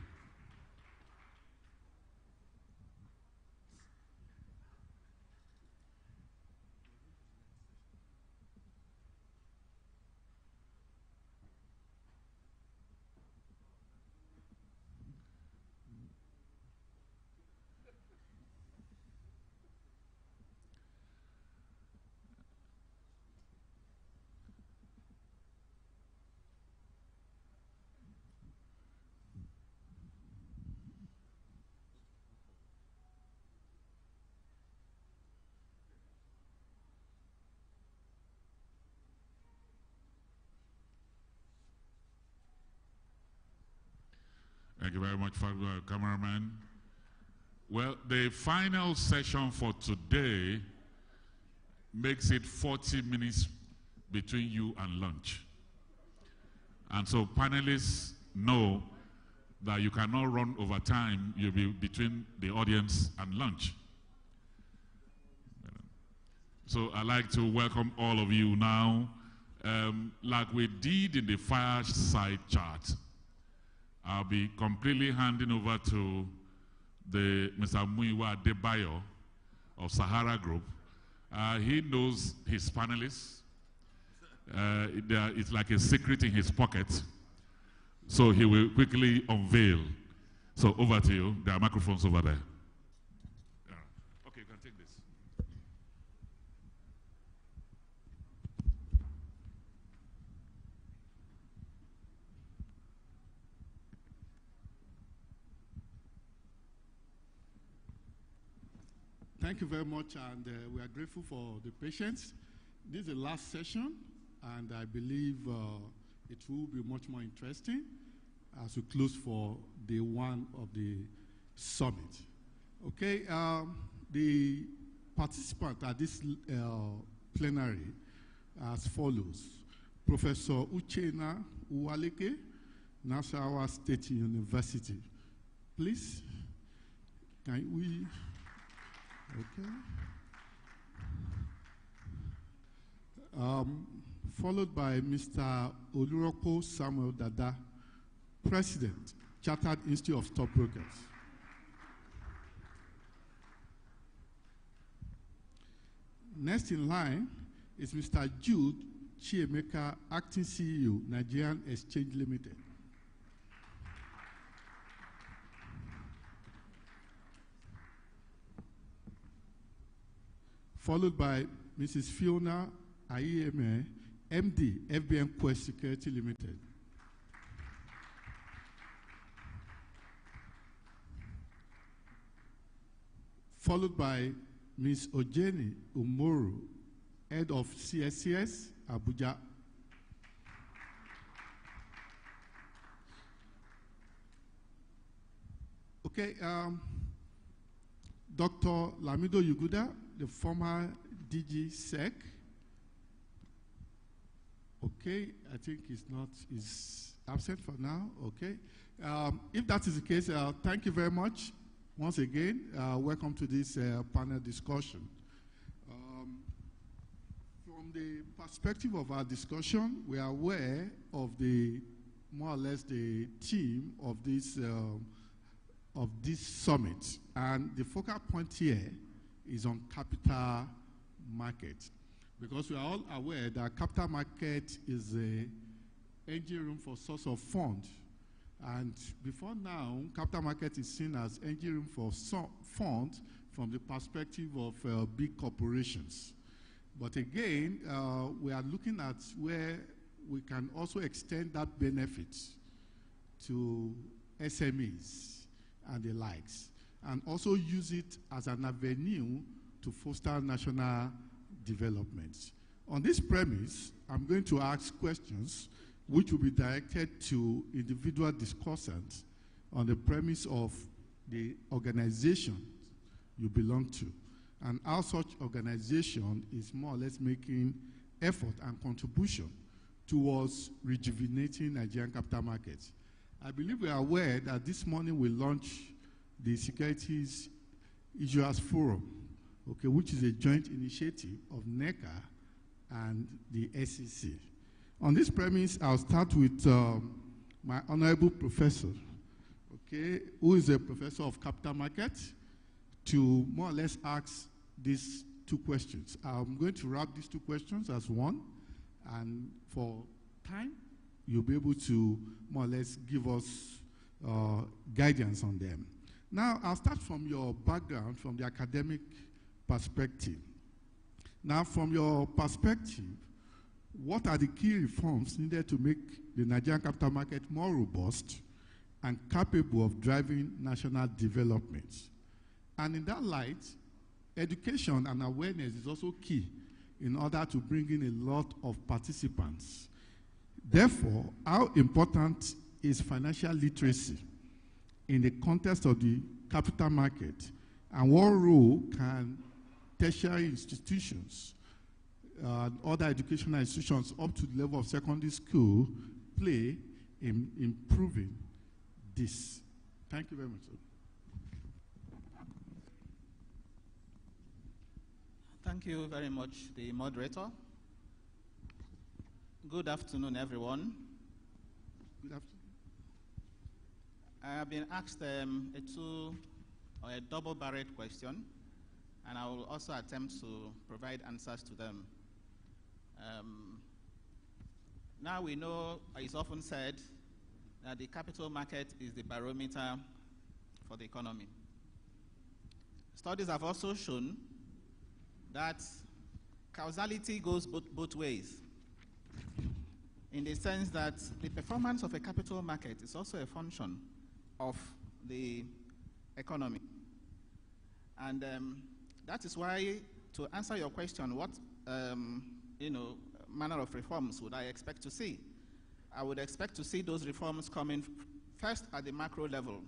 Thank you very much, cameraman. Well, the final session for today makes it 40 minutes between you and lunch. And so panelists know that you cannot run over time. You'll be between the audience and lunch. So I'd like to welcome all of you now. Like we did in the fireside chat, I'll be completely handing over to Mr. Muiwa Adebayo of Sahara Group. He knows his panelists. It's like a secret in his pocket. So he will quickly unveil. So over to you. There are microphones over there. Okay, you can take this. Thank you very much, and we are grateful for the patience. This is the last session, and I believe it will be much more interesting as we close for day one of the summit. Okay, the participants at this plenary as follows. Professor Uchenna Uwaleke, Nasarawa State University. Please, can we... Okay. Followed by Mr. Oluroko Samuel Dada, President, Chartered Institute of Stockbrokers. Next in line is Mr. Jude Chiemeka, Acting CEO, Nigerian Exchange Limited. Followed by Mrs. Fiona Ayeme, MD, FBN Quest Security Limited. Followed by Ms. Ojeni Umoru, Head of CSCS, Abuja. Okay, Dr. Lamido Yuguda, the former DG SEC. Okay, I think he's absent for now. Okay, if that is the case, thank you very much once again. Welcome to this panel discussion. From the perspective of our discussion, we are aware of the more or less the theme of this summit, and the focal point here is on capital market, because we are all aware that capital market is a engine room for source of fund, and before now, capital market is seen as engine room for fund from the perspective of big corporations. But again, we are looking at where we can also extend that benefit to SMEs and the likes, and also use it as an avenue to foster national development. On this premise, I'm going to ask questions which will be directed to individual discussants on the premise of the organization you belong to, and how such organization is more or less making effort and contribution towards rejuvenating Nigerian capital markets. I believe we are aware that this morning we launch the Securities Issuers Forum, okay, which is a joint initiative of NECA and the SEC. On this premise, I'll start with my honorable professor, okay, who is a professor of capital markets, to more or less ask these two questions. I'm going to wrap these two questions as one, and for time, you'll be able to more or less give us guidance on them. Now, I'll start from your background, from the academic perspective. Now, from your perspective, what are the key reforms needed to make the Nigerian capital market more robust and capable of driving national development? And in that light, education and awareness is also key in order to bring in a lot of participants. Therefore, how important is financial literacy in the context of the capital market, and what role can tertiary institutions, other educational institutions up to the level of secondary school play in improving this? Thank you very much, sir. Thank you very much, the moderator. Good afternoon, everyone. Good afternoon. I have been asked a double-barreled question, and I will also attempt to provide answers to them. Now we know, it's often said, that the capital market is the barometer for the economy. Studies have also shown that causality goes both ways, in the sense that the performance of a capital market is also a function of the economy. And that is why, to answer your question, what manner of reforms would I expect to see? I would expect to see those reforms coming first at the macro level,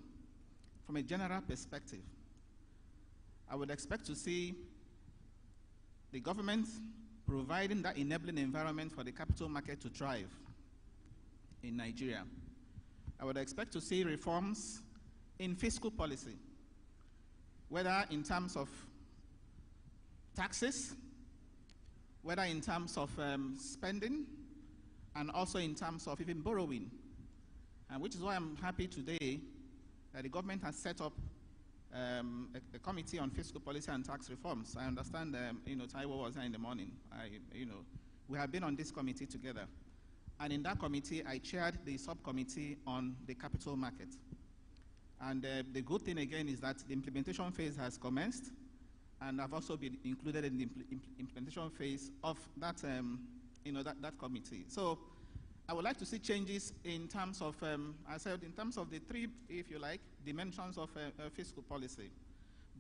from a general perspective. I would expect to see the government providing that enabling environment for the capital market to thrive in Nigeria. I would expect to see reforms in fiscal policy, whether in terms of taxes, whether in terms of spending, and also in terms of even borrowing. And which is why I'm happy today that the government has set up a committee on fiscal policy and tax reforms. I understand, Taiwo was there in the morning. We have been on this committee together. And in that committee, I chaired the subcommittee on the capital market. And the good thing again is that the implementation phase has commenced, and I've also been included in the implementation phase of that, that committee. So I would like to see changes in terms of, I said, in terms of the three, if you like, dimensions of fiscal policy.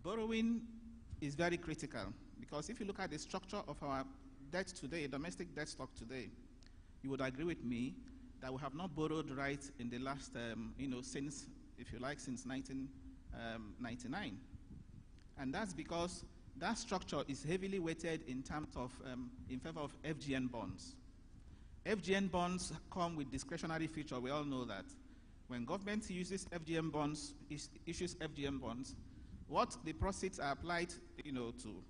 Borrowing is very critical, because if you look at the structure of our debt today, domestic debt stock today, you would agree with me that we have not borrowed right in the last, since, if you like, since 1999. And that's because that structure is heavily weighted in terms of, in favor of FGN bonds. FGN bonds come with discretionary feature. We all know that. When government uses FGN bonds, issues FGN bonds, what the proceeds are applied, to,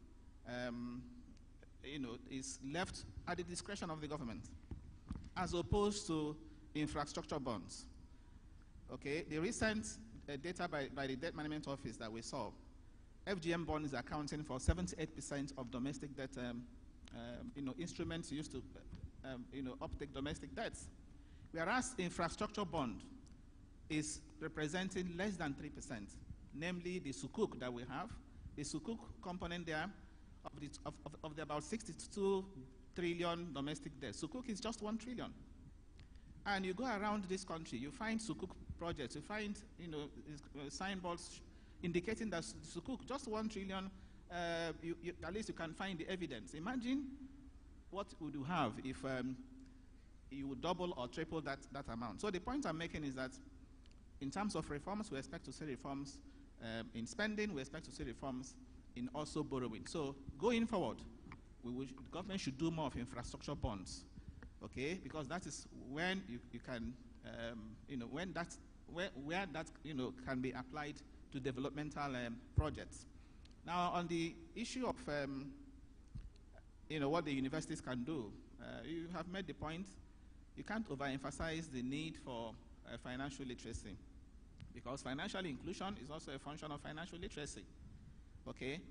is left at the discretion of the government, as opposed to infrastructure bonds. Okay, the recent data by the Debt Management Office that we saw, FGM bond is accounting for 78% of domestic debt, instruments used to, uptake domestic debts. Whereas infrastructure bond is representing less than 3%, namely the Sukuk that we have. The Sukuk component there of the about 62 trillion domestic debt. Sukuk is just 1 trillion. And you go around this country, you find Sukuk projects, you find, signboards indicating that Sukuk, just 1 trillion, at least you can find the evidence. Imagine what would you have if you would double or triple that amount. So the point I'm making is that in terms of reforms, we expect to see reforms in spending, we expect to see reforms in also borrowing. So going forward, the government should do more of infrastructure bonds, okay? Because that is when you can, where that can be applied to developmental projects. Now, on the issue of what the universities can do, you have made the point. You can't overemphasize the need for financial literacy, because financial inclusion is also a function of financial literacy. Okay,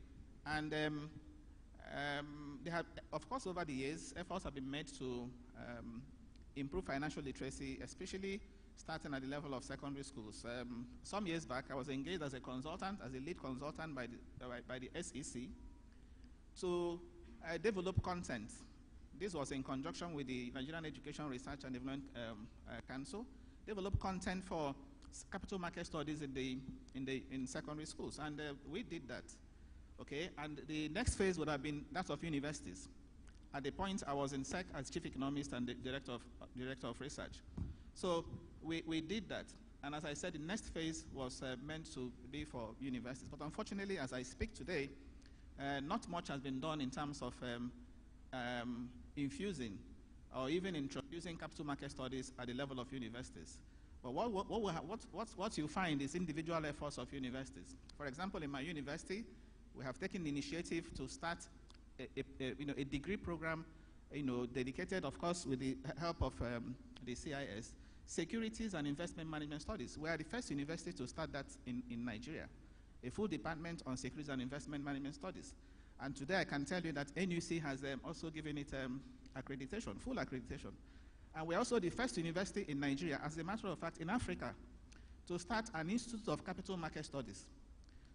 and they have, of course, over the years, efforts have been made to improve financial literacy, especially starting at the level of secondary schools. Some years back, I was engaged as a consultant, as a lead consultant by the SEC, to develop content. This was in conjunction with the Nigerian Education Research and Development Council. Develop content for capital market studies in secondary schools, and we did that. Okay, and the next phase would have been that of universities. At the point I was in SEC as chief economist and the director of research. So we did that. And as I said, the next phase was meant to be for universities. But unfortunately, as I speak today, not much has been done in terms of infusing or even introducing capital market studies at the level of universities. But what you find is individual efforts of universities. For example, in my university, we have taken the initiative to start a degree program, dedicated, of course, with the help of the CIS, Securities and Investment Management Studies. We are the first university to start that in Nigeria, a full department on Securities and Investment Management Studies. And today I can tell you that NUC has also given it accreditation, full accreditation. And we're also the first university in Nigeria, as a matter of fact, in Africa, to start an Institute of Capital Market Studies.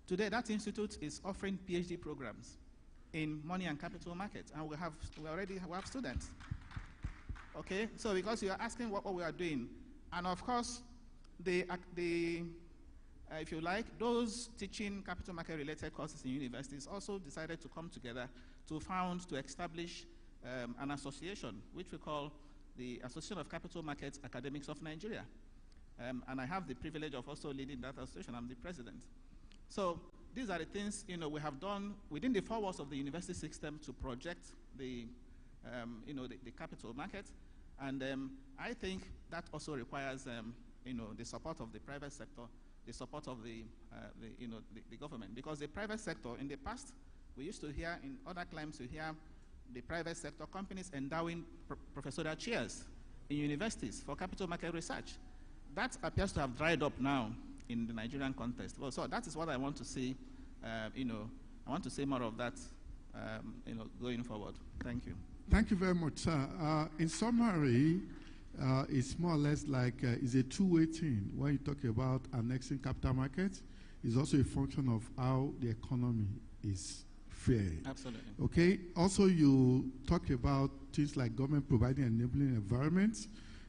Today, that institute is offering PhD programs in money and capital markets, and we already have students. Okay, so because you are asking what we are doing, and of course, if you like, those teaching capital market related courses in universities also decided to come together to establish an association, which we call the Association of Capital Markets Academics of Nigeria. And I have the privilege of also leading that association. I'm the president. So these are the things we have done within the 4 walls of the university system to project the capital market. And I think that also requires the support of the private sector, the support of the government. Because the private sector, in the past, we used to hear, in other climes, we hear the private sector companies endowing professorial chairs in universities for capital market research. That appears to have dried up now in the Nigerian context. Well, so that is what I want to see. I want to see more of that, going forward. Thank you. Thank you very much, sir. In summary, it's more or less like it's a two-way thing. When you talk about annexing capital markets, it's also a function of how the economy is faring. Absolutely. Okay. Also, you talk about things like government providing enabling environments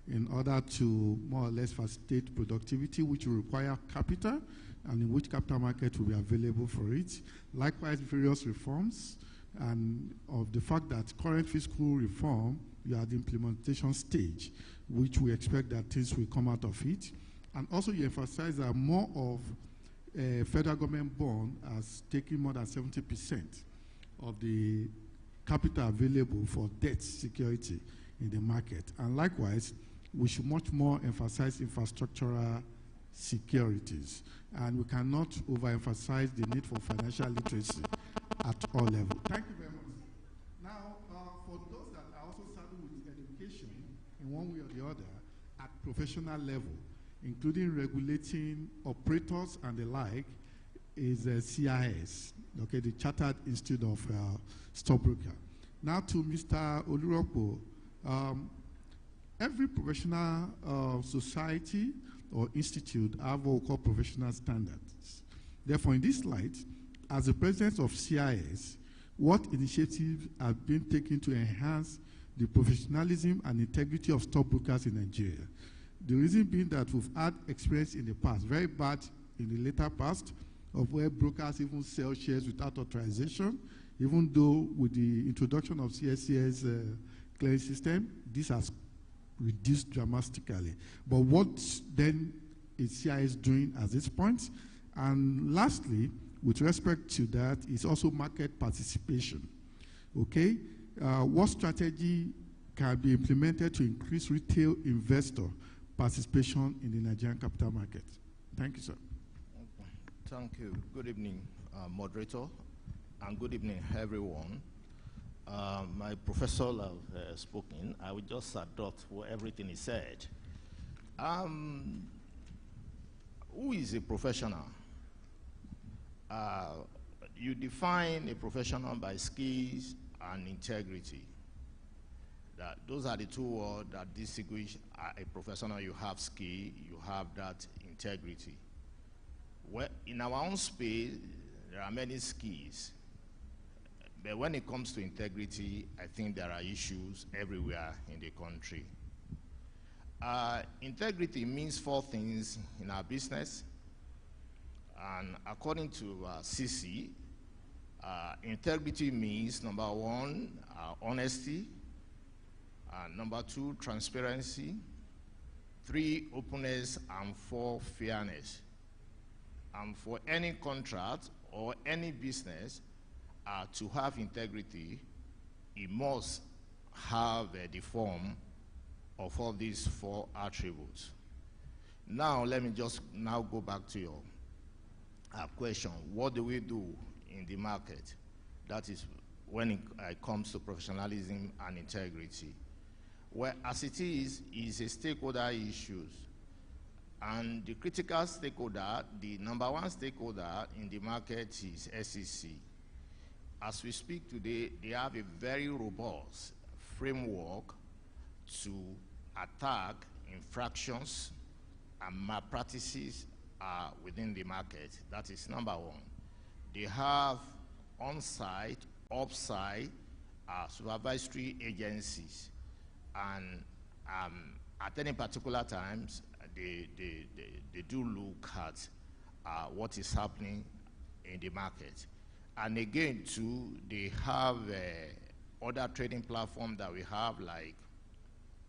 in order to more or less facilitate productivity, which will require capital, and in which capital market will be available for it. Likewise, various reforms, and of the fact that current fiscal reform, you are at the implementation stage, which we expect that things will come out of it. And also you emphasize that more of federal government bond has taken more than 70% of the capital available for debt security in the market. And likewise, we should much more emphasize infrastructural securities. And we cannot overemphasize the need for financial literacy at all levels. Thank you very much. Now, for those that are also saddled with education in one way or the other at professional level, including regulating operators and the like, is CIS, okay, the Chartered Institute of Stockbroker. Now to Mr. Oluropo, every professional society or institute have what we call professional standards. Therefore, in this light, as the president of CIS, what initiatives have been taken to enhance the professionalism and integrity of stockbrokers in Nigeria? The reason being that we've had experience in the past, very bad in the later past, of where brokers even sell shares without authorization, even though with the introduction of CSCS clearing system, this has reduced dramatically. But what then is CIS doing at this point? And lastly, with respect to that, is also market participation. Okay? What strategy can be implemented to increase retail investor participation in the Nigerian capital market? Thank you, sir. Thank you. Good evening, moderator, and good evening, everyone. My professor have spoken. I will just adopt everything he said. Who is a professional? You define a professional by skills and integrity. Those are the two words that distinguish a professional. You have skill, you have that integrity. Well, in our own space, there are many skills. But when it comes to integrity, I think there are issues everywhere in the country. Integrity means 4 things in our business. And according to CC, integrity means, number 1, honesty. Number 2, transparency. 3, openness, and 4, fairness. And for any contract or any business to have integrity, it must have the form of all these 4 attributes. Now, let me just now go back to your question. What do we do in the market? That is when it comes to professionalism and integrity. Well, as it is a stakeholder issue. And the critical stakeholder, the number 1 stakeholder in the market is SEC. As we speak today, they have a very robust framework to attack infractions and malpractices within the market. That is number 1. They have on-site, off-site supervisory agencies, and at any particular times, they do look at what is happening in the market. And again, too, they have other trading platforms that we have, like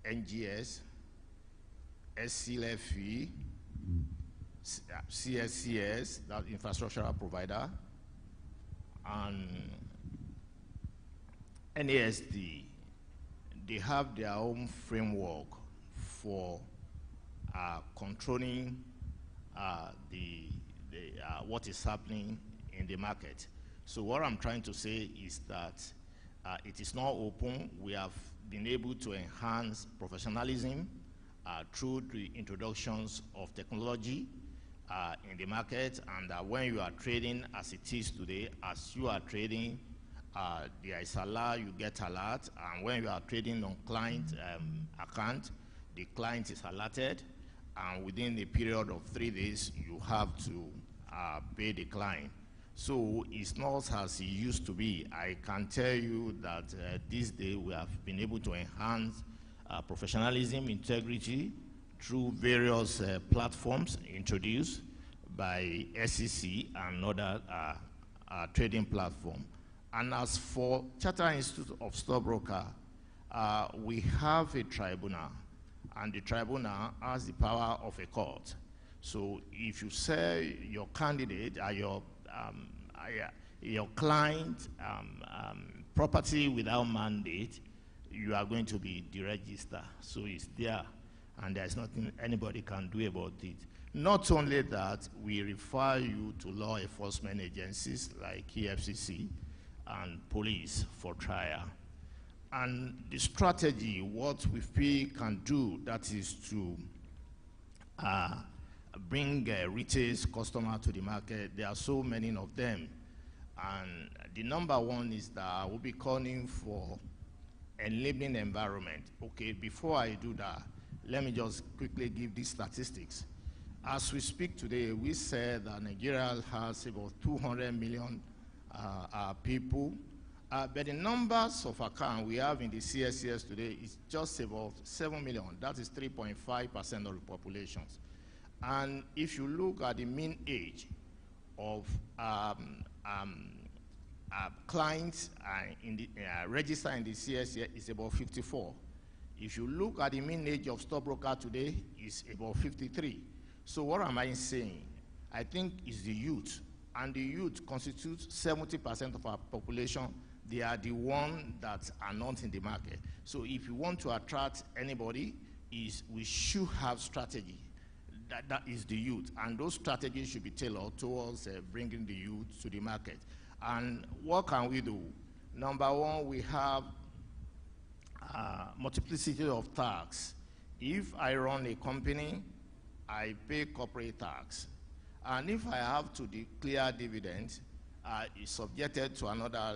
NGS, SCLFE, CSCS, that infrastructural provider, and NASD. They have their own framework for controlling what is happening in the market. So what I'm trying to say is that it is not open. We have been able to enhance professionalism through the introductions of technology in the market, and when you are trading as it is today, as you are trading, there is alert, you get alert, and when you are trading on client account, the client is alerted, and within a period of 3 days, you have to pay the client. So it's not as it used to be. I can tell you that this day we have been able to enhance professionalism, integrity through various platforms introduced by SEC and other trading platforms. And as for Chartered Institute of Stockbrokers, we have a tribunal, and the tribunal has the power of a court. So if you sell your candidate or your client property without mandate, you are going to be deregistered. So it's there, and there's nothing anybody can do about it. Not only that, we refer you to law enforcement agencies like EFCC and police for trial. And the strategy, what we can do, that is to bring retail customers to the market. There are so many of them. And the number 1 is that I will be calling for enabling environment. Okay, before I do that, let me just quickly give these statistics. As we speak today, we said that Nigeria has about 200 million people, but the numbers of accounts we have in the CSCS today is just about 7 million. That is 3.5% of the population. And if you look at the mean age of clients registered in the CSCS, it's about 54. If you look at the mean age of stockbroker today, it's about 53. So what am I saying? I think it's the youth, and the youth constitutes 70% of our population. They are the ones that are not in the market. So if you want to attract anybody, we should have strategy. That is the youth, and those strategies should be tailored towards bringing the youth to the market. And what can we do? Number 1, we have multiplicity of tax. If I run a company, I pay corporate tax. And if I have to declare dividends, it's subjected to another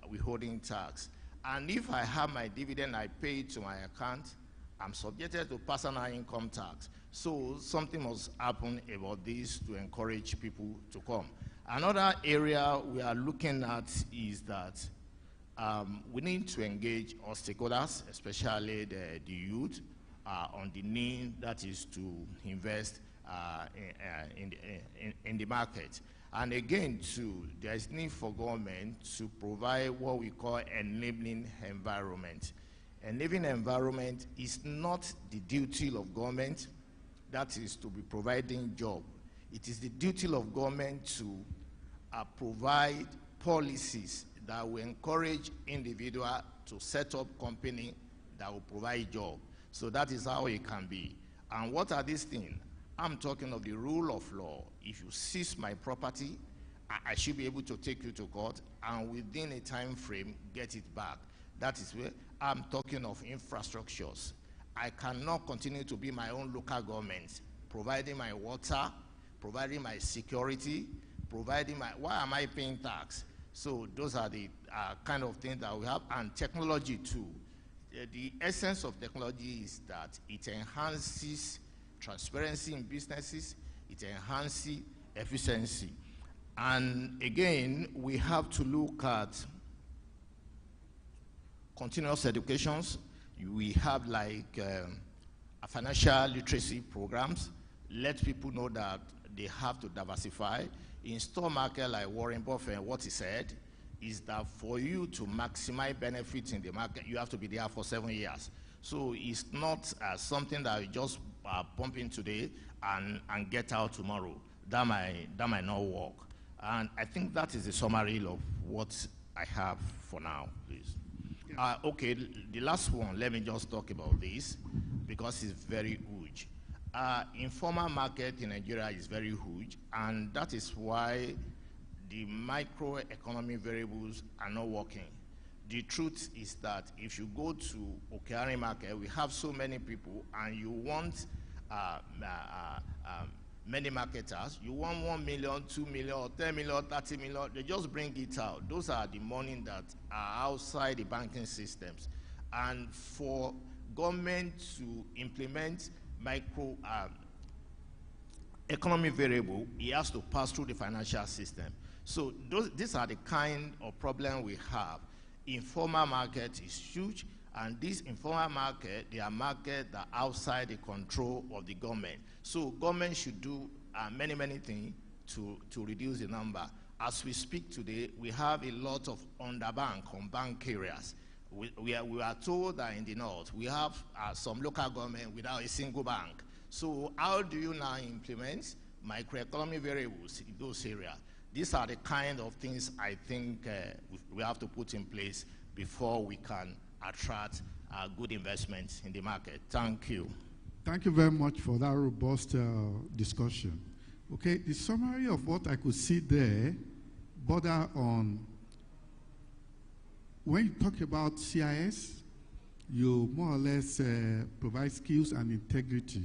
withholding tax. And if I have my dividend, I pay it to my account, I'm subjected to personal income tax. So something must happen about this to encourage people to come. Another area we are looking at is that we need to engage our stakeholders, especially the youth, on the need that is to invest in the market. And again, too, there is need for government to provide what we call enabling environment. Enabling environment is not the duty of government that is to be providing job. It is the duty of government to provide policies that will encourage individuals to set up company that will provide job. So that is how it can be. And what are these things? I'm talking of the rule of law. If you seize my property, I should be able to take you to court and within a time frame get it back. That is where I'm talking of infrastructures. I cannot continue to be my own local government, providing my water, providing my security, providing my, why am I paying tax? So those are the kind of things that we have, and technology too. The essence of technology is that it enhances transparency in businesses, it enhances efficiency. And again, we have to look at continuous educations. We have like financial literacy programs. Let people know that they have to diversify. In stock market, like Warren Buffett, what he said is that for you to maximize benefits in the market, you have to be there for 7 years. So it's not something that you just pump in today and get out tomorrow. That might not work. And I think that is the summary of what I have for now, please. Okay, the last one, let me just talk about this because it's very huge. Informal market in Nigeria is very huge, and that is why the microeconomic variables are not working. The truth is that if you go to Okeari market, we have so many people, and you want many marketers, you want 1 million, 2 million, or 10 million, 30 million, they just bring it out. Those are the money that are outside the banking systems. And for government to implement micro economic variable, it has to pass through the financial system. So these are the kind of problem we have. Informal market is huge, and this informal market, they are markets that are outside the control of the government. So government should do many things to reduce the number. As we speak today, we have a lot of underbank on bank areas. We are told that in the north, we have some local government without a single bank. So how do you now implement microeconomic variables in those areas? These are the kind of things I think we have to put in place before we can attract good investments in the market. Thank you. Thank you very much for that robust discussion. Okay, the summary of what I could see there border on, when you talk about CIS, you more or less provide skills and integrity.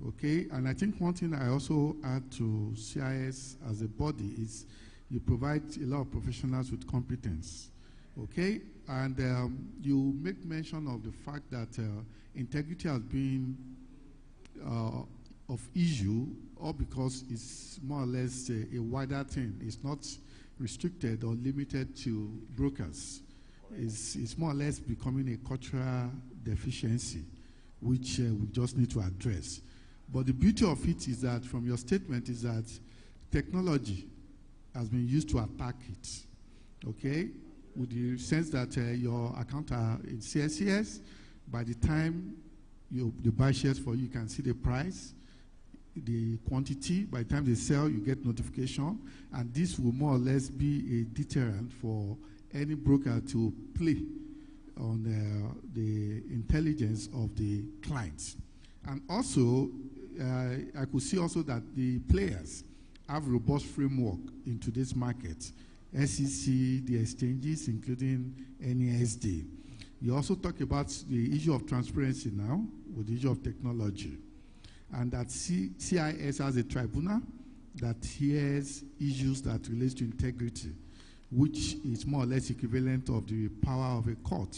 Okay, and I think one thing I also add to CIS as a body is you provide a lot of professionals with competence. Okay, and you make mention of the fact that integrity has been of issue, or because it's more or less a wider thing. It's not restricted or limited to brokers. It's more or less becoming a cultural deficiency, which we just need to address. But the beauty of it is that, from your statement, is that technology has been used to attack it. Okay, with the sense that your account are in CSCS, by the time they buy shares for you, you can see the price, the quantity. By the time they sell, you get notification, and this will more or less be a deterrent for any broker to play on the intelligence of the clients. And also, I could see also that the players have robust framework in today's market. SEC, the exchanges, including NESD. You also talk about the issue of transparency now with the issue of technology. And that CIS has a tribunal that hears issues that relate to integrity, which is more or less equivalent of the power of a court.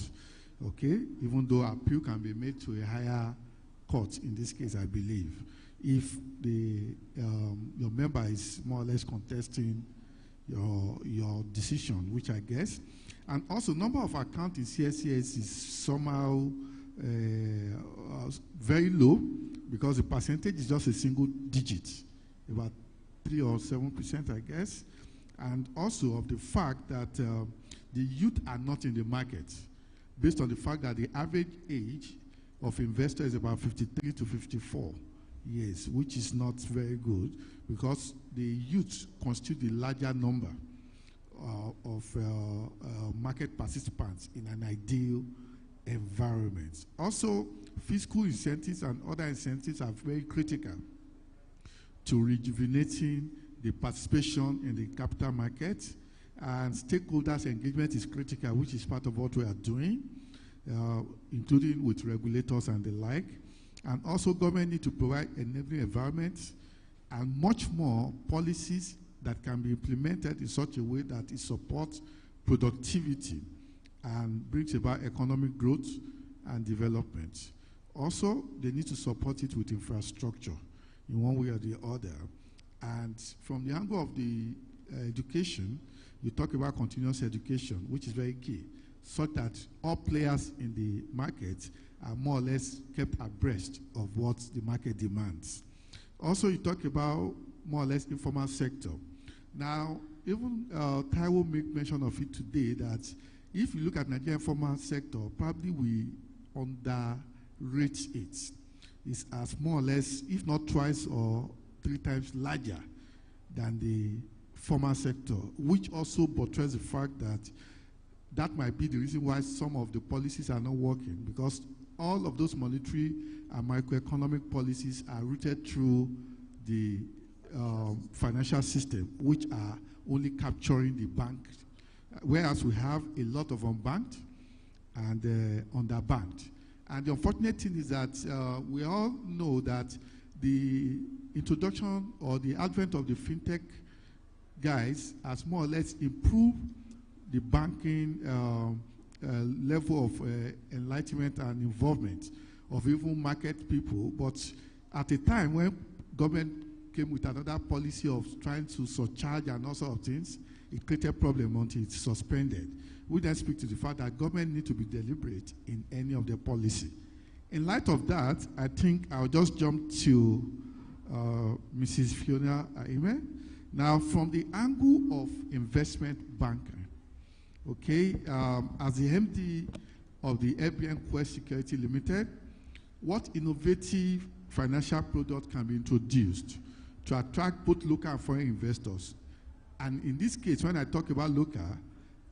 Okay, even though appeal can be made to a higher court in this case, I believe, if your member is more or less contesting your decision, which I guess. And also, number of accounts in CSCS is somehow very low, because the percentage is just a single digit, about 3 or 7%, I guess. And also of the fact that the youth are not in the market, based on the fact that the average age of investor is about 53 to 54. Yes, which is not very good because the youth constitute the larger number of market participants in an ideal environment. Also, fiscal incentives and other incentives are very critical to rejuvenating the participation in the capital market, and stakeholders' engagement is critical, which is part of what we are doing, including with regulators and the like. And also, government need to provide enabling environments and much more policies that can be implemented in such a way that it supports productivity and brings about economic growth and development. Also, they need to support it with infrastructure in one way or the other. And from the angle of the education, you talk about continuous education, which is very key, so that all players in the market are more or less kept abreast of what the market demands. Also, you talk about more or less informal sector. Now, even Taiwo make mention of it today that if you look at Nigerian informal sector, probably we underrate it. It's as more or less, if not twice or 3 times larger than the formal sector, which also portrays the fact that that might be the reason why some of the policies are not working, because all of those monetary and microeconomic policies are rooted through the financial system, which are only capturing the bank, whereas we have a lot of unbanked and underbanked. And the unfortunate thing is that we all know that the introduction or the advent of the fintech guys has more or less improved the banking level of enlightenment and involvement of even market people. But at a time when government came with another policy of trying to surcharge and all sorts of things, it created a problem until it's suspended. We then speak to the fact that government need to be deliberate in any of their policy. In light of that, I think I'll just jump to Mrs. Fiona Aime. Now, from the angle of investment banking, okay, as the MD of the FBN Quest Security Limited, what innovative financial product can be introduced to attract both local and foreign investors? And in this case, when I talk about local,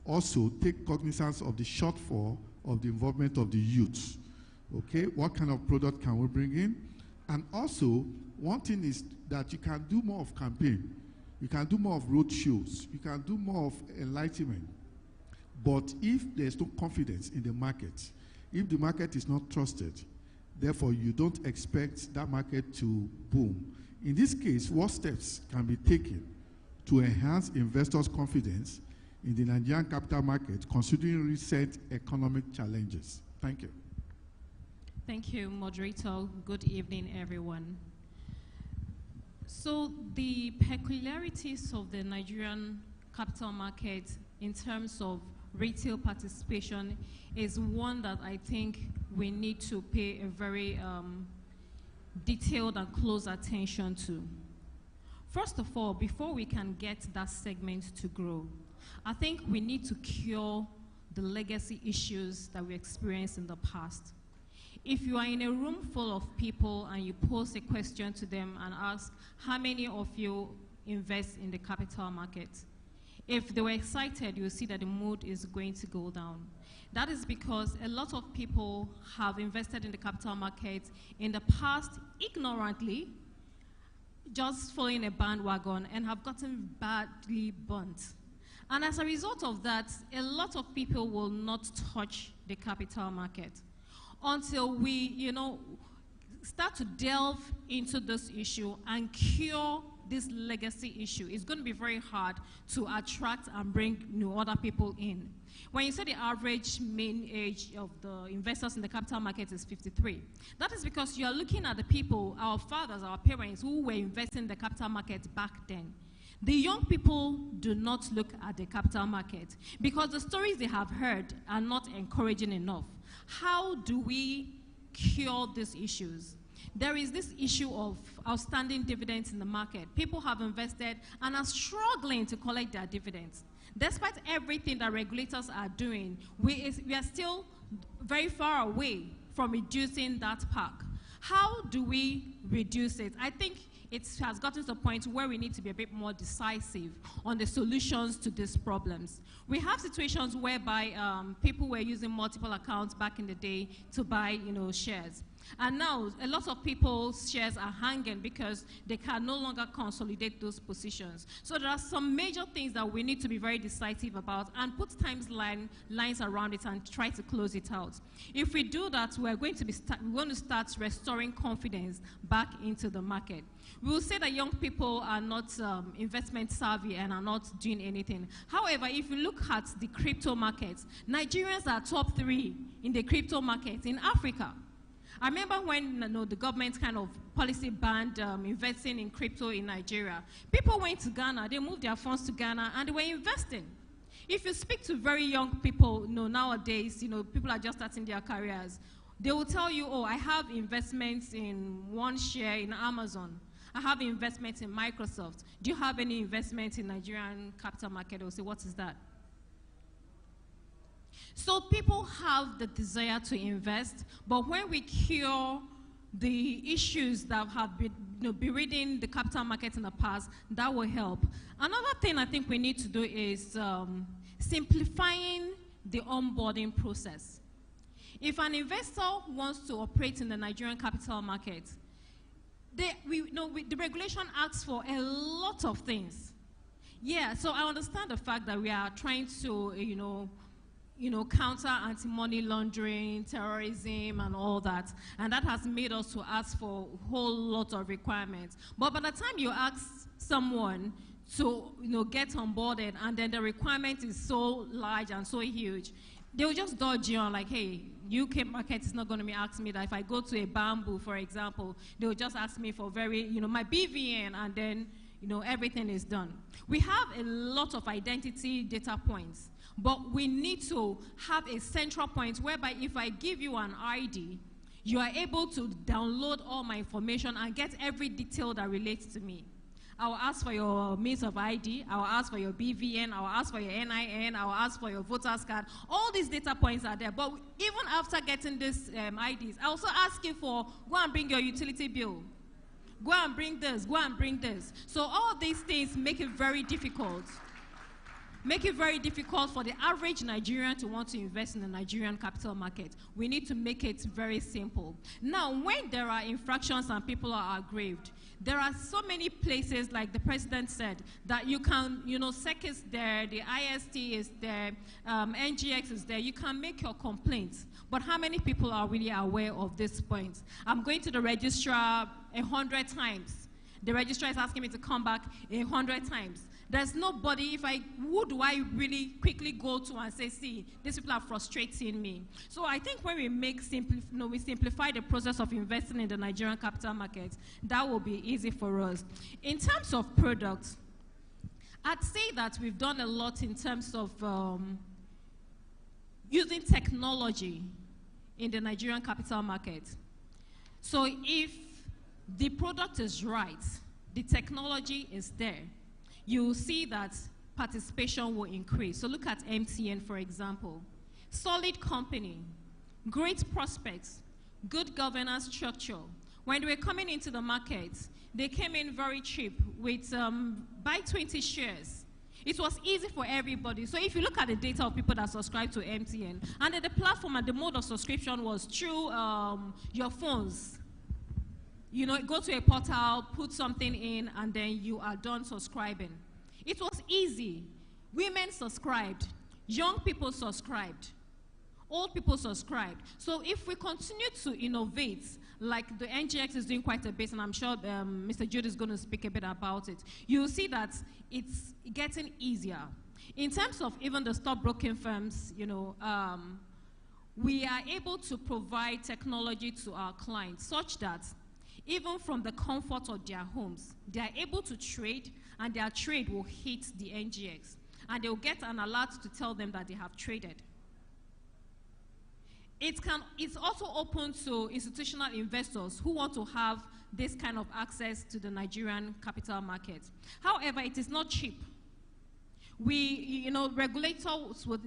also take cognizance of the shortfall of the involvement of the youth. Okay, what kind of product can we bring in? And also, one thing is that you can do more of campaign. You can do more of road shows. You can do more of enlightenment. But if there's no confidence in the market, if the market is not trusted, therefore you don't expect that market to boom. In this case, what steps can be taken to enhance investors' confidence in the Nigerian capital market, considering recent economic challenges? Thank you. Thank you, moderator. Good evening, everyone. So the peculiarities of the Nigerian capital market in terms of retail participation is one that I think we need to pay a very detailed and close attention to. First of all, before we can get that segment to grow, I think we need to cure the legacy issues that we experienced in the past. If you are in a room full of people and you pose a question to them and ask, how many of you invest in the capital market? If they were excited, you'll see that the mood is going to go down. That is because a lot of people have invested in the capital market in the past ignorantly, just following a bandwagon, and have gotten badly burnt. And as a result of that, a lot of people will not touch the capital market until we, start to delve into this issue and cure this legacy issue. It's going to be very hard to attract and bring new other people in. When you say the average mean age of the investors in the capital market is 53, that is because you are looking at the people, our fathers, our parents, who were investing in the capital market back then. The young people do not look at the capital market because the stories they have heard are not encouraging enough. How do we cure these issues? There is this issue of outstanding dividends in the market. People have invested and are struggling to collect their dividends. Despite everything that regulators are doing, we are still very far away from reducing that pack. How do we reduce it? I think it has gotten to a point where we need to be a bit more decisive on the solutions to these problems. We have situations whereby people were using multiple accounts back in the day to buy, shares. And now, a lot of people's shares are hanging because they can no longer consolidate those positions. So there are some major things that we need to be very decisive about and put lines around it and try to close it out. If we do that, we're going to start restoring confidence back into the market. We will say that young people are not investment savvy and are not doing anything. However, if you look at the crypto markets, Nigerians are top 3 in the crypto market in Africa. I remember when the government kind of policy banned investing in crypto in Nigeria. People went to Ghana, they moved their funds to Ghana, and they were investing. If you speak to very young people, nowadays, people are just starting their careers. They will tell you, oh, I have investments in one share in Amazon. I have investments in Microsoft. Do you have any investments in Nigerian capital market? They'll say, what is that? So people have the desire to invest, but when we cure the issues that have been berating the capital market in the past, that will help. Another thing I think we need to do is simplifying the onboarding process. If an investor wants to operate in the Nigerian capital market, the regulation asks for a lot of things. Yeah, so I understand the fact that we are trying to, counter anti-money laundering, terrorism, and all that. And that has made us to ask for a whole lot of requirements. But by the time you ask someone to, get onboarded, and then the requirement is so large and so huge, they'll just dodge you on like, hey, UK market is not going to be asking me that. If I go to a Bamboo, for example, they'll just ask me for my BVN, and then, everything is done. We have a lot of identity data points. But we need to have a central point whereby if I give you an ID, you are able to download all my information and get every detail that relates to me. I will ask for your means of ID, I will ask for your BVN, I will ask for your NIN, I will ask for your voter's card. All these data points are there. But even after getting these IDs, I also ask you for, go and bring your utility bill. Go and bring this, go and bring this. So all these things make it very difficult. Make it very difficult for the average Nigerian to want to invest in the Nigerian capital market. We need to make it very simple. Now, when there are infractions and people are aggrieved, there are so many places, like the president said, that you can, SEC is there, the IST is there, NGX is there. You can make your complaints. But how many people are really aware of this point? I'm going to the registrar 100 times. The registrar is asking me to come back 100 times. There's nobody, who do I really quickly go to and say, see, these people are frustrating me. So I think when we simplify the process of investing in the Nigerian capital market, that will be easy for us. In terms of products, I'd say that we've done a lot in terms of using technology in the Nigerian capital market. So if the product is right, the technology is there, you will see that participation will increase. So look at MTN, for example. Solid company, great prospects, good governance structure. When they were coming into the market, they came in very cheap with buy 20 shares. It was easy for everybody. So if you look at the data of people that subscribe to MTN, and then the platform and the mode of subscription was through your phones. Go to a portal, put something in, and then you are done subscribing. It was easy. Women subscribed. Young people subscribed. Old people subscribed. So if we continue to innovate, like the NGX is doing quite a bit, and I'm sure Mr. Jude is going to speak a bit about it, you'll see that it's getting easier. In terms of even the stockbroking firms, we are able to provide technology to our clients such that even from the comfort of their homes, they are able to trade, and their trade will hit the NGX. And they will get an alert to tell them that they have traded. It's also open to institutional investors who want to have this kind of access to the Nigerian capital market. However, it is not cheap. Regulators would,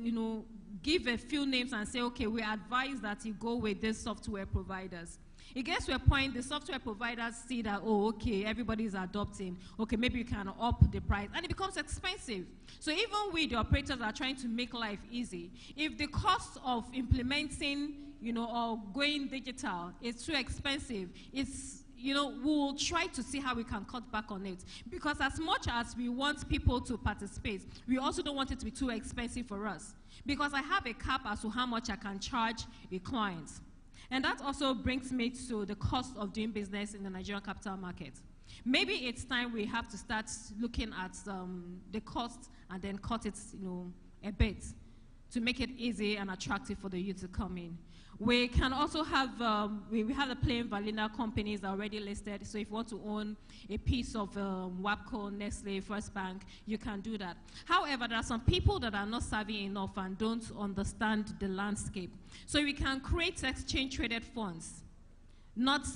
give a few names and say, okay, we advise that you go with these software providers. It gets to a point the software providers see that, oh, okay, everybody's adopting. Okay, maybe you can up the price. And it becomes expensive. So even we, the operators, are trying to make life easy. If the cost of implementing, or going digital is too expensive, we'll try to see how we can cut back on it. Because as much as we want people to participate, we also don't want it to be too expensive for us. Because I have a cap as to how much I can charge a client. And that also brings me to the cost of doing business in the Nigerian capital market. Maybe it's time we have to start looking at the cost and then cut it, a bit to make it easy and attractive for the youth to come in. We can also have, we have the plain vanilla companies already listed. So if you want to own a piece of WAPCO, Nestle, First Bank, you can do that. However, there are some people that are not savvy enough and don't understand the landscape. So we can create exchange-traded funds, not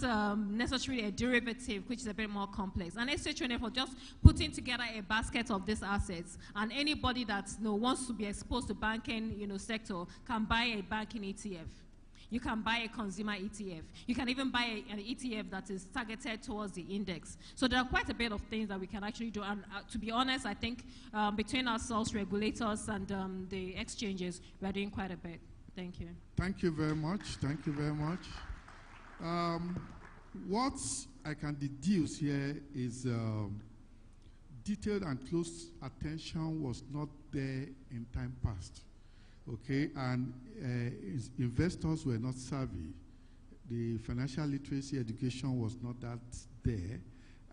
necessarily a derivative, which is a bit more complex. An exchange-traded fund, just putting together a basket of these assets, and anybody that wants to be exposed to banking sector can buy a banking ETF. You can buy a consumer ETF. You can even buy an ETF that is targeted towards the index. So there are quite a bit of things that we can actually do. And to be honest, I think between ourselves, regulators, and the exchanges, we are doing quite a bit. Thank you. Thank you very much. Thank you very much. What I can deduce here is detailed and close attention was not there in time past. Okay, and investors were not savvy. The financial literacy education was not that there.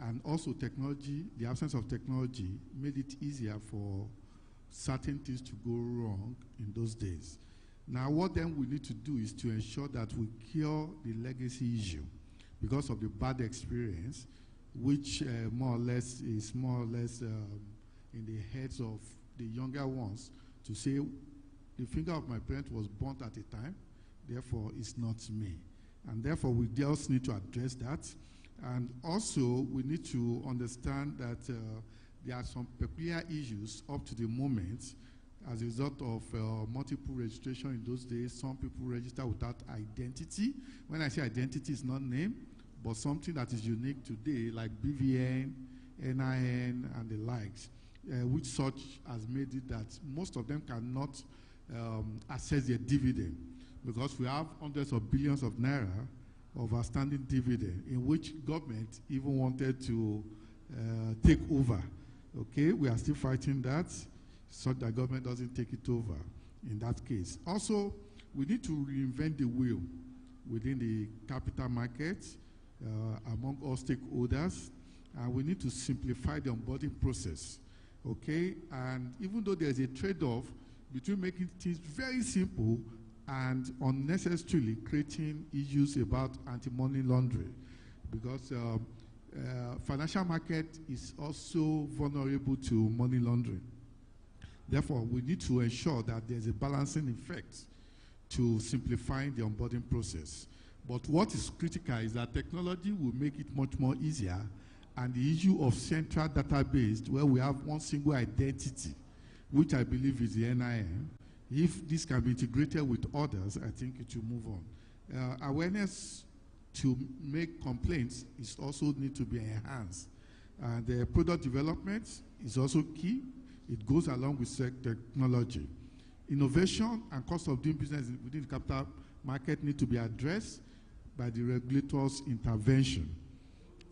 And also technology, the absence of technology made it easier for certain things to go wrong in those days. Now what then we need to do is to ensure that we cure the legacy issue because of the bad experience, which more or less is in the heads of the younger ones to say, the finger of my parent was burnt at a time, therefore it's not me. And therefore we just need to address that. And also we need to understand that there are some peculiar issues up to the moment as a result of multiple registration in those days. Some people register without identity. When I say identity, it's not name, but something that is unique today like BVN, NIN, and the likes, which such has made it that most of them cannot access their dividend because we have hundreds of billions of naira of outstanding dividend in which government even wanted to take over. Okay, we are still fighting that so that government doesn't take it over in that case. Also, we need to reinvent the wheel within the capital market among all stakeholders, and we need to simplify the onboarding process. Okay, and even though there's a trade-off between making things very simple and unnecessarily creating issues about anti-money laundering, because financial market is also vulnerable to money laundering. Therefore, we need to ensure that there's a balancing effect to simplifying the onboarding process. But what is critical is that technology will make it much more easier, and the issue of central database where we have one single identity, which I believe is the NIN. If this can be integrated with others, I think it will move on. Awareness to make complaints is also need to be enhanced. The product development is also key. It goes along with technology. Innovation and cost of doing business within the capital market need to be addressed by the regulator's intervention.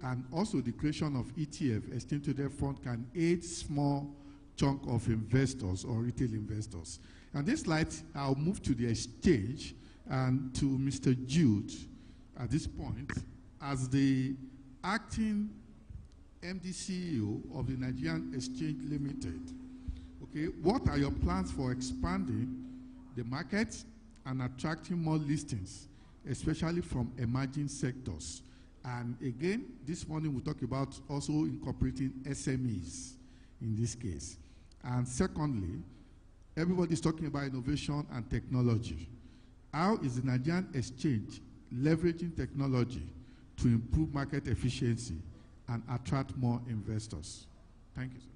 And also the creation of ETF, exchange-traded fund, can aid small chunk of investors or retail investors. And this slide, I'll move to the exchange and to Mr. Jude at this point as the acting MD CEO of the Nigerian Exchange Limited. Okay, what are your plans for expanding the market and attracting more listings, especially from emerging sectors? And again, this morning we'll talk about also incorporating SMEs in this case. And secondly, everybody's talking about innovation and technology. How is the Nigerian Exchange leveraging technology to improve market efficiency and attract more investors? Thank you, sir.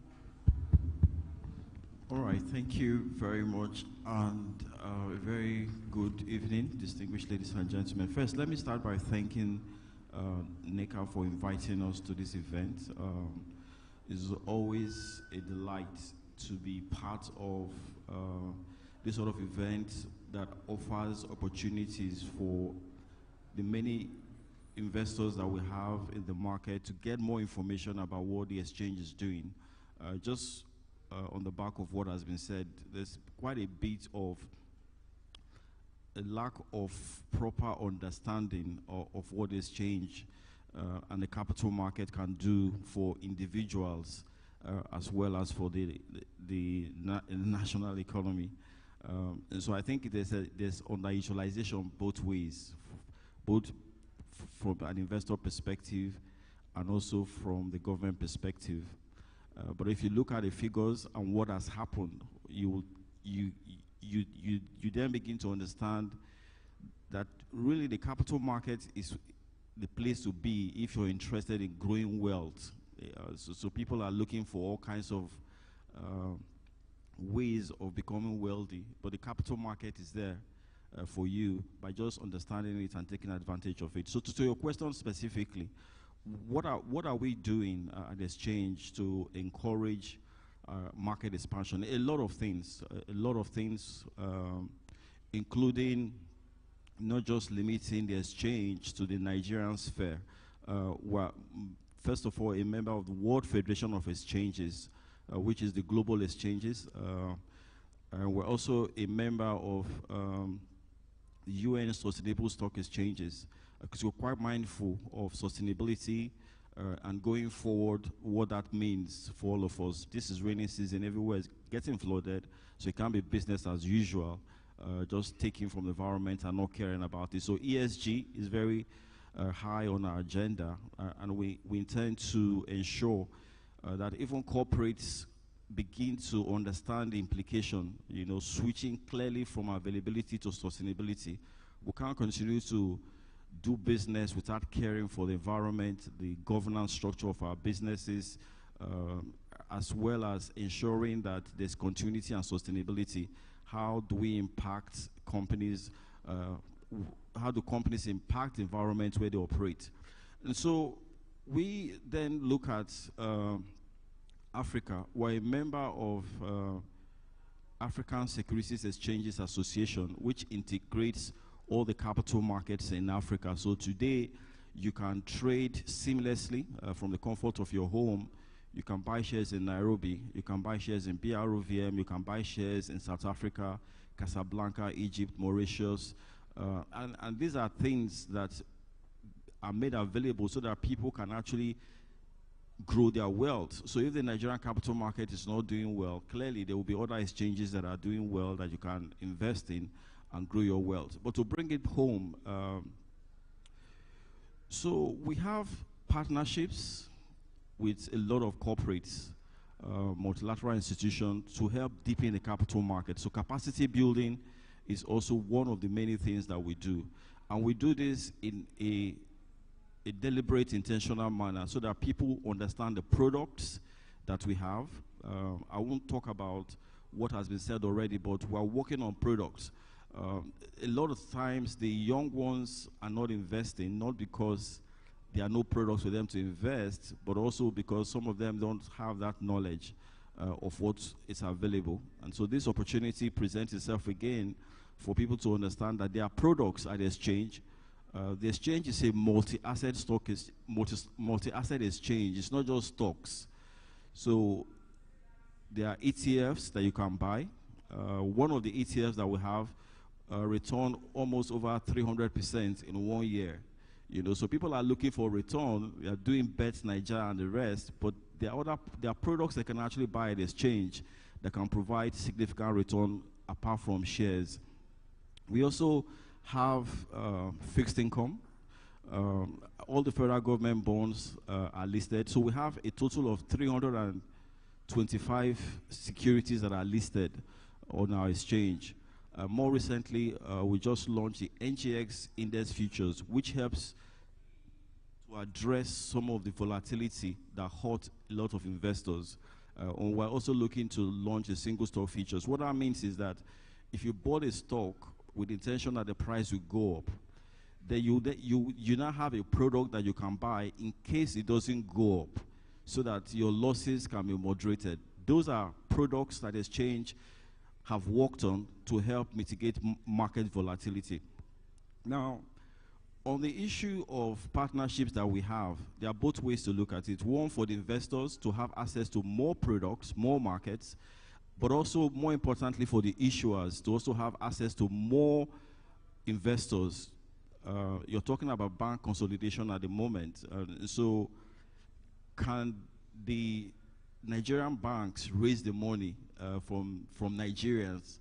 All right, thank you very much, and a very good evening, distinguished ladies and gentlemen. First, let me start by thanking NECA for inviting us to this event. It's always a delight to be part of this sort of event that offers opportunities for the many investors that we have in the market to get more information about what the exchange is doing. On the back of what has been said, there's quite a bit of a lack of proper understanding of what the exchange and the capital market can do for individuals as well as for the national economy. And so I think there's underutilization both ways, both from an investor perspective and also from the government perspective. But if you look at the figures and what has happened, you then begin to understand that really the capital market is the place to be if you're interested in growing wealth. So people are looking for all kinds of ways of becoming wealthy, but the capital market is there for you by just understanding it and taking advantage of it. So to your question specifically, what are we doing at the exchange to encourage market expansion? A lot of things, including not just limiting the exchange to the Nigerian sphere. We're, first of all, a member of the World Federation of Exchanges, which is the global exchanges. We're also a member of UN Sustainable Stock Exchanges, because we're quite mindful of sustainability and going forward what that means for all of us. This is rainy season, everywhere is getting flooded, so it can't be business as usual, just taking from the environment and not caring about it. So ESG is very high on our agenda, and we intend to ensure that even corporates begin to understand the implication, switching clearly from availability to sustainability. We can't continue to do business without caring for the environment, the governance structure of our businesses, as well as ensuring that there's continuity and sustainability. How do we impact companies? How do companies impact the environment where they operate? And so we then look at Africa. We're a member of African Securities Exchanges Association, which integrates all the capital markets in Africa. So today, you can trade seamlessly from the comfort of your home. You can buy shares in Nairobi, you can buy shares in BROVM, you can buy shares in South Africa, Casablanca, Egypt, Mauritius. And these are things that are made available so that people can actually grow their wealth. So if the Nigerian capital market is not doing well, clearly there will be other exchanges that are doing well that you can invest in and grow your wealth. But to bring it home, so we have partnerships with a lot of corporates, multilateral institutions to help deepen the capital market. So capacity building is also one of the many things that we do. And we do this in a deliberate, intentional manner so that people understand the products that we have. I won't talk about what has been said already, but we're working on products. A lot of times the young ones are not investing, not because there are no products for them to invest, but also because some of them don't have that knowledge of what is available. And so this opportunity presents itself again for people to understand that there are products at the exchange. The exchange is a multi-asset stock, multi-asset exchange. It's not just stocks. So there are ETFs that you can buy. One of the ETFs that we have returned almost over 300% in 1 year. So people are looking for return. They are doing bets, Nigeria and the rest, but there are products they can actually buy at the exchange that can provide significant return apart from shares. We also have fixed income. All the federal government bonds are listed. So we have a total of 325 securities that are listed on our exchange. More recently, we just launched the NGX Index Futures, which helps to address some of the volatility that hurt a lot of investors. And we're also looking to launch a single stock features. What that means is that if you bought a stock with the intention that the price will go up, then you now have a product that you can buy in case it doesn't go up, so that your losses can be moderated. Those are products that exchange have worked on to help mitigate market volatility. Now, on the issue of partnerships that we have, there are both ways to look at it. One, for the investors to have access to more products, more markets, but also, more importantly, for the issuers to also have access to more investors. You're talking about bank consolidation at the moment. So can the Nigerian banks raise the money from Nigerians?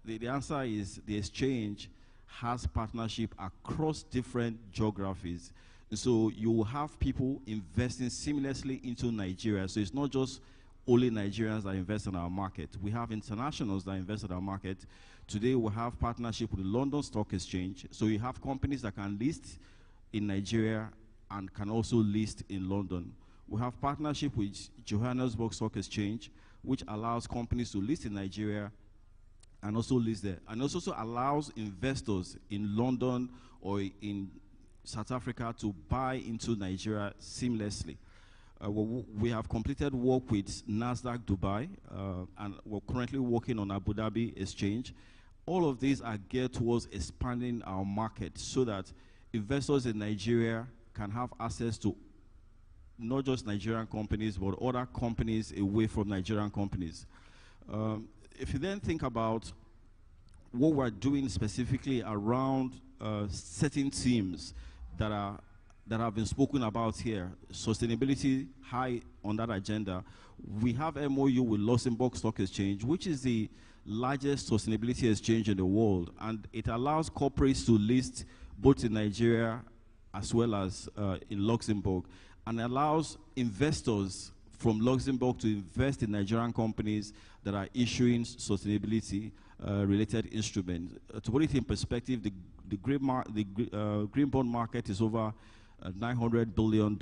The answer is the exchange has partnership across different geographies. So you will have people investing seamlessly into Nigeria. So it's not just only Nigerians that invest in our market. We have internationals that invest in our market. Today we have partnership with the London Stock Exchange. So you have companies that can list in Nigeria and can also list in London. We have partnership with Johannesburg Stock Exchange, which allows companies to list in Nigeria and also list there. And also allows investors in London or in South Africa to buy into Nigeria seamlessly. We have completed work with NASDAQ Dubai, and we're currently working on Abu Dhabi Exchange. All of these are geared towards expanding our market so that investors in Nigeria can have access to not just Nigerian companies, but other companies away from Nigerian companies. If you then think about what we're doing specifically around certain themes that have been spoken about here, sustainability high on that agenda, we have MOU with Luxembourg Stock Exchange, which is the largest sustainability exchange in the world, and it allows corporates to list both in Nigeria as well as in Luxembourg, and allows investors from Luxembourg to invest in Nigerian companies that are issuing sustainability related instruments. To put it in perspective, the green bond market is over $900 billion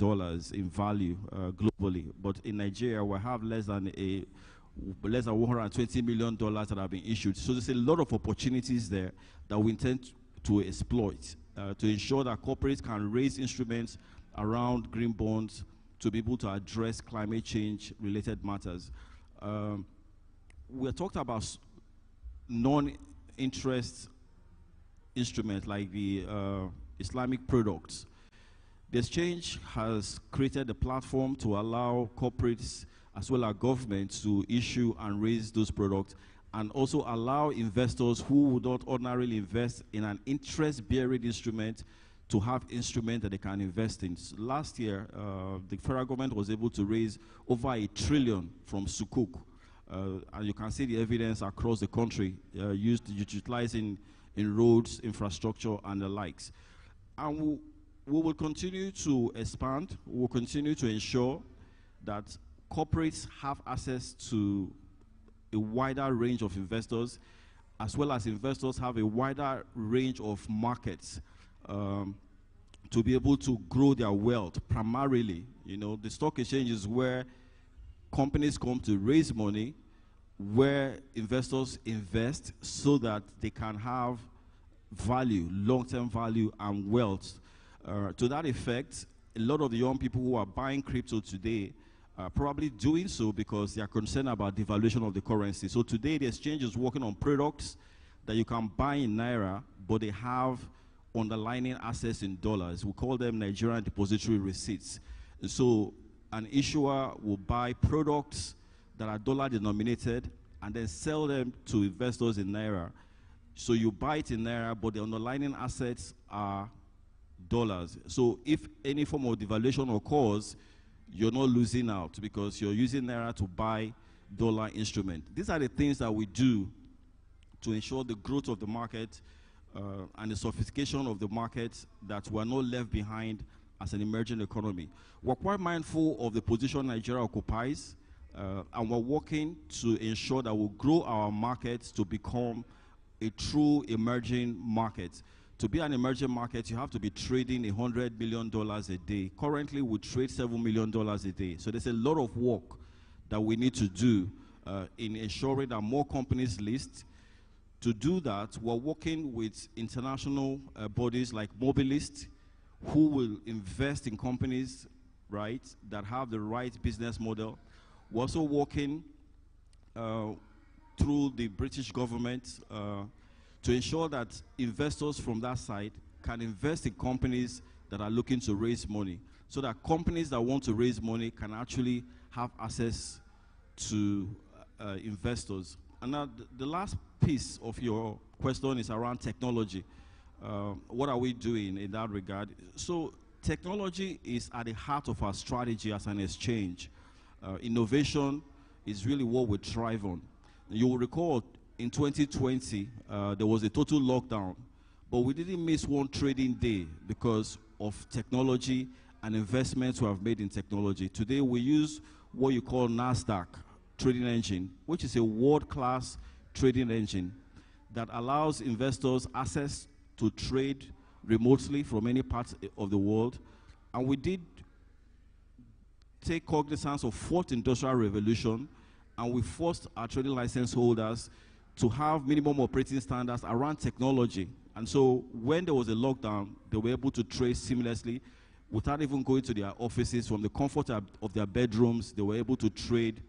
in value globally, but in Nigeria we have less than $120 million that have been issued. So there's a lot of opportunities there that we intend to exploit to ensure that corporates can raise instruments around green bonds to be able to address climate change related matters. We talked about non-interest instruments like the Islamic products. The exchange has created a platform to allow corporates as well as governments to issue and raise those products, and also allow investors who would not ordinarily invest in an interest-bearing instrument to have instruments that they can invest in. So last year, the federal government was able to raise over $1 trillion from Sukuk. And you can see the evidence across the country utilizing in roads, infrastructure, and the likes. And we will continue to expand. We will continue to ensure that corporates have access to a wider range of investors, as well as investors have a wider range of markets to be able to grow their wealth. Primarily, the stock exchange is where companies come to raise money, where investors invest so that they can have value, long-term value and wealth. To that effect, a lot of the young people who are buying crypto today are probably doing so because they are concerned about devaluation of the currency. So today the exchange is working on products that you can buy in Naira, but they have underlying assets in dollars. We call them Nigerian depository receipts. So an issuer will buy products that are dollar denominated and then sell them to investors in Naira. So you buy it in Naira, but the underlying assets are dollars. So if any form of devaluation occurs, you're not losing out because you're using Naira to buy dollar instrument. These are the things that we do to ensure the growth of the market and the sophistication of the market, that we're not left behind as an emerging economy. We're quite mindful of the position Nigeria occupies, and we're working to ensure that we'll grow our markets to become a true emerging market. To be an emerging market, you have to be trading $100 million a day. Currently, we trade $7 million a day. So there's a lot of work that we need to do in ensuring that more companies list. To do that, we're working with international bodies like Mobilist, who will invest in companies, right, that have the right business model. We're also working through the British government to ensure that investors from that side can invest in companies that are looking to raise money, so that companies that want to raise money can actually have access to investors. And now the last piece of your question is around technology. What are we doing in that regard? So technology is at the heart of our strategy as an exchange. Innovation is really what we thrive on. You will recall in 2020, there was a total lockdown, but we didn't miss one trading day because of technology and investments we have made in technology. Today, we use what you call NASDAQ trading engine, which is a world-class trading engine that allows investors access to trade remotely from any part of the world. And we did take cognizance of fourth industrial revolution, and we forced our trading license holders to have minimum operating standards around technology. And so when there was a lockdown, they were able to trade seamlessly without even going to their offices. From the comfort of their bedrooms, they were able to trade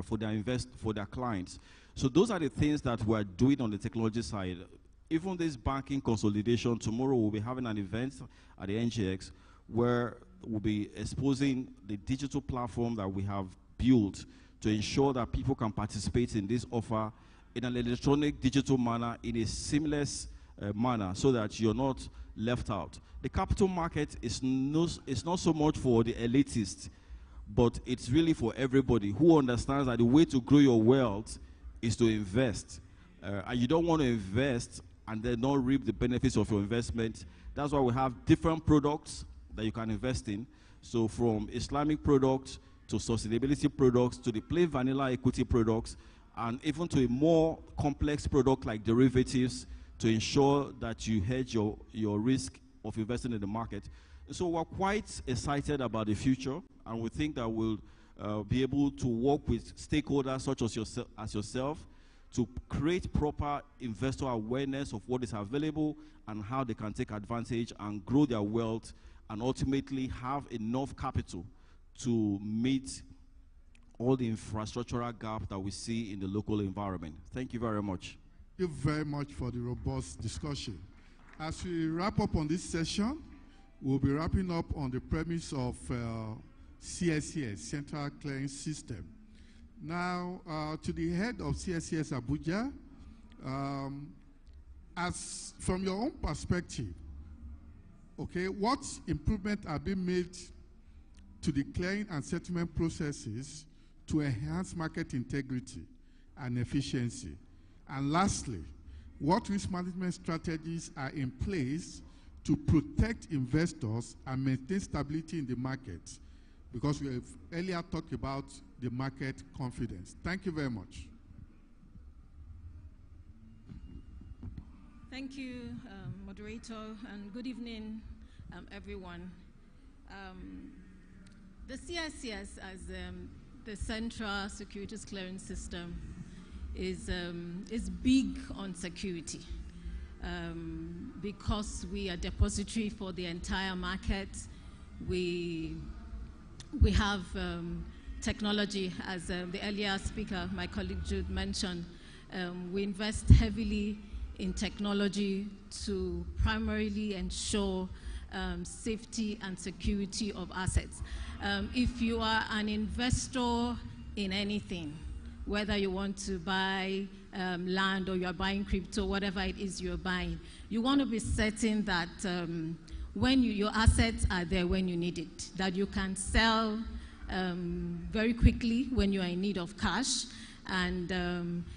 for their clients. So those are the things that we're doing on the technology side. Even this banking consolidation, tomorrow we'll be having an event at the NGX where we'll be exposing the digital platform that we have built to ensure that people can participate in this offer in an electronic digital manner, in a seamless manner, so that you're not left out. The capital market is not so much for the elitists, but it's really for everybody who understands that the way to grow your wealth is to invest. And you don't want to invest and then not reap the benefits of your investment. That's why we have different products that you can invest in. So from Islamic products to sustainability products to the plain vanilla equity products, and even to a more complex product like derivatives to ensure that you hedge your risk of investing in the market. So we're quite excited about the future, and we think that we'll be able to work with stakeholders such as yourself to create proper investor awareness of what is available and how they can take advantage and grow their wealth and ultimately have enough capital to meet all the infrastructural gap that we see in the local environment. Thank you very much. Thank you very much for the robust discussion. As we wrap up on this session, we'll be wrapping up on the premise of CSCS, Central Clearing System. Now, to the head of CSCS Abuja, as from your own perspective, okay, what improvements are being made to the clearing and settlement processes to enhance market integrity and efficiency? And lastly, what risk management strategies are in place to protect investors and maintain stability in the market? Because we have earlier talked about the market confidence. Thank you very much. Thank you, moderator, and good evening, everyone. The CSCS, as the Central Securities Clearing System, is big on security because we are depository for the entire market. We have technology, as the earlier speaker, my colleague Jude, mentioned. We invest heavily in technology to primarily ensure safety and security of assets. If you are an investor in anything, whether you want to buy land or you're buying crypto, whatever it is you're buying, you want to be certain that when your assets are there when you need it, that you can sell very quickly when you are in need of cash, and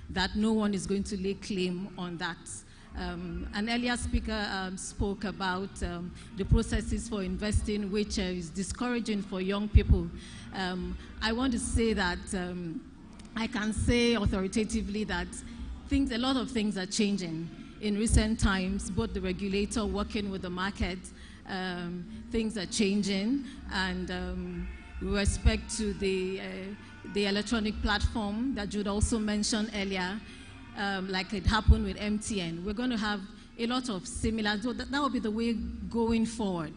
that no one is going to lay claim on that. An earlier speaker spoke about the processes for investing, which is discouraging for young people. I want to say that I can say authoritatively that a lot of things are changing in recent times, both the regulator working with the market, things are changing, and with respect to the electronic platform that Jude also mentioned earlier, like it happened with MTN. We're going to have a lot of similar, that will be the way going forward.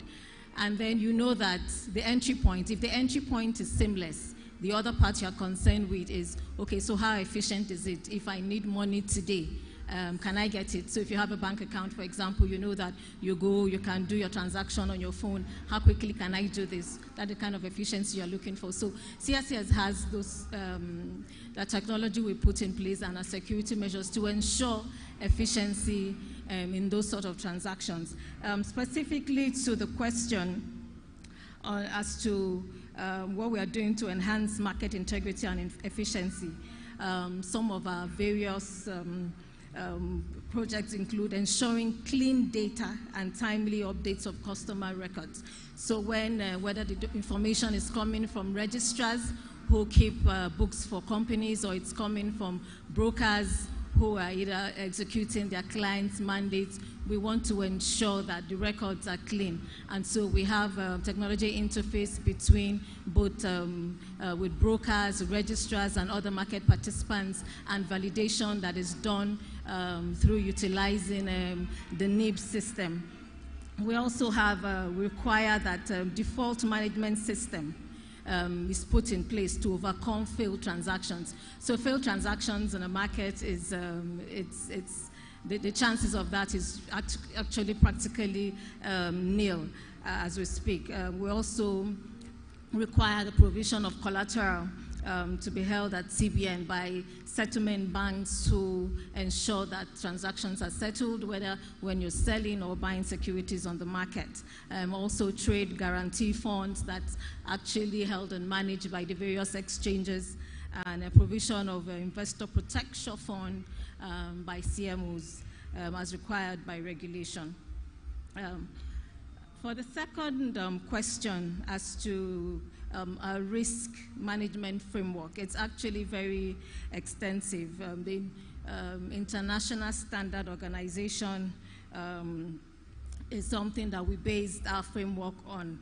And then you know that the entry point, if the entry point is seamless, the other part you're concerned with is, okay, so how efficient is it? If I need money today, can I get it? So if you have a bank account, for example, you know that you can do your transaction on your phone. How quickly can I do this? That's the kind of efficiency you're looking for. So CSCS has those, the technology we put in place and our security measures to ensure efficiency in those sort of transactions. Specifically to the question as to what we are doing to enhance market integrity and efficiency, some of our various projects include ensuring clean data and timely updates of customer records. So whether the information is coming from registrars who keep books for companies, or it's coming from brokers who are either executing their clients' mandates, we want to ensure that the records are clean. And so we have a technology interface between both with brokers, registrars, and other market participants, and validation that is done through utilizing the NIB system. We also have require that default management system is put in place to overcome failed transactions. So failed transactions in a market is, the chances of that is actually practically nil as we speak. We also require the provision of collateral to be held at CBN by settlement banks to ensure that transactions are settled, whether when you're selling or buying securities on the market. Also trade guarantee funds that's actually held and managed by the various exchanges, and a provision of an investor protection fund by CMOs as required by regulation. For the second question as to a risk management framework, it's actually very extensive. The International Standard Organization is something that we based our framework on.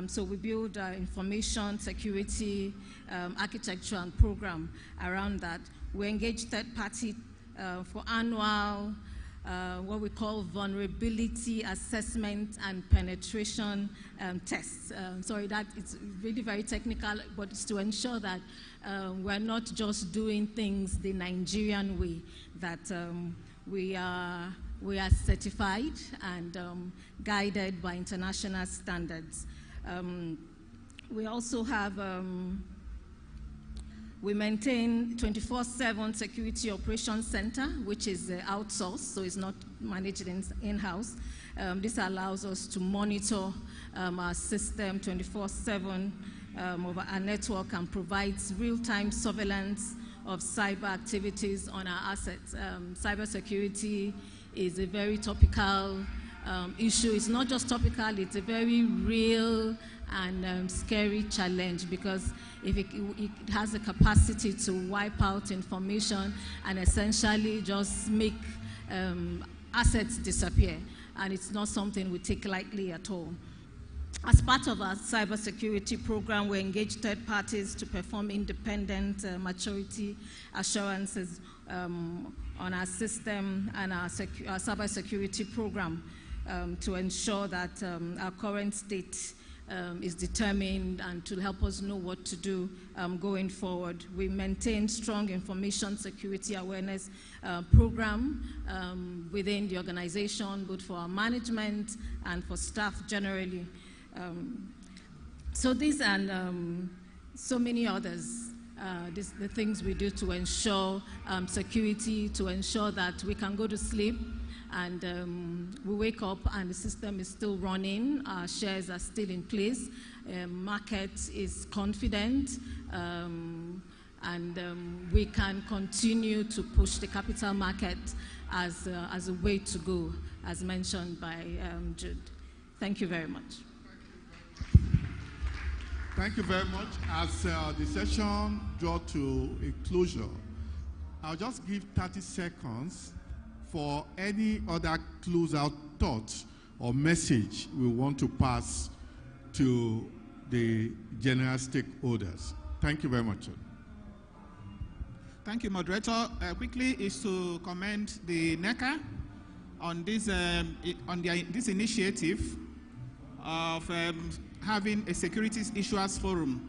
So we build information security architecture and program around that. We engage third party for annual what we call vulnerability assessment and penetration tests. Sorry, that it's really very technical, but it's to ensure that we're not just doing things the Nigerian way, that we are certified and guided by international standards. We also have we maintain 24/7 Security Operations Center, which is outsourced, so it's not managed in-house. This allows us to monitor our system 24/7 over our network, and provides real-time surveillance of cyber activities on our assets. Cybersecurity is a very topical issue. It's not just topical, it's a very real and scary challenge, because if it has the capacity to wipe out information and essentially just make assets disappear, and it's not something we take lightly at all. As part of our cybersecurity program, we engage third parties to perform independent maturity assurances on our system and our cybersecurity program to ensure that our current state is determined, and to help us know what to do going forward. We maintain strong information security awareness program within the organization, both for our management and for staff generally. So these and so many others, the things we do to ensure security, to ensure that we can go to sleep and we wake up and the system is still running, our shares are still in place, market is confident, and we can continue to push the capital market as a way to go, as mentioned by Jude. Thank you very much. Thank you very much. As the session draws to a closure, I'll just give 30 seconds for any other closeout thought or message we want to pass to the general stakeholders. Thank you very much, sir. Thank you, moderator. Quickly is to commend the NECA on this this initiative of having a securities issuers forum.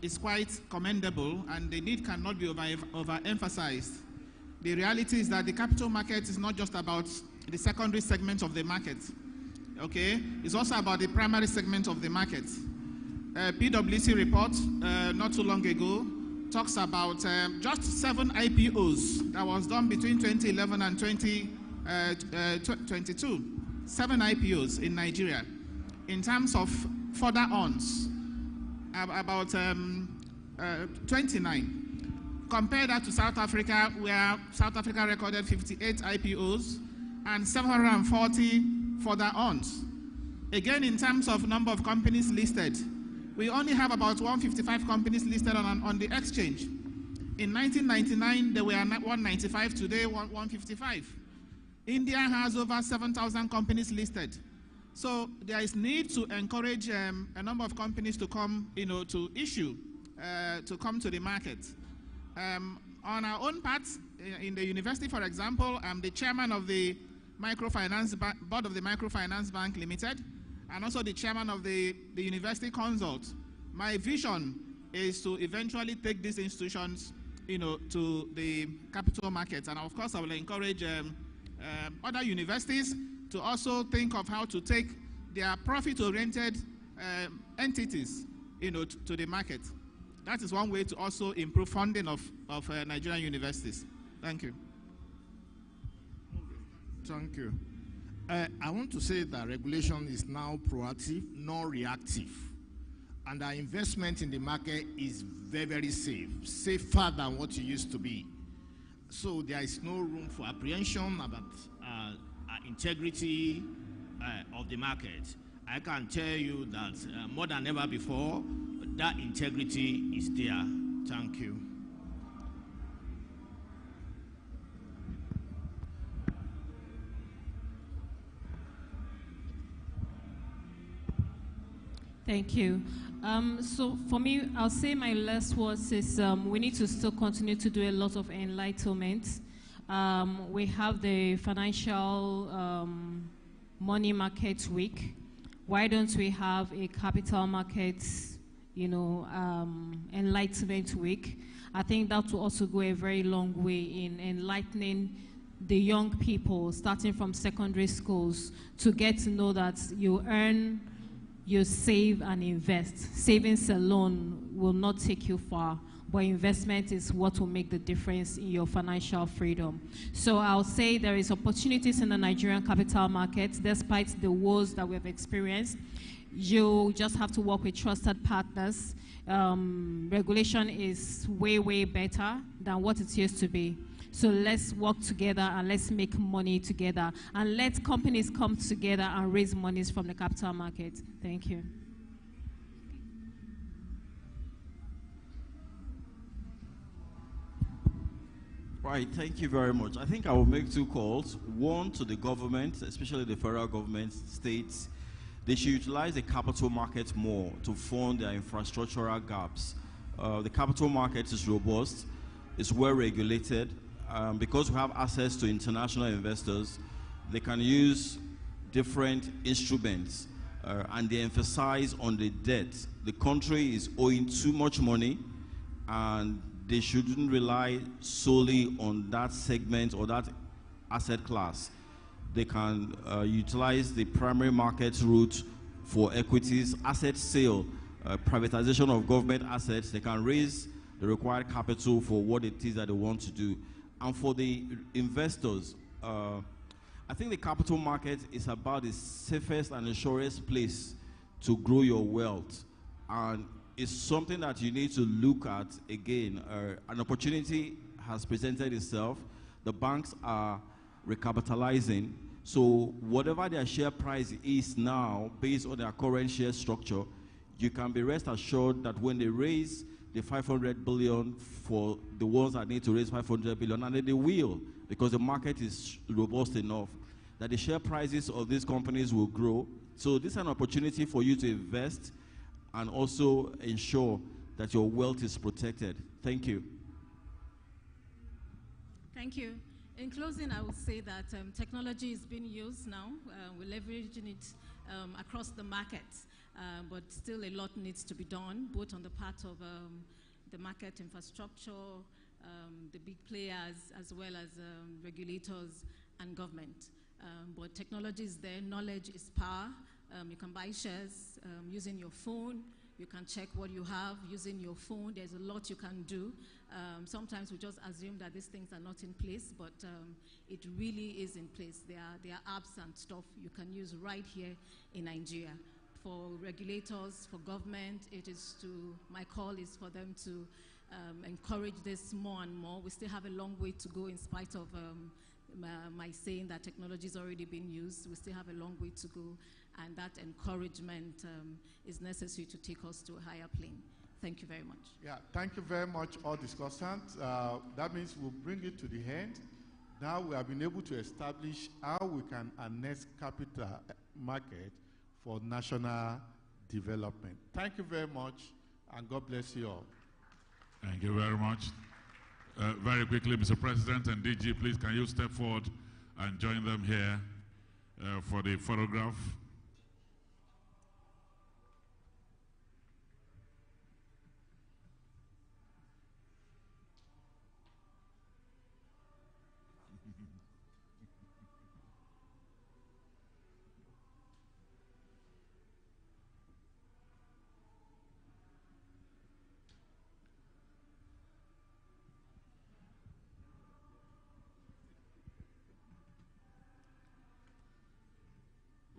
It's quite commendable, and the need cannot be overemphasized. The reality is that the capital market is not just about the secondary segment of the market. Okay, it's also about the primary segment of the market. PwC report not too long ago talks about just 7 IPOs that was done between 2011 and 2022. 7 IPOs in Nigeria. In terms of further ons, about 29. Compare that to South Africa, where South Africa recorded 58 IPOs and 740 further ons. Again, in terms of number of companies listed, we only have about 155 companies listed on the exchange. In 1999, there were 195, today 155. India has over 7,000 companies listed. So there is need to encourage a number of companies to come, to issue, to come to the market. On our own part, in the university, for example, I'm the chairman of the board of the Microfinance Bank Limited, and also the chairman of the University Consult. My vision is to eventually take these institutions, to the capital markets. And of course, I will encourage other universities to also think of how to take their profit-oriented entities, to the market. That is one way to also improve funding of Nigerian universities. Thank you. Thank you. I want to say that regulation is now proactive, not reactive. And our investment in the market is very, very safe, safer than what it used to be. So there is no room for apprehension about integrity of the market. I can tell you that more than ever before, that integrity is there. Thank you. Thank you. So for me, I'll say my last words is we need to still continue to do a lot of enlightenment. We have the financial money market week. Why don't we have a capital markets, enlightenment week? I think that will also go a very long way in enlightening the young people starting from secondary schools to get to know that you earn, you save and invest. Savings alone will not take you far, but investment is what will make the difference in your financial freedom. So I'll say there is opportunities in the Nigerian capital market despite the woes that we've experienced. You just have to work with trusted partners. Regulation is way, way better than what it used to be. So let's work together and let's make money together. And let companies come together and raise monies from the capital market. Thank you. Right, thank you very much. I think I will make 2 calls. One to the government, especially the federal government, states. They should utilize the capital market more to fund their infrastructural gaps. The capital market is robust, it's well regulated. Because we have access to international investors, they can use different instruments and they emphasize on the debt. The country is owing too much money and they shouldn't rely solely on that segment or that asset class. They can utilize the primary market route for equities, asset sale, privatization of government assets. They can raise the required capital for what it is that they want to do. And for the investors, I think the capital market is about the safest and the surest place to grow your wealth. And it's something that you need to look at again. An opportunity has presented itself. The banks are recapitalizing. So whatever their share price is now, based on their current share structure, you can be rest assured that when they raise the 500 billion for the ones that need to raise 500 billion, and they will, because the market is robust enough, that the share prices of these companies will grow. So this is an opportunity for you to invest and also ensure that your wealth is protected. Thank you. Thank you. In closing, I would say that technology is being used now. We're leveraging it across the market, but still a lot needs to be done, both on the part of the market infrastructure, the big players, as well as regulators and government. But technology is there, knowledge is power. You can buy shares using your phone. You can check what you have using your phone. There's a lot you can do. Sometimes we just assume that these things are not in place, but it really is in place. There are apps and stuff you can use right here in Nigeria. For regulators, for government, my call is for them to encourage this more and more. We still have a long way to go in spite of my saying that technology is already being used. We still have a long way to go, and that encouragement is necessary to take us to a higher plane. Thank you very much. Yeah, thank you very much, all discussants. That means we'll bring it to the end. Now we have been able to establish how we can harness capital market for national development. Thank you very much, and God bless you all. Thank you very much. Very quickly, Mr. President and DG, please can you step forward and join them here for the photograph.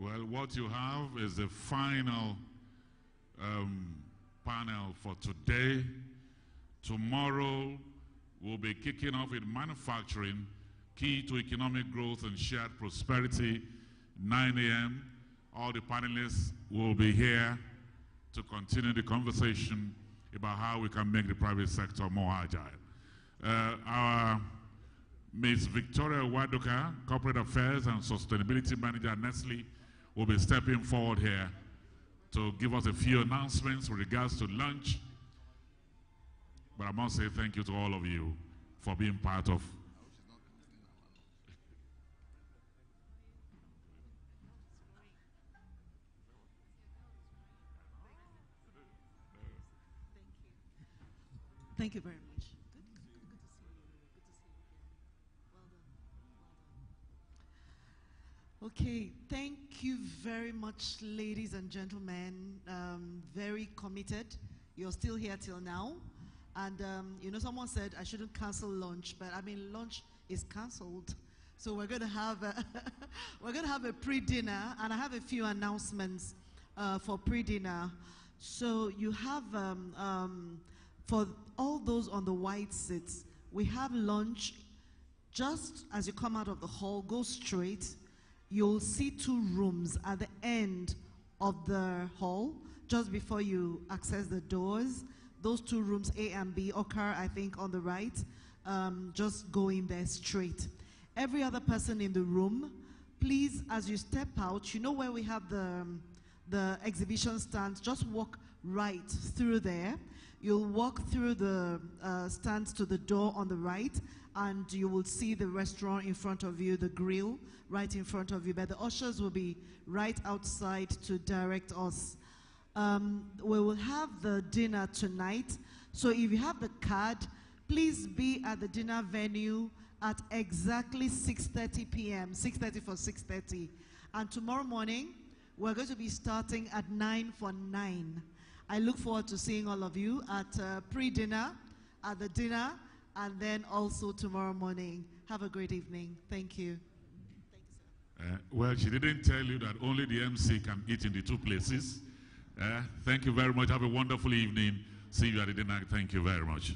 Well, what you have is the final panel for today. Tomorrow, we'll be kicking off with manufacturing, key to economic growth and shared prosperity, 9 a.m. All the panelists will be here to continue the conversation about how we can make the private sector more agile. Our Ms. Victoria Wadoka, Corporate Affairs and Sustainability Manager at Nestle, will be stepping forward here to give us a few announcements with regards to lunch. But I must say thank you to all of you for being part of. Thank you very much. Okay, thank you very much, ladies and gentlemen. Very committed. You're still here till now. And you know, someone said I shouldn't cancel lunch, but I mean, lunch is canceled. So we're going to have a pre-dinner, and I have a few announcements for pre-dinner. So you have, for all those on the white seats, we have lunch. Just as you come out of the hall, go straight. You'll see 2 rooms at the end of the hall, just before you access the doors. Those 2 rooms, A and B, occur, I think, on the right. Just go in there straight. Every other person in the room, please, as you step out, you know where we have the exhibition stands, just walk right through there. You'll walk through the stands to the door on the right, and you will see the restaurant in front of you, the grill right in front of you. But the ushers will be right outside to direct us. We will have the dinner tonight. So if you have the card, please be at the dinner venue at exactly 6:30 p.m., 6:30 for 6:30. And tomorrow morning, we're going to be starting at 9 for 9. I look forward to seeing all of you at pre-dinner, at the dinner, and then also tomorrow morning. Have a great evening. Thank you. Well, she didn't tell you that only the MC can eat in the 2 places. Thank you very much. Have a wonderful evening. See you at the dinner. Thank you very much.